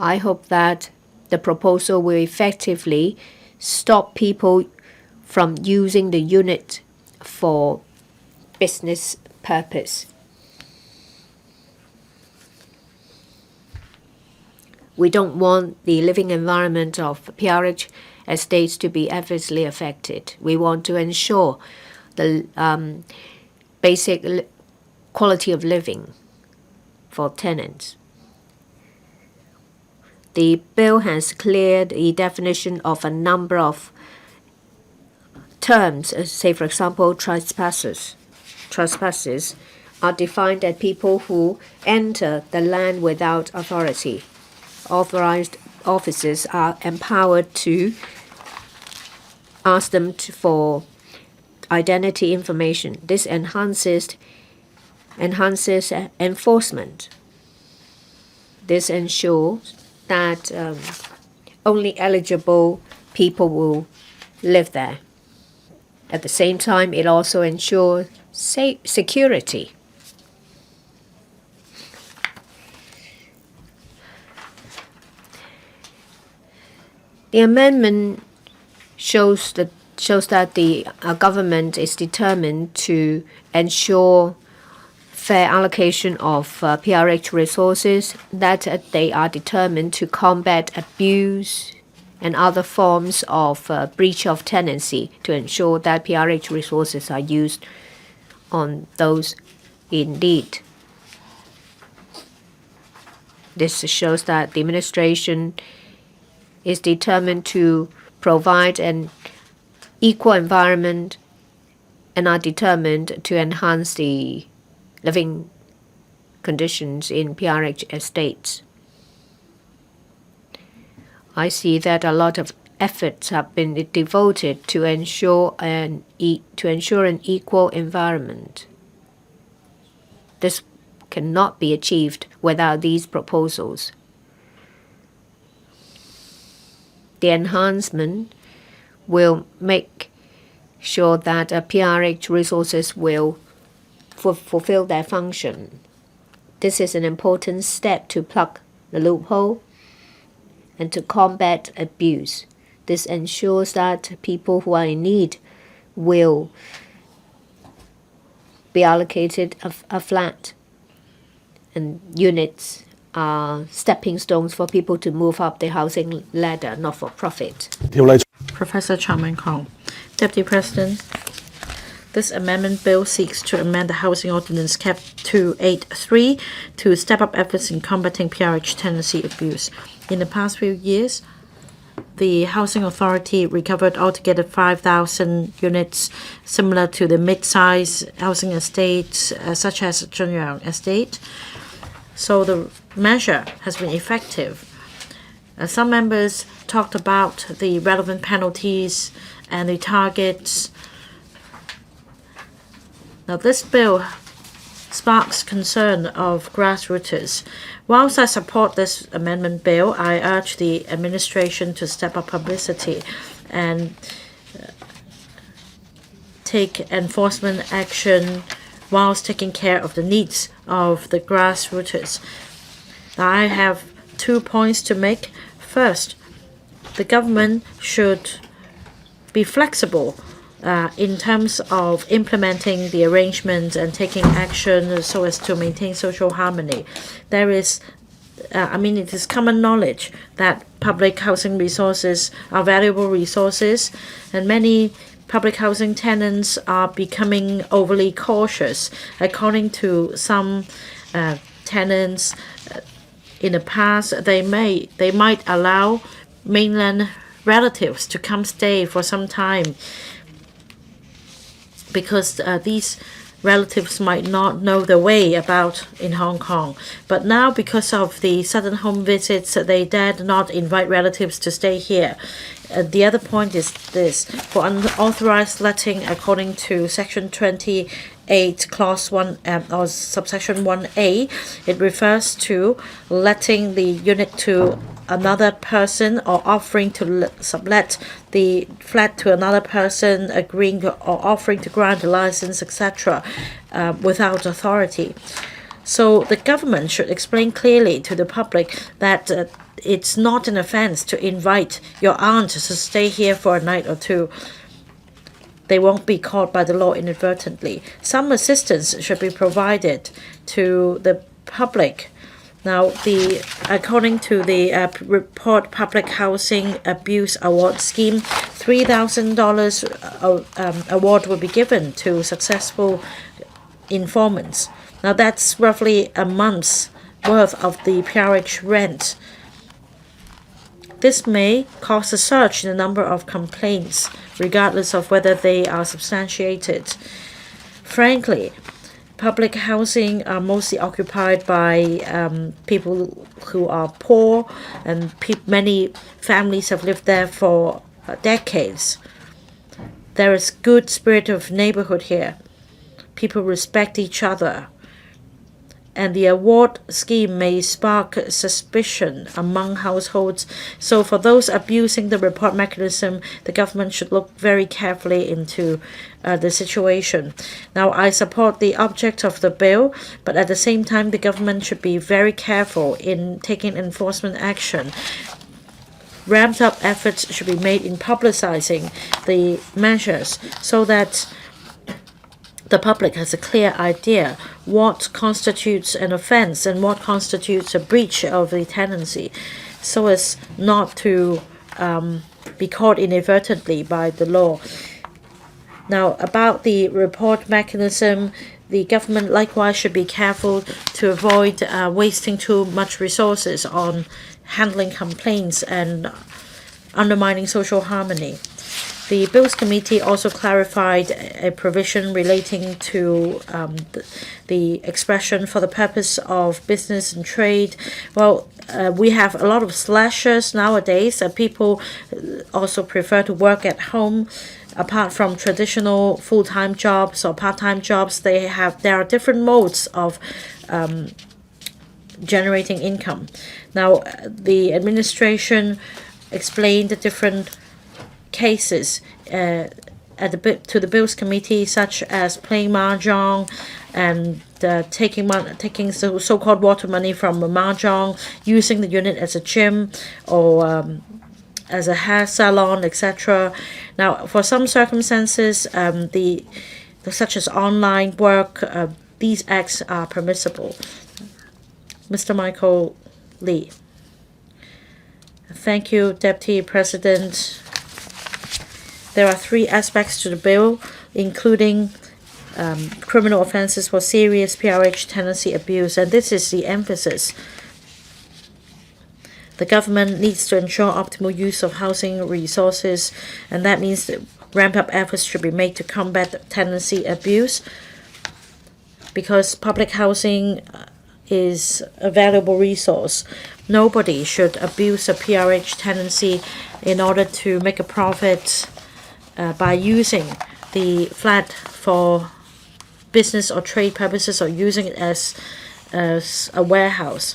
I hope that the proposal will effectively stop people from using the unit for business purpose. We don't want the living environment of PRH estates to be adversely affected. We want to ensure the basic quality of living for tenants. The bill has cleared the definition of a number of terms, say for example, trespassers. Trespassers are defined as people who enter the land without authority. Authorized officers are empowered to ask them for identity information. This enhances enforcement. This ensures that only eligible people will live there. At the same time, it also ensures security. The amendment shows that the government is determined to ensure fair allocation of PRH resources, that they are determined to combat abuse and other forms of breach of tenancy to ensure that PRH resources are used on those in need. This shows that the administration is determined to provide an equal environment and are determined to enhance the living conditions in PRH estates. I see that a lot of efforts have been devoted to ensure an equal environment. This cannot be achieved without these proposals. The enhancement will make sure that PRH resources will fulfill their function. This is an important step to plug the loophole and to combat abuse. This ensures that people who are in need will be allocated a flat, and units are stepping stones for people to move up the housing ladder, not for profit. Professor Chairman Kong. Deputy President, this amendment bill seeks to amend the Housing Ordinance Cap 283 to step up efforts in combating PRH tenancy abuse. In the past few years, the Housing Authority recovered altogether 5,000 units, similar to the mid-size housing estates such as Zhenyang Estate. So the measure has been effective. Some members talked about the relevant penalties and the targets. Now, this bill sparks concern of grassrooters. Whilst I support this amendment bill, I urge the administration to step up publicity and take enforcement action whilst taking care of the needs of the grassrooters. Now, I have 2 points to make. First, the government should be flexible in terms of implementing the arrangements and taking action so as to maintain social harmony. There is, it is common knowledge that public housing resources are valuable resources, and many public housing tenants are becoming overly cautious. According to some tenants, in the past, they might allow mainland relatives to come stay for some time because these relatives might not know the way about in Hong Kong. But now, because of the sudden home visits, they dared not invite relatives to stay here. The other point is this: for unauthorized letting, according to Section 28, Clause 1 or Subsection 1A, it refers to letting the unit to another person or offering to sublet the flat to another person, agreeing or offering to grant a license, etc., without authority. So the government should explain clearly to the public that it's not an offense to invite your aunt to stay here for a night or two. They won't be caught by the law inadvertently. Some assistance should be provided to the public. Now, according to the report Public Housing Abuse Award Scheme, $3,000 award will be given to successful informants. Now, that's roughly a month's worth of the PRH rent. This may cause a surge in the number of complaints, regardless of whether they are substantiated. Frankly, public housing are mostly occupied by people who are poor, and many families have lived there for decades. There is good spirit of neighborhood here. People respect each other. And the award scheme may spark suspicion among households. So for those abusing the report mechanism, the government should look very carefully into the situation. Now, I support the object of the bill, but at the same time, the government should be very careful in taking enforcement action. ramped up efforts should be made in publicizing the measures so that the public has a clear idea what constitutes an offense and what constitutes a breach of the tenancy, so as not to be caught inadvertently by the law. Now, about the report mechanism, the government likewise should be careful to avoid wasting too much resources on handling complaints and undermining social harmony. The Bills Committee also clarified a provision relating to the expression for the purpose of business and trade. Well, we have a lot of slashers nowadays. People also prefer to work at home. Apart from traditional full-time jobs or part-time jobs, there are different modes of generating income. Now, the administration explained the different cases to the Bills Committee, such as playing mahjong and taking so-called water money from a mahjong, using the unit as a gym or as a hair salon, etc. Now, for some circumstances, such as online work, these acts are permissible. Mr. Michael Lee. Thank you, Deputy President. There are 3 aspects to the bill, including criminal offenses for serious PRH tenancy abuse, and this is the emphasis. The government needs to ensure optimal use of housing resources, and that means that ramp-up efforts should be made to combat tenancy abuse, because public housing is a valuable resource. Nobody should abuse a PRH tenancy in order to make a profit by using the flat for business or trade purposes or using it as a warehouse.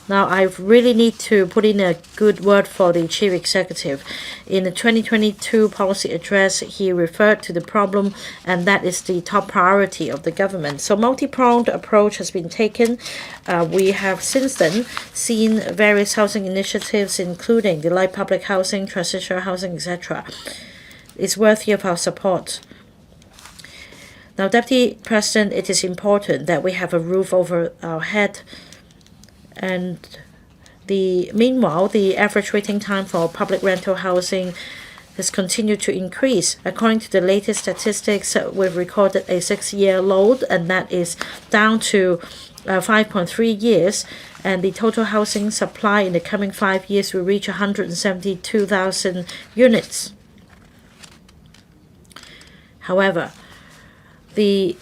Now, I really need to put in a good word for the Chief Executive. In the 2022 policy address, he referred to the problem, and that is the top priority of the government. So multi-pronged approach has been taken. We have since then seen various housing initiatives, including the light public housing, transitional housing, etc. It's worthy of our support. Now, Deputy President, it is important that we have a roof over our head. And meanwhile, the average waiting time for public rental housing has continued to increase. According to the latest statistics, we've recorded a 6-year low, and that is down to 5.3 years. And the total housing supply in the coming 5 years will reach 172,000 units. However, the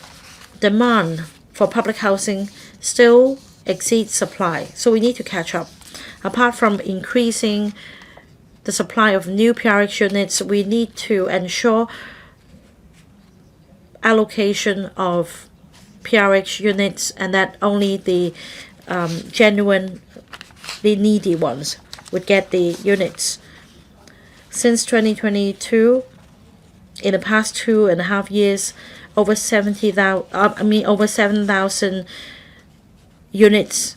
demand for public housing still exceeds supply, so we need to catch up. Apart from increasing the supply of new PRH units, we need to ensure allocation of PRH units, and that only the genuinely needy ones would get the units. Since 2022, in the past 2.5 years, over 7,000 units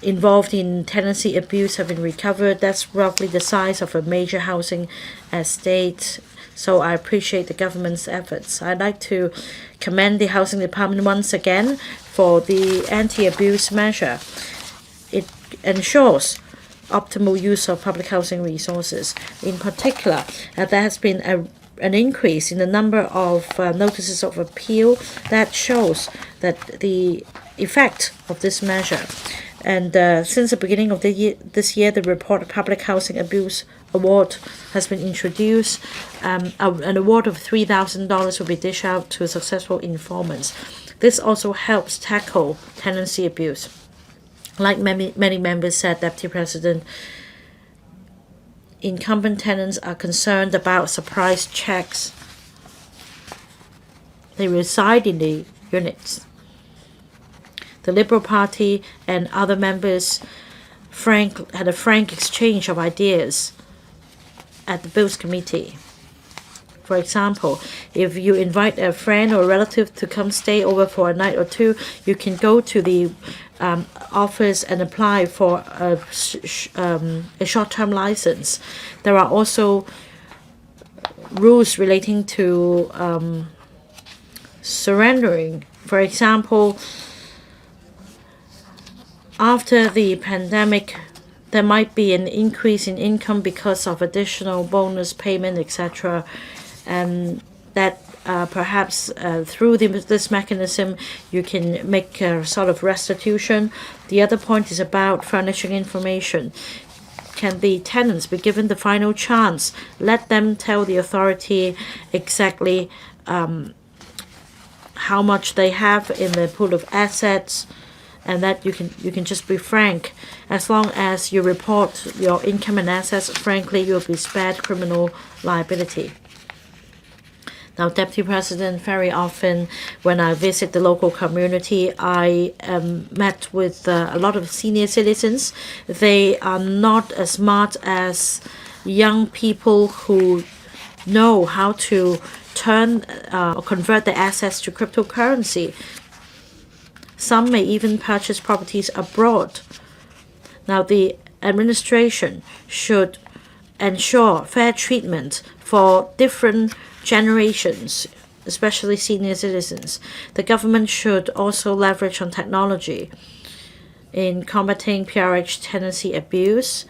involved in tenancy abuse have been recovered. That's roughly the size of a major housing estate. So I appreciate the government's efforts. I'd like to commend the Housing Department once again for the anti-abuse measure. It ensures optimal use of public housing resources. In particular, there has been an increase in the number of notices of appeal that shows that the effect of this measure. And since the beginning of this year, the report Public Housing Abuse Award has been introduced. An award of $3,000 will be dished out to successful informants. This also helps tackle tenancy abuse. Like many members said, Deputy President, incumbent tenants are concerned about surprise checks. They reside in the units. The Liberal Party and other members had a frank exchange of ideas at the Bills Committee. For example, if you invite a friend or relative to come stay over for a night or two, you can go to the office and apply for a short-term license. There are also rules relating to surrendering. For example, after the pandemic, there might be an increase in income because of additional bonus payment, etc. And that perhaps through this mechanism, you can make a sort of restitution. The other point is about furnishing information. Can the tenants be given the final chance? Let them tell the authority exactly how much they have in the pool of assets, and that you can just be frank. As long as you report your income and assets frankly, you'll be spared criminal liability. Now, Deputy President, very often when I visit the local community, I met with a lot of senior citizens. They are not as smart as young people who know how to turn or convert their assets to cryptocurrency. Some may even purchase properties abroad. Now, the administration should ensure fair treatment for different generations, especially senior citizens. The government should also leverage on technology in combating PRH tenancy abuse.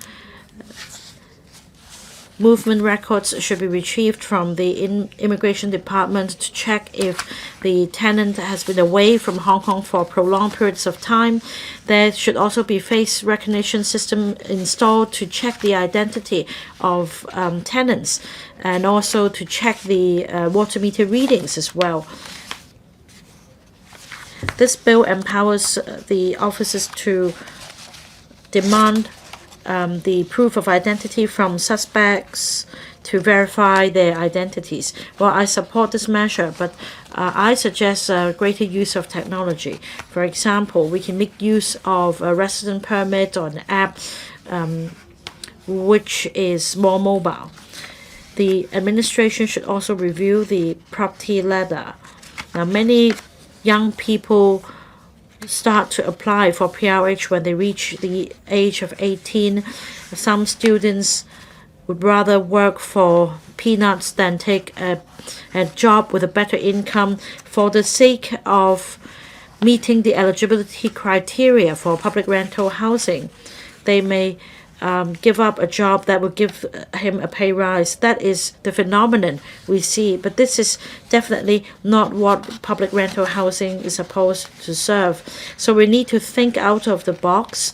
Movement records should be retrieved from the immigration department to check if the tenant has been away from Hong Kong for prolonged periods of time. There should also be face recognition system installed to check the identity of tenants, and also to check the water meter readings as well. This bill empowers the officers to demand the proof of identity from suspects to verify their identities. Well, I support this measure, but I suggest greater use of technology. For example, we can make use of a resident permit or an app which is more mobile. The administration should also review the property ladder. Now, many young people start to apply for PRH when they reach the age of 18. Some students would rather work for peanuts than take a job with a better income. For the sake of meeting the eligibility criteria for public rental housing, they may give up a job that will give him a pay rise. That is the phenomenon we see, but this is definitely not what public rental housing is supposed to serve. So we need to think out of the box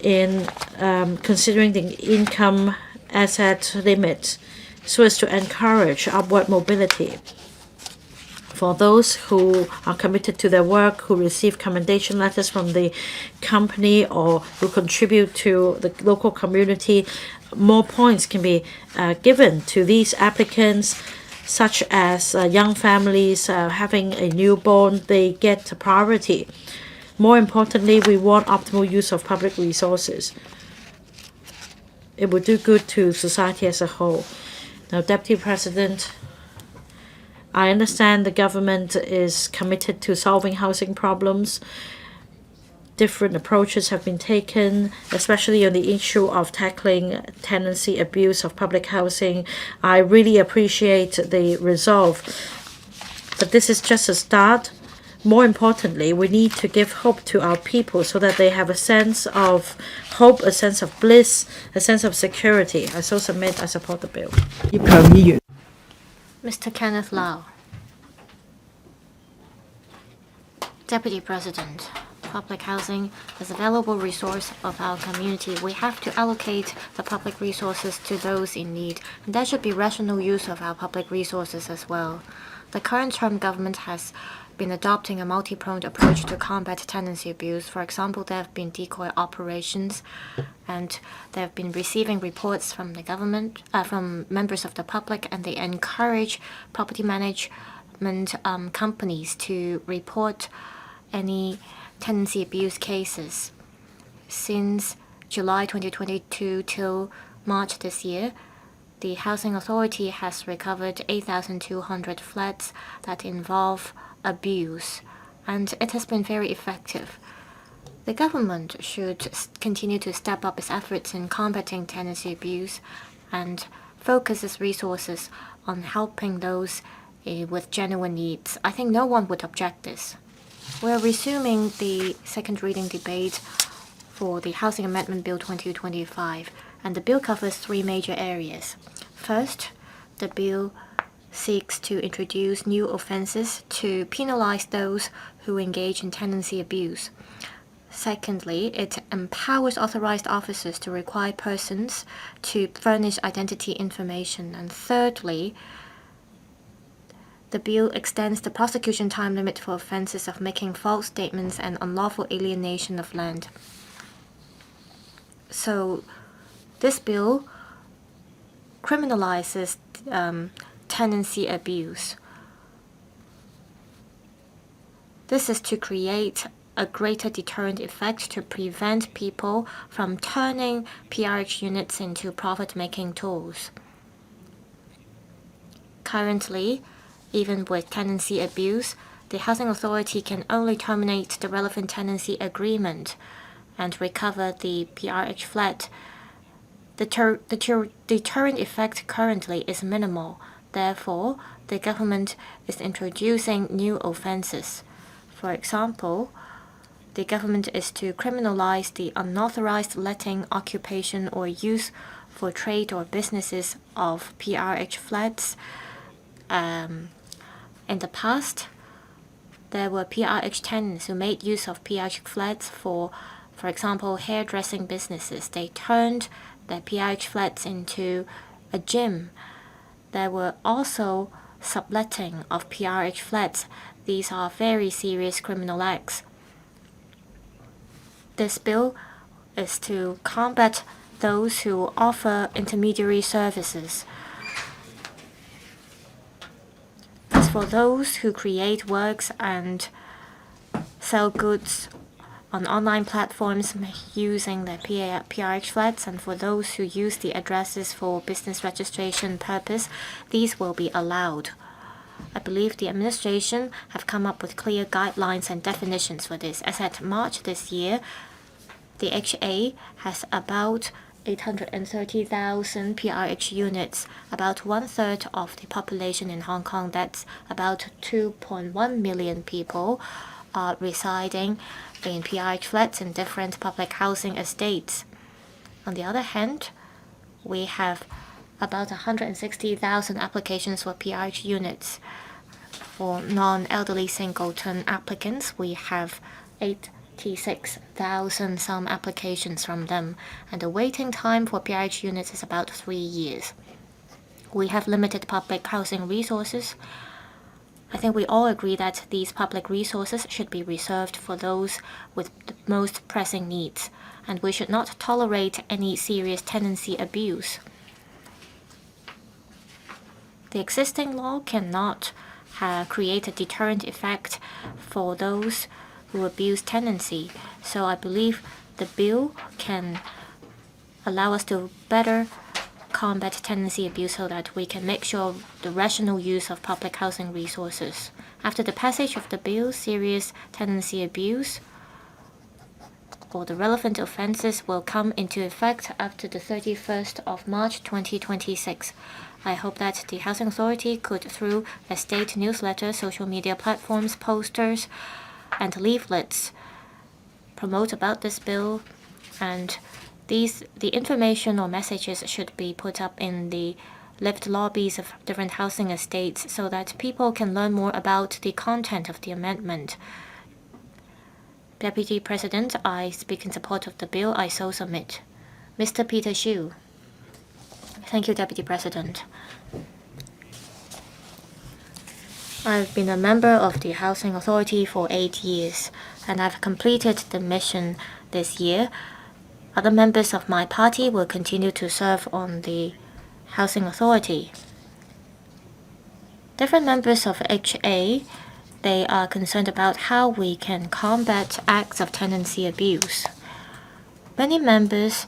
in considering the income asset limit so as to encourage upward mobility. For those who are committed to their work, who receive commendation letters from the company, or who contribute to the local community, more points can be given to these applicants, such as young families having a newborn. They get priority. More importantly, we want optimal use of public resources. It will do good to society as a whole. Now, Deputy President, I understand the government is committed to solving housing problems. Different approaches have been taken, especially on the issue of tackling tenancy abuse of public housing. I really appreciate the resolve, but this is just a start. More importantly, we need to give hope to our people so that they have a sense of hope, a sense of bliss, a sense of security. I so submit, I support the bill. Mr. Kenneth Lau. Deputy President, public housing is a valuable resource of our community. We have to allocate the public resources to those in need, and there should be rational use of our public resources as well. The current term government has been adopting a multi-pronged approach to combat tenancy abuse. For example, there have been decoy operations, and they have been receiving reports from the government, from members of the public, and they encourage property management companies to report any tenancy abuse cases. Since July 2022 till March this year, the Housing Authority has recovered 8,200 flats that involve abuse, and it has been very effective. The government should continue to step up its efforts in combating tenancy abuse and focus its resources on helping those with genuine needs. I think no one would object this. We're resuming the second reading debate for the Housing Amendment Bill 2025, and the bill covers three major areas. First, the bill seeks to introduce new offenses to penalize those who engage in tenancy abuse. Secondly, it empowers authorized officers to require persons to furnish identity information. And thirdly, the bill extends the prosecution time limit for offenses of making false statements and unlawful alienation of land. So, this bill criminalizes tenancy abuse. This is to create a greater deterrent effect to prevent people from turning PRH units into profit-making tools. Currently, even with tenancy abuse, the Housing Authority can only terminate the relevant tenancy agreement and recover the PRH flat. The deterrent effect currently is minimal. Therefore, the government is introducing new offenses. For example, the government is to criminalize the unauthorized letting, occupation, or use for trade or businesses of PRH flats. In the past, there were PRH tenants who made use of PRH flats for example, hairdressing businesses. They turned their PRH flats into a gym. There were also subletting of PRH flats. These are very serious criminal acts. This bill is to combat those who offer intermediary services. As for those who create works and sell goods on online platforms using their PRH flats, and for those who use the addresses for business registration purpose, these will be allowed. I believe the administration have come up with clear guidelines and definitions for this. As at March this year, the HA has about 830,000 PRH units, about 1/3 of the population in Hong Kong. That's about 2.1 million people are residing in PRH flats in different public housing estates. On the other hand, we have about 160,000 applications for PRH units. For non-elderly singleton applicants, we have 86,000 some applications from them, and the waiting time for PRH units is about 3 years. We have limited public housing resources. I think we all agree that these public resources should be reserved for those with the most pressing needs, and we should not tolerate any serious tenancy abuse. The existing law cannot create a deterrent effect for those who abuse tenancy, so I believe the bill can allow us to better combat tenancy abuse so that we can make sure the rational use of public housing resources. After the passage of the bill, serious tenancy abuse or the relevant offenses will come into effect after the 31st of March 2026. I hope that the Housing Authority could, through a state newsletter, social media platforms, posters, and leaflets, promote about this bill, and the information or messages should be put up in the lift lobbies of different housing estates so that people can learn more about the content of the amendment. Deputy President, I speak in support of the bill. I so submit. Mr. Peter Xu. Thank you, Deputy President. I've been a member of the Housing Authority for 8 years, and I've completed the mission this year. Other members of my party will continue to serve on the Housing Authority. Different members of HA, they are concerned about how we can combat acts of tenancy abuse. Many members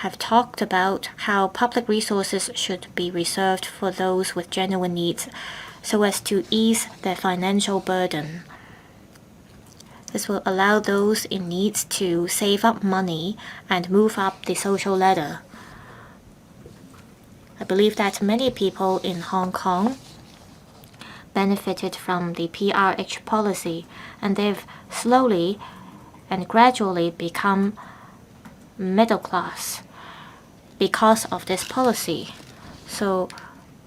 have talked about how public resources should be reserved for those with genuine needs so as to ease their financial burden. This will allow those in need to save up money and move up the social ladder. I believe that many people in Hong Kong benefited from the PRH policy, and they've slowly and gradually become middle class because of this policy. So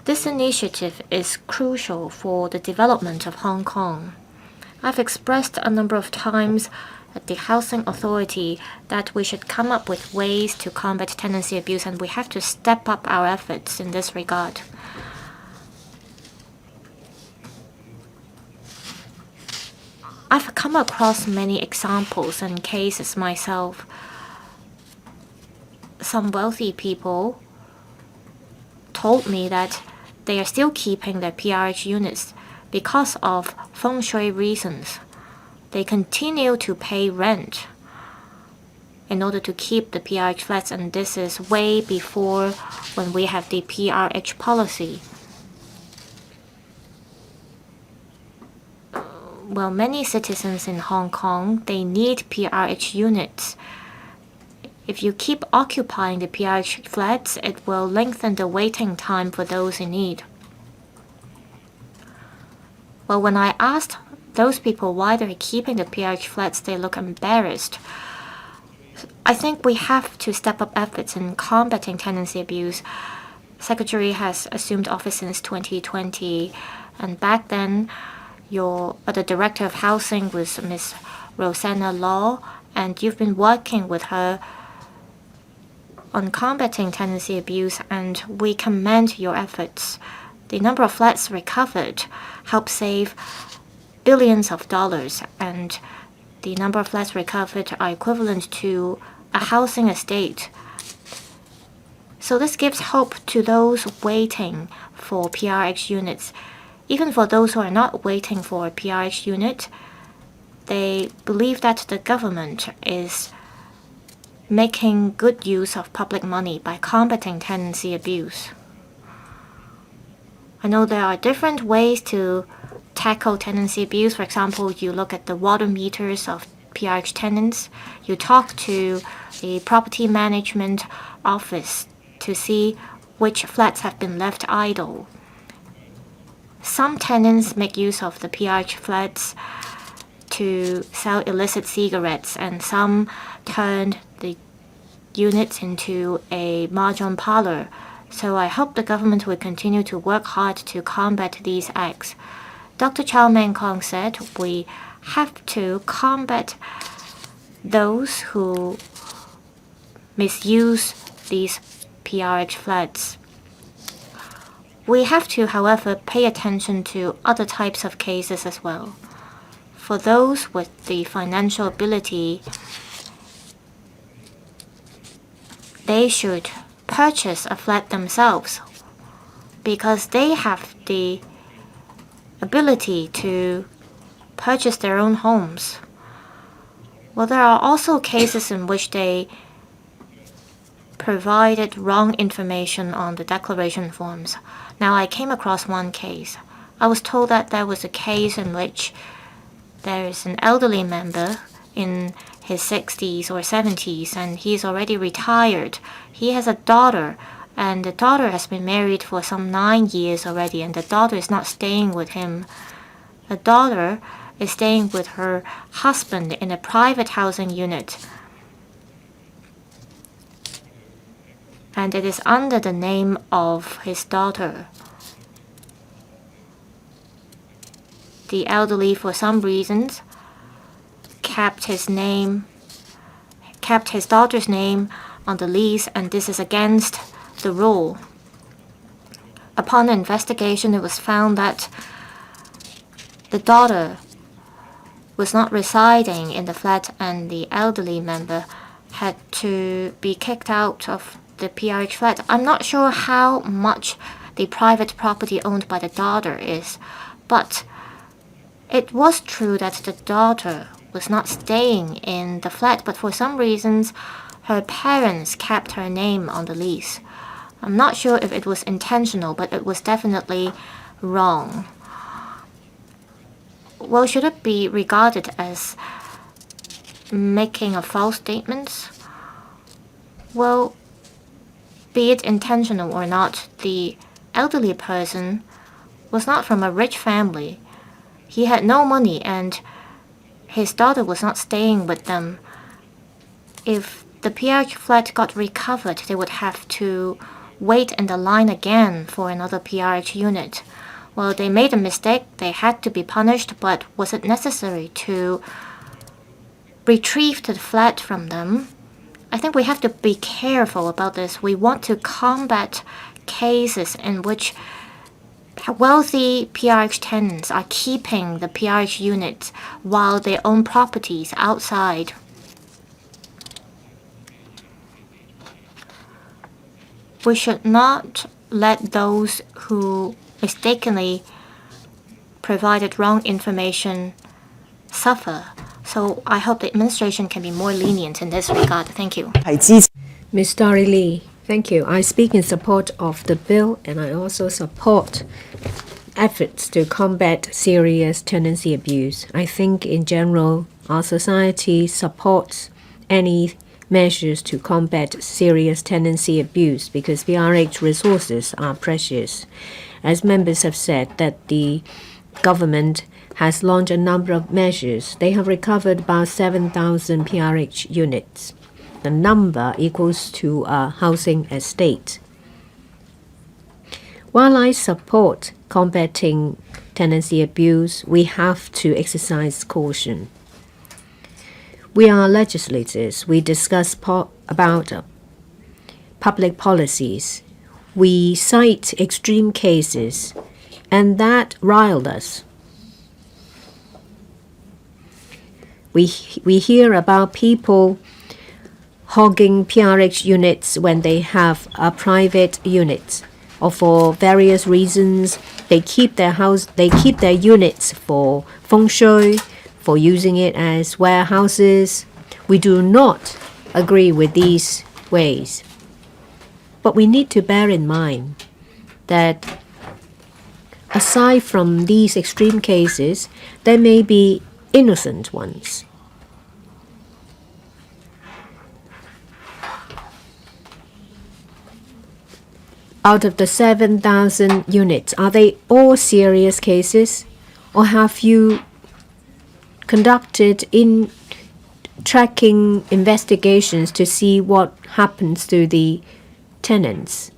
this initiative is crucial for the development of Hong Kong. I've expressed a number of times at the Housing Authority that we should come up with ways to combat tenancy abuse, and we have to step up our efforts in this regard. I've come across many examples and cases myself. Some wealthy people told me that they are still keeping their PRH units because of feng shui reasons. They continue to pay rent in order to keep the PRH flats, and this is way before when we have the PRH policy. Well, many citizens in Hong Kong, they need PRH units. If you keep occupying the PRH flats, it will lengthen the waiting time for those in need. Well, when I asked those people why they're keeping the PRH flats, they look embarrassed. I think we have to step up efforts in combating tenancy abuse. Secretary has assumed office since 2020, and back then, the Director of Housing was Ms. Rosanna Law, and you've been working with her on combating tenancy abuse, and we commend your efforts. The number of flats recovered helped save billions of dollars, and the number of flats recovered are equivalent to a housing estate. So this gives hope to those waiting for PRH units. Even for those who are not waiting for a PRH unit, they believe that the government is making good use of public money by combating tenancy abuse. I know there are different ways to tackle tenancy abuse. For example, you look at the water meters of PRH tenants. You talk to the property management office to see which flats have been left idle. Some tenants make use of the PRH flats to sell illicit cigarettes, and some turned the units into a mahjong parlor. So I hope the government will continue to work hard to combat these acts. Dr. Chow Man Kong said we have to combat those who misuse these PRH flats. We have to, however, pay attention to other types of cases as well. For those with the financial ability, they should purchase a flat themselves because they have the ability to purchase their own homes. Well, there are also cases in which they provided wrong information on the declaration forms. Now, I came across one case. I was told that there was a case in which there is an elderly member in his 60s or 70s, and he's already retired. He has a daughter, and the daughter has been married for some 9 years already, and the daughter is not staying with him. The daughter is staying with her husband in a private housing unit, and it is under the name of his daughter. The elderly, for some reasons, kept his daughter's name on the lease, and this is against the rule. Upon investigation, it was found that the daughter was not residing in the flat, and the elderly member had to be kicked out of the PRH flat. I'm not sure how much the private property owned by the daughter is, but it was true that the daughter was not staying in the flat, but for some reasons, her parents kept her name on the lease. I'm not sure if it was intentional, but it was definitely wrong. Well, should it be regarded as making a false statement? Well, be it intentional or not, the elderly person was not from a rich family. He had no money and his daughter was not staying with them. If the PRH flat got recovered, they would have to wait in the line again for another PRH unit. Well, they made a mistake, they had to be punished, but was it necessary to retrieve the flat from them? I think we have to be careful about this. We want to combat cases in which wealthy PRH tenants are keeping the PRH units while they own properties outside. We should not let those who mistakenly provided wrong information suffer. So I hope the administration can be more lenient in this regard. Thank you. Ms. Dory Lee, thank you. I speak in support of the bill, and I also support efforts to combat serious tenancy abuse. I think in general, our society supports any measures to combat serious tenancy abuse because PRH resources are precious. As members have said, that the government has launched a number of measures. They have recovered about 7,000 PRH units. The number equals to a housing estate. While I support combating tenancy abuse, we have to exercise caution. We are legislators. We discuss about public policies. We cite extreme cases, and that riled us. We hear about people hogging PRH units when they have a private unit, or for various reasons they keep their units for feng shui, for using it as warehouses. We do not agree with these ways. But we need to bear in mind that aside from these extreme cases, there may be innocent ones. Out of the 7,000 units, are they all serious cases? Or have you conducted in tracking investigations to see what happens to the tenants?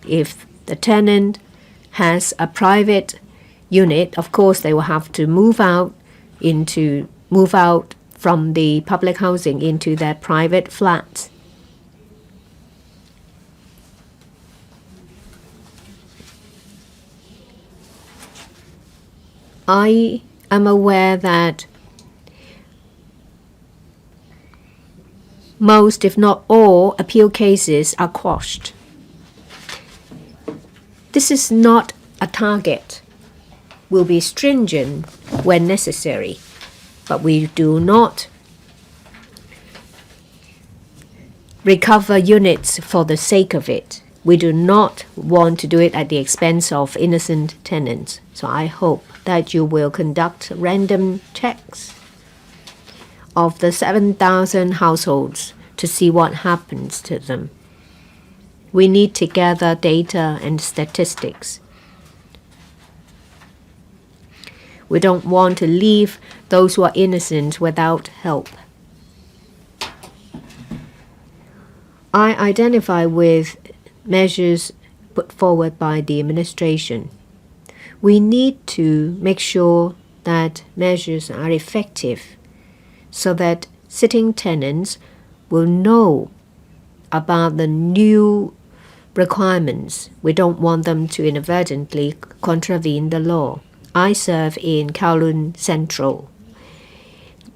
If the tenant has a private unit, of course they will have to move out from the public housing into their private flats. I am aware that most, if not all, appeal cases are quashed. This is not a target. We'll be stringent when necessary, but we do not recover units for the sake of it. We do not want to do it at the expense of innocent tenants. So I hope that you will conduct random checks of the 7,000 households to see what happens to them. We need to gather data and statistics. We don't want to leave those who are innocent without help. I identify with measures put forward by the administration. We need to make sure that measures are effective so that sitting tenants will know about the new requirements. We don't want them to inadvertently contravene the law. I serve in Kowloon Central,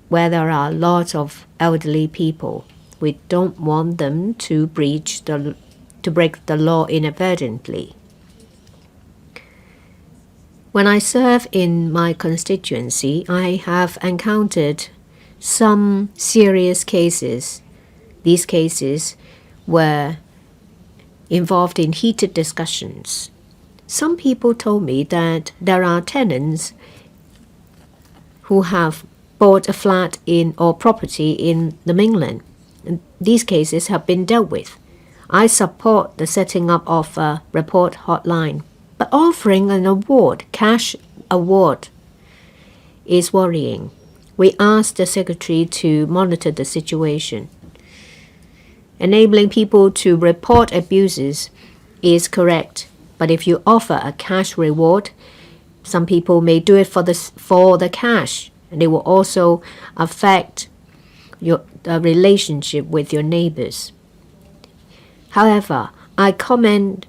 where there are lots of elderly people. We don't want them to break the law inadvertently. When I serve in my constituency, I have encountered some serious cases These cases were involved in heated discussions. Some people told me that there are tenants who have bought a flat in or property in the mainland. And these cases have been dealt with. I support the setting up of a report hotline, but offering an award, cash award, is worrying. We asked the Secretary to monitor the situation. Enabling people to report abuses is correct, but if you offer a cash reward, some people may do it for the cash, and it will also affect your relationship with your neighbors. However, I commend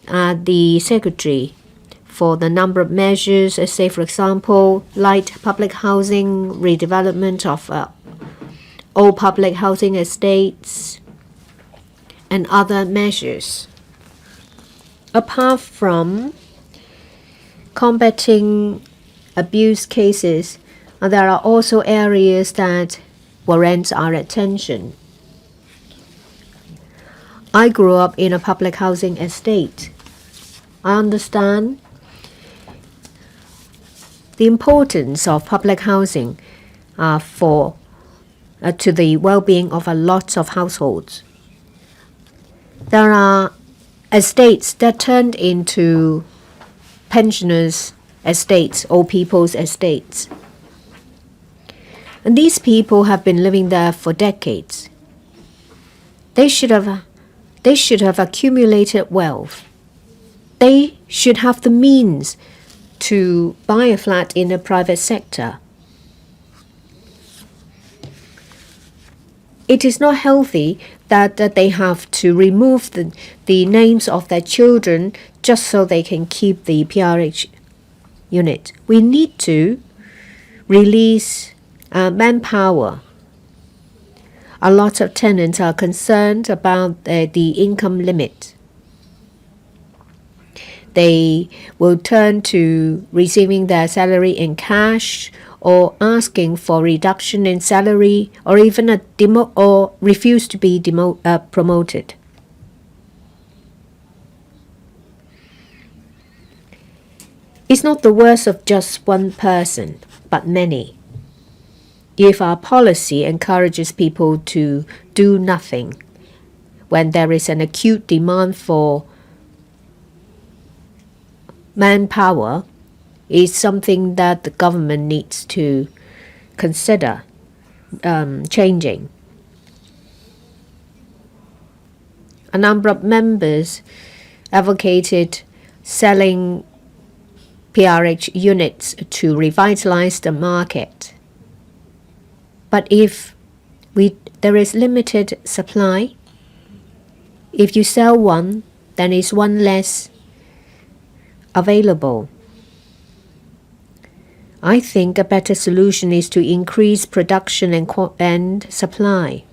the Secretary for the number of measures, say for example, light public housing, redevelopment of old public housing estates, and other measures. Apart from combating abuse cases, there are also areas that warrant our attention. I grew up in a public housing estate. I understand the importance of public housing to the well-being of a lot of households. There are estates that turned into pensioners' estates, old people's estates. And these people have been living there for decades. They should have accumulated wealth. They should have the means to buy a flat in the private sector. It is not healthy that they have to remove the names of their children just so they can keep the PRH unit. We need to release manpower. A lot of tenants are concerned about the income limit. They will turn to receiving their salary in cash or asking for reduction in salary or even or refuse to be promoted. It's not the worst of just one person, but many. If our policy encourages people to do nothing when there is an acute demand for manpower, is something that the government needs to consider changing. A number of members advocated selling PRH units to revitalize the market. But if there is limited supply, if you sell one, then it's one less available. I think a better solution is to increase production and supply.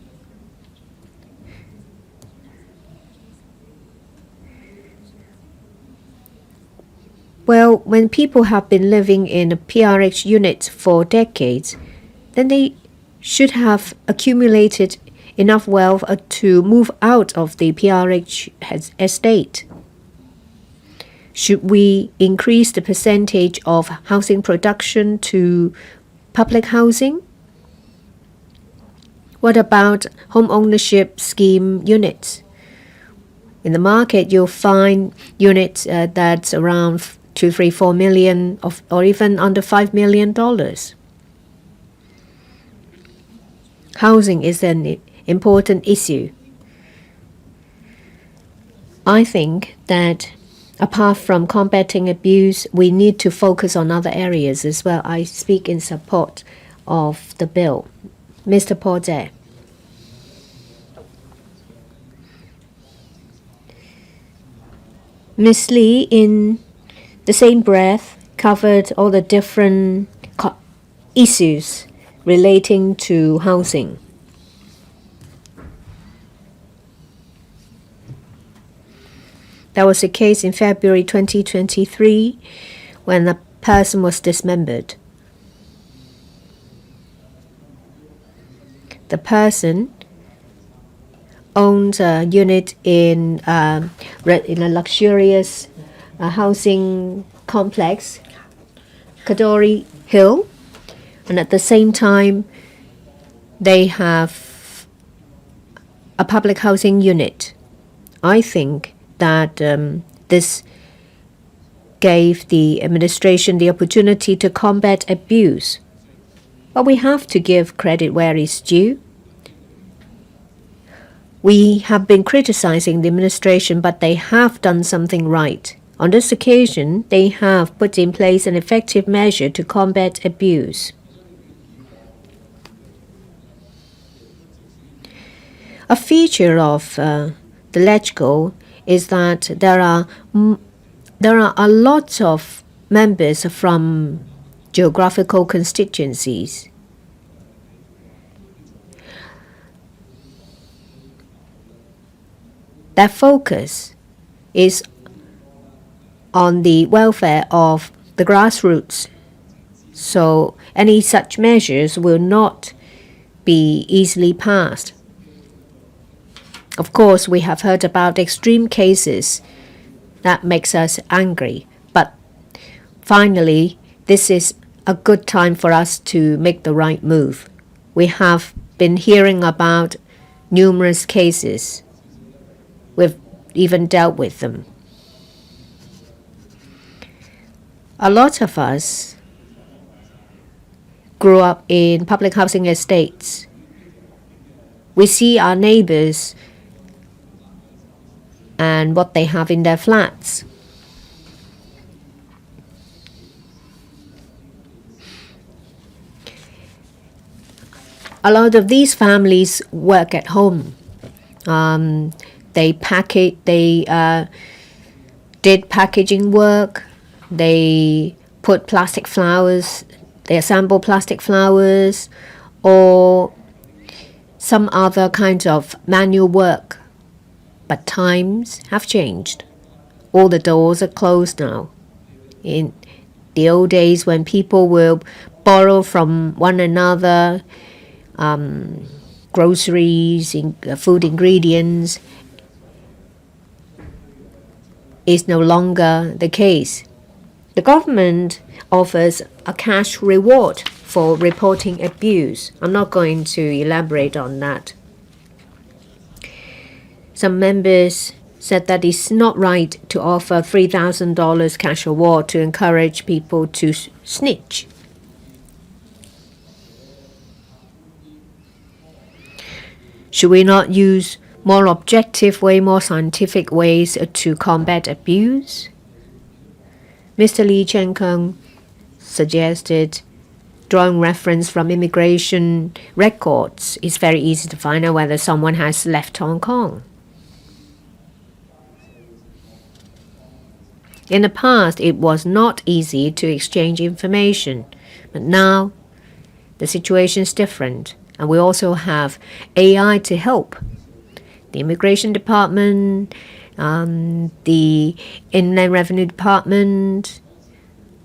Well, when people have been living in a PRH unit for decades, then they should have accumulated enough wealth to move out of the PRH estate. Should we increase the percentage of housing production to public housing? What about home ownership scheme units? In the market, you'll find units that's around 2, 3, 4 million or even under $5 million. Housing is an important issue. I think that apart from combating abuse, we need to focus on other areas as well. I speak in support of the bill. Mr. Paul Tse. Ms. Lee, in the same breath, covered all the different issues relating to housing. There was a case in February 2023 when a person was dismembered. The person owns a unit in a luxurious housing complex, Kadori Hill, and at the same time, they have a public housing unit. I think that this gave the administration the opportunity to combat abuse. But we have to give credit where it's due. We have been criticizing the administration, but they have done something right. On this occasion, they have put in place an effective measure to combat abuse. A feature of the LegCo is that there are a lot of members from geographical constituencies. Their focus is on the welfare of the grassroots, so any such measures will not be easily passed. Of course, we have heard about extreme cases that makes us angry, but finally, this is a good time for us to make the right move. We have been hearing about numerous cases. We've even dealt with them. A lot of us grew up in public housing estates. We see our neighbors and what they have in their flats. A lot of these families work at home. They did packaging work. They put plastic flowers. They assemble plastic flowers or some other kinds of manual work. But times have changed. All the doors are closed now. In the old days when people will borrow from one another, groceries, food ingredients, is no longer the case. The government offers a cash reward for reporting abuse. I'm not going to elaborate on that. Some members said that it's not right to offer $3,000 cash reward to encourage people to snitch. Should we not use more objective way, more scientific ways to combat abuse? Mr. Lee Chen-kung suggested drawing reference from immigration records. It's very easy to find out whether someone has left Hong Kong. In the past, it was not easy to exchange information, but now the situation is different, and we also have AI to help. The Immigration Department, the Inland Revenue Department,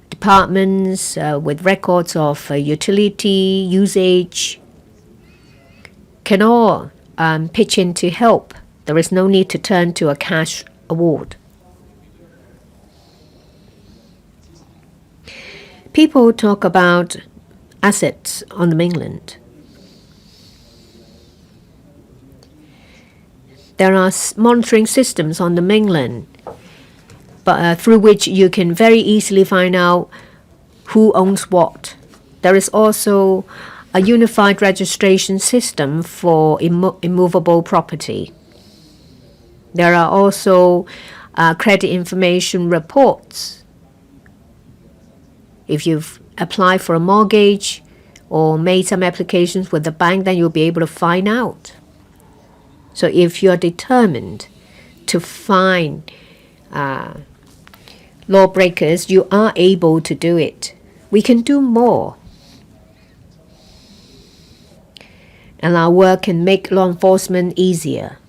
departments with records of utility usage can all pitch in to help. There is no need to turn to a cash award. People talk about assets on the mainland. There are monitoring systems on the mainland, but through which you can very easily find out who owns what. There is also a unified registration system for immovable property. There are also credit information reports. If you've applied for a mortgage or made some applications with the bank, then you'll be able to find out. So if you're determined to find lawbreakers, you are able to do it. We can do more. And our work can make law enforcement easier.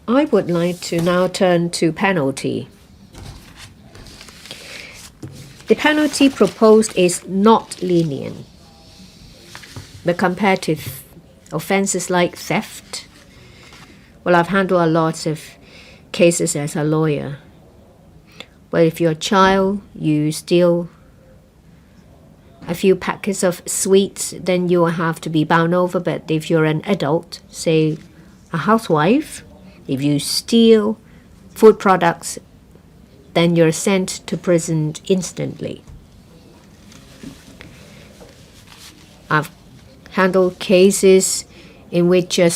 I would like to now turn to penalty. The penalty proposed is not lenient. But compared to offenses like theft. Well, I've handled a lot of cases as a lawyer. But if you're a child, you steal a few packets of sweets, then you will have to be bound over. But if you're an adult, say a housewife, if you steal food products, then you're sent to prison instantly. I've handled cases in which a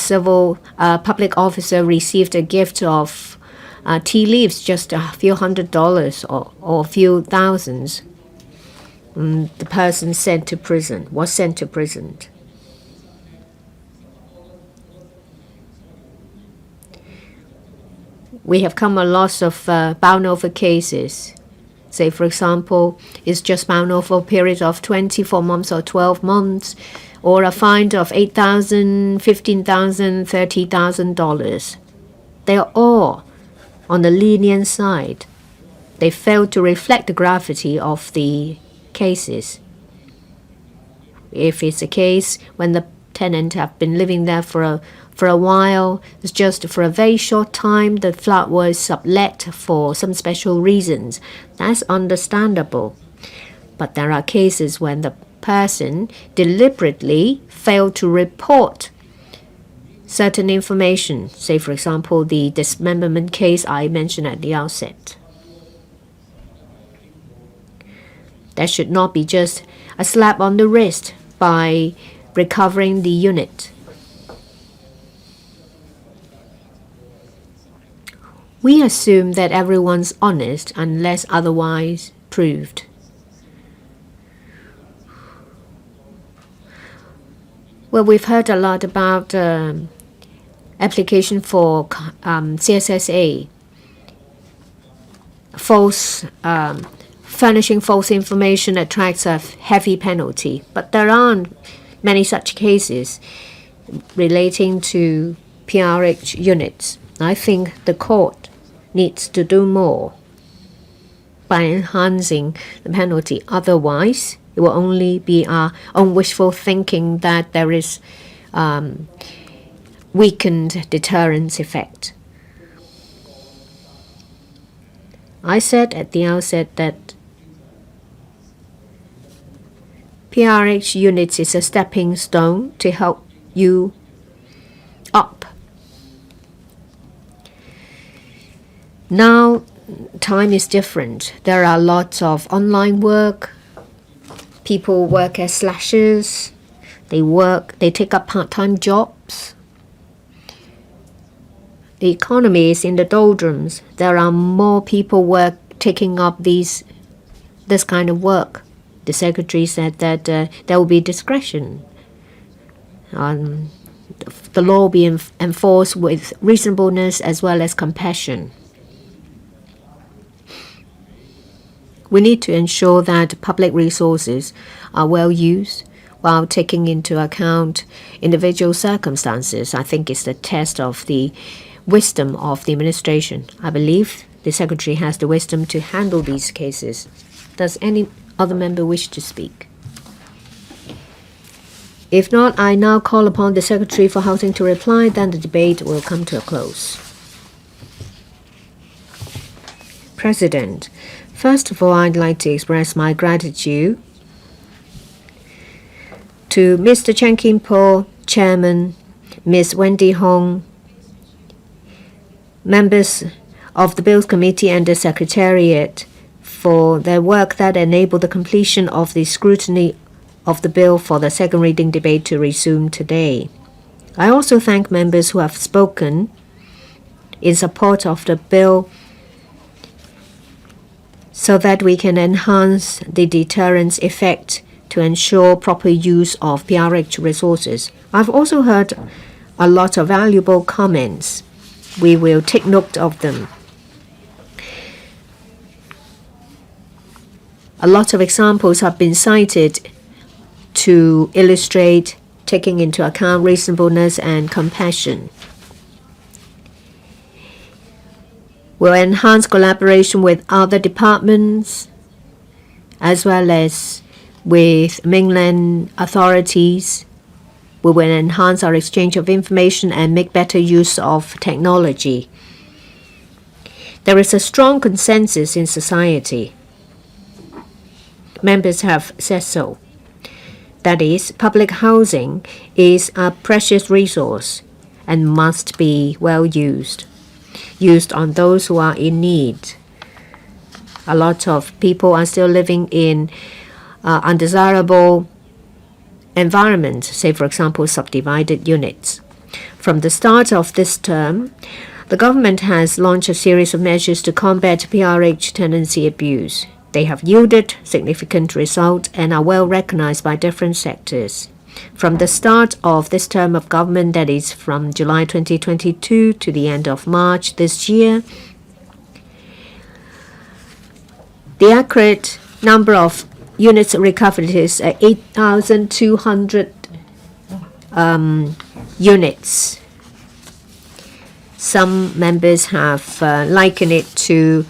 public officer received a gift of tea leaves, just a few $100s or a few thousands. The person was sent to prison. We have come a lot of bound over cases. Say, for example, it's just bound over a period of 24 months or 12 months, or a fine of $8,000, $15,000, $30,000. They are all on the lenient side. They fail to reflect the gravity of the cases. If it's a case when the tenant have been living there for a while, it's just for a very short time, the flat was sublet for some special reasons. That's understandable. But there are cases when the person deliberately failed to report certain information. Say, for example, the dismemberment case I mentioned at the outset. That should not be just a slap on the wrist by recovering the unit. We assume that everyone's honest unless otherwise proved. Well, we've heard a lot about application for CSSA, furnishing false information attracts a heavy penalty, but there aren't many such cases relating to PRH units. I think the court needs to do more by enhancing the penalty. Otherwise, it will only be our own wishful thinking that there is weakened deterrence effect. I said at the outset that PRH units is a stepping stone to help you up. Now, time is different. There are lots of online work. People work as slashers. They take up part-time jobs. The economy is in the doldrums. There are more people taking up this kind of work. The secretary said that there will be discretion. The law will be enforced with reasonableness as well as compassion. We need to ensure that public resources are well used while taking into account individual circumstances. I think it's the test of the wisdom of the administration. I believe the Secretary has the wisdom to handle these cases. Does any other member wish to speak? If not, I now call upon the Secretary for Housing to reply, then the debate will come to a close. President, first of all, I'd like to express my gratitude to Mr. Chen Kim-po, Chairman, Ms. Wendy Hong, members of the Bills Committee and the Secretariat for their work that enabled the completion of the scrutiny of the bill for the second reading debate to resume today. I also thank members who have spoken in support of the bill so that we can enhance the deterrence effect to ensure proper use of PRH resources. I've also heard a lot of valuable comments. We will take note of them. A lot of examples have been cited to illustrate taking into account reasonableness and compassion. We'll enhance collaboration with other departments as well as with mainland authorities We will enhance our exchange of information and make better use of technology. There is a strong consensus in society. Members have said so. That is, public housing is a precious resource and must be well used on those who are in need. A lot of people are still living in undesirable environments, say for example subdivided units. From the start of this term, the government has launched a series of measures to combat PRH tenancy abuse. They have yielded significant results and are well recognized by different sectors. From the start of this term of government, that is from July 2022 to the end of March this year, the accurate number of units recovered is 8,200 units. Some members have likened it to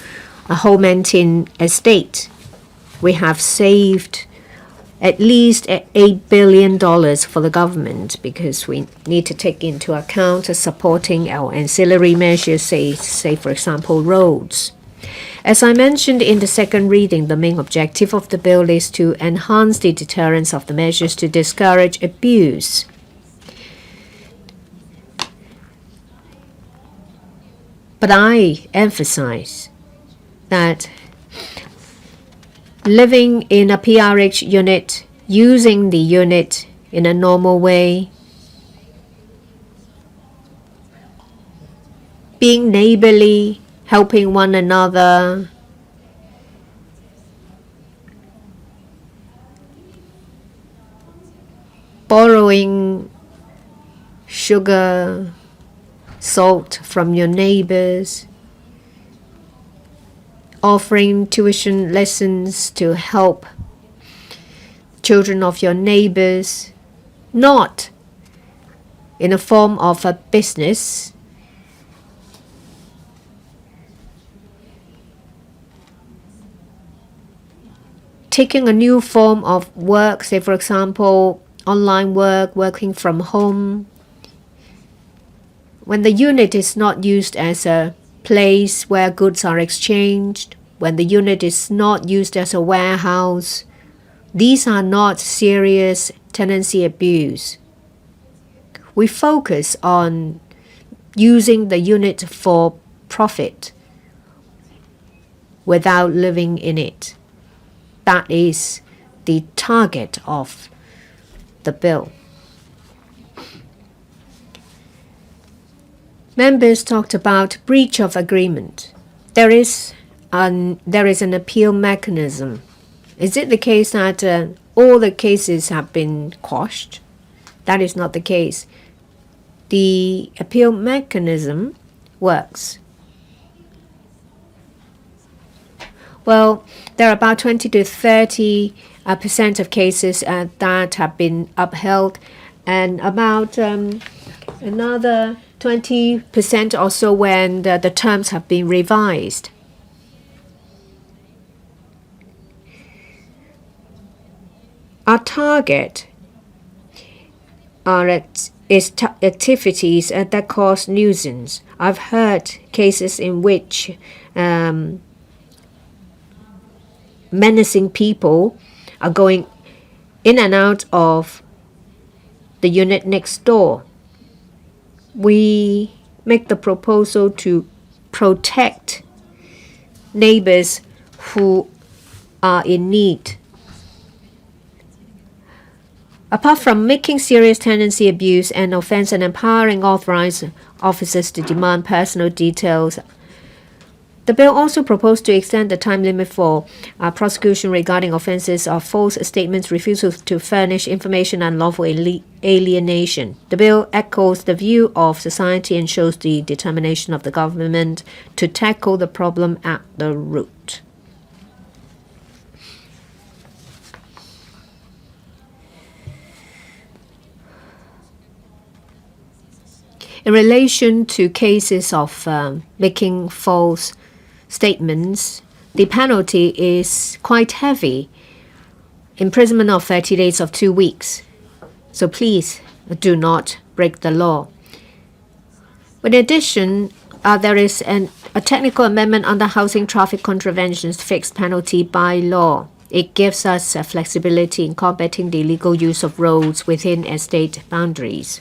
a home-maintained estate. We have saved at least $8 billion for the government because we need to take into account supporting our ancillary measures, say for example roads. As I mentioned in the second reading, the main objective of the bill is to enhance the deterrence of the measures to discourage abuse. But I emphasize that living in a PRH unit, using the unit in a normal way, being neighborly, helping one another, borrowing sugar, salt from your neighbors, offering tuition lessons to help children of your neighbors, not in a form of a business, taking a new form of work, say for example, online work, working from home. When the unit is not used as a place where goods are exchanged, when the unit is not used as a warehouse, these are not serious tenancy abuse. We focus on using the unit for profit without living in it. That is the target of the bill. Members talked about breach of agreement. There is an appeal mechanism. Is it the case that all the cases have been quashed? That is not the case. The appeal mechanism works. Well, there are about 20 to 30% of cases that have been upheld, and about another 20% or so when the terms have been revised. Our target is activities that cause nuisance. I've heard cases in which menacing people are going in and out of the unit next door. We make the proposal to protect neighbors who are in need. Apart from making serious tenancy abuse an offense and empowering authorized officers to demand personal details, the bill also proposed to extend the time limit for prosecution regarding offenses of false statements, refusal to furnish information, and lawful alienation. The bill echoes the view of society and shows the determination of the government to tackle the problem at the root. In relation to cases of making false statements, the penalty is quite heavy, imprisonment of 30 days of 2 weeks. So please do not break the law. In addition, there is a technical amendment under housing traffic contraventions fixed penalty by law. It gives us flexibility in combating the illegal use of roads within estate boundaries.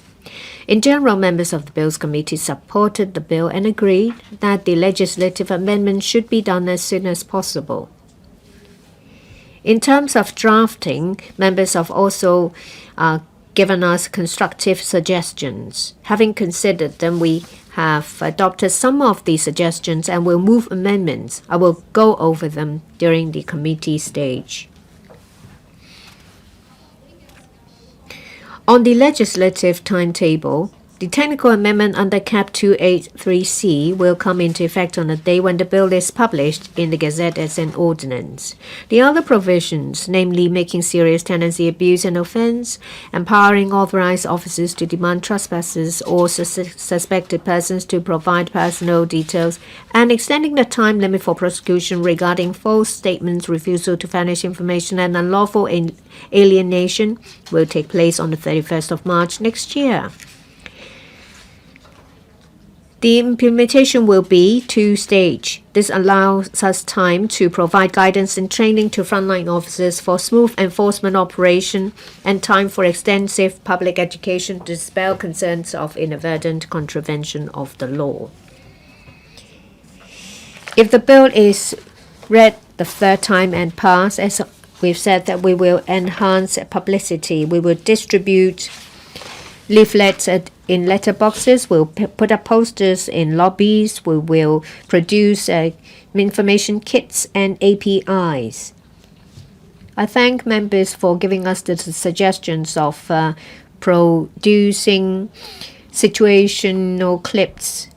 In general, members of the Bills Committee supported the bill and agreed that the legislative amendment should be done as soon as possible. In terms of drafting, members have also given us constructive suggestions. Having considered them, we have adopted some of these suggestions and will move amendments. I will go over them during the committee stage. On the legislative timetable, the technical amendment under Cap 283C will come into effect on the day when the bill is published in the Gazette as an ordinance. The other provisions, namely making serious tenancy abuse an offence, empowering authorized officers to demand trespassers or suspected persons to provide personal details, and extending the time limit for prosecution regarding false statements, refusal to furnish information, and unlawful alienation, will take place on the 31st of March next year. The implementation will be two-stage. This allows us time to provide guidance and training to frontline officers for smooth enforcement operation and time for extensive public education to dispel concerns of inadvertent contravention of the law. If the bill is read the third time and passed, as we've said, that we will enhance publicity. We will distribute leaflets in letterboxes. We'll put up posters in lobbies. We will produce information kits and APIs. I thank members for giving us the suggestions of producing situational clips.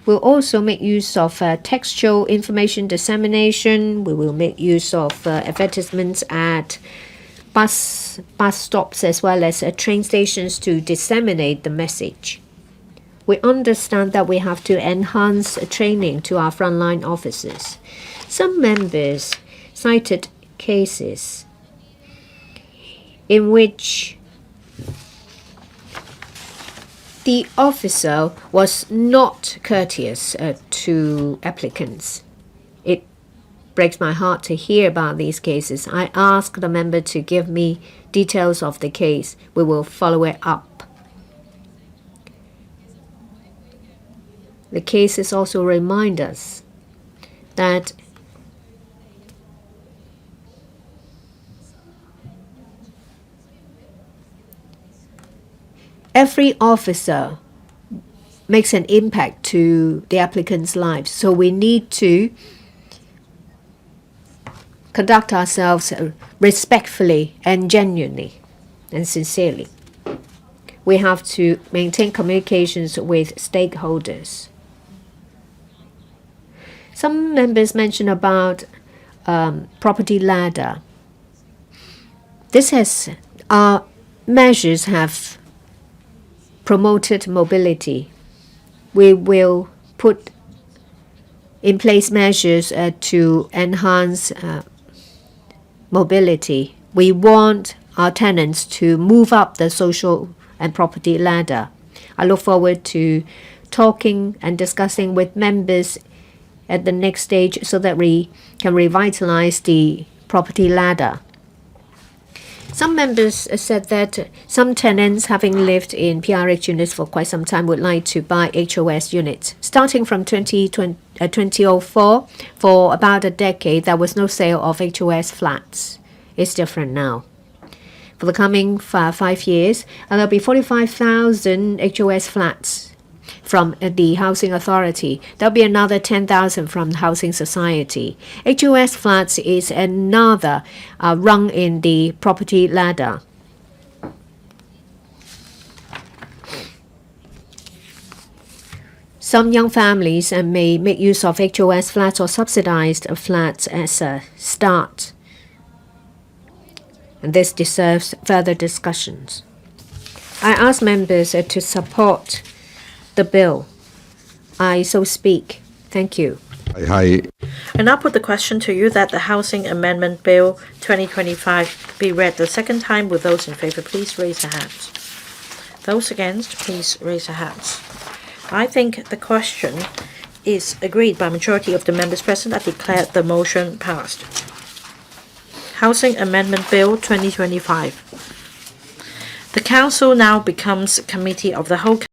We'll also make use of textual information dissemination. We will make use of advertisements at bus stops as well as train stations to disseminate the message. We understand that we have to enhance training to our frontline officers. Some members cited cases in which the officer was not courteous to applicants. It breaks my heart to hear about these cases. I ask the member to give me details of the case. We will follow it up. The cases also remind us that every officer makes an impact to the applicant's lives, so we need to conduct ourselves respectfully and genuinely and sincerely. We have to maintain communications with stakeholders. Some members mentioned about property ladder. Our measures have promoted mobility. We will put in place measures to enhance mobility. We want our tenants to move up the social and property ladder. I look forward to talking and discussing with members at the next stage so that we can revitalize the property ladder. Some members said that some tenants, having lived in PRH units for quite some time, would like to buy HOS units. Starting from 2004, for about a decade, there was no sale of HOS flats. It's different now. For the coming 5 years, there'll be 45,000 HOS flats from the Housing Authority. There'll be another 10,000 from the Housing Society. HOS flats is another rung in the property ladder. Some young families may make use of HOS flats or subsidized flats as a start. And this deserves further discussions. I ask members to support the bill. I so speak. Thank you. And I'll put the question to you that the Housing Amendment Bill 2025 be read the second time. With those in favor, please raise your hands. Those against, please raise your hands. I think the question is agreed by majority of the members present. I declare the motion passed. Housing Amendment Bill 2025. The Council now becomes Committee of the Whole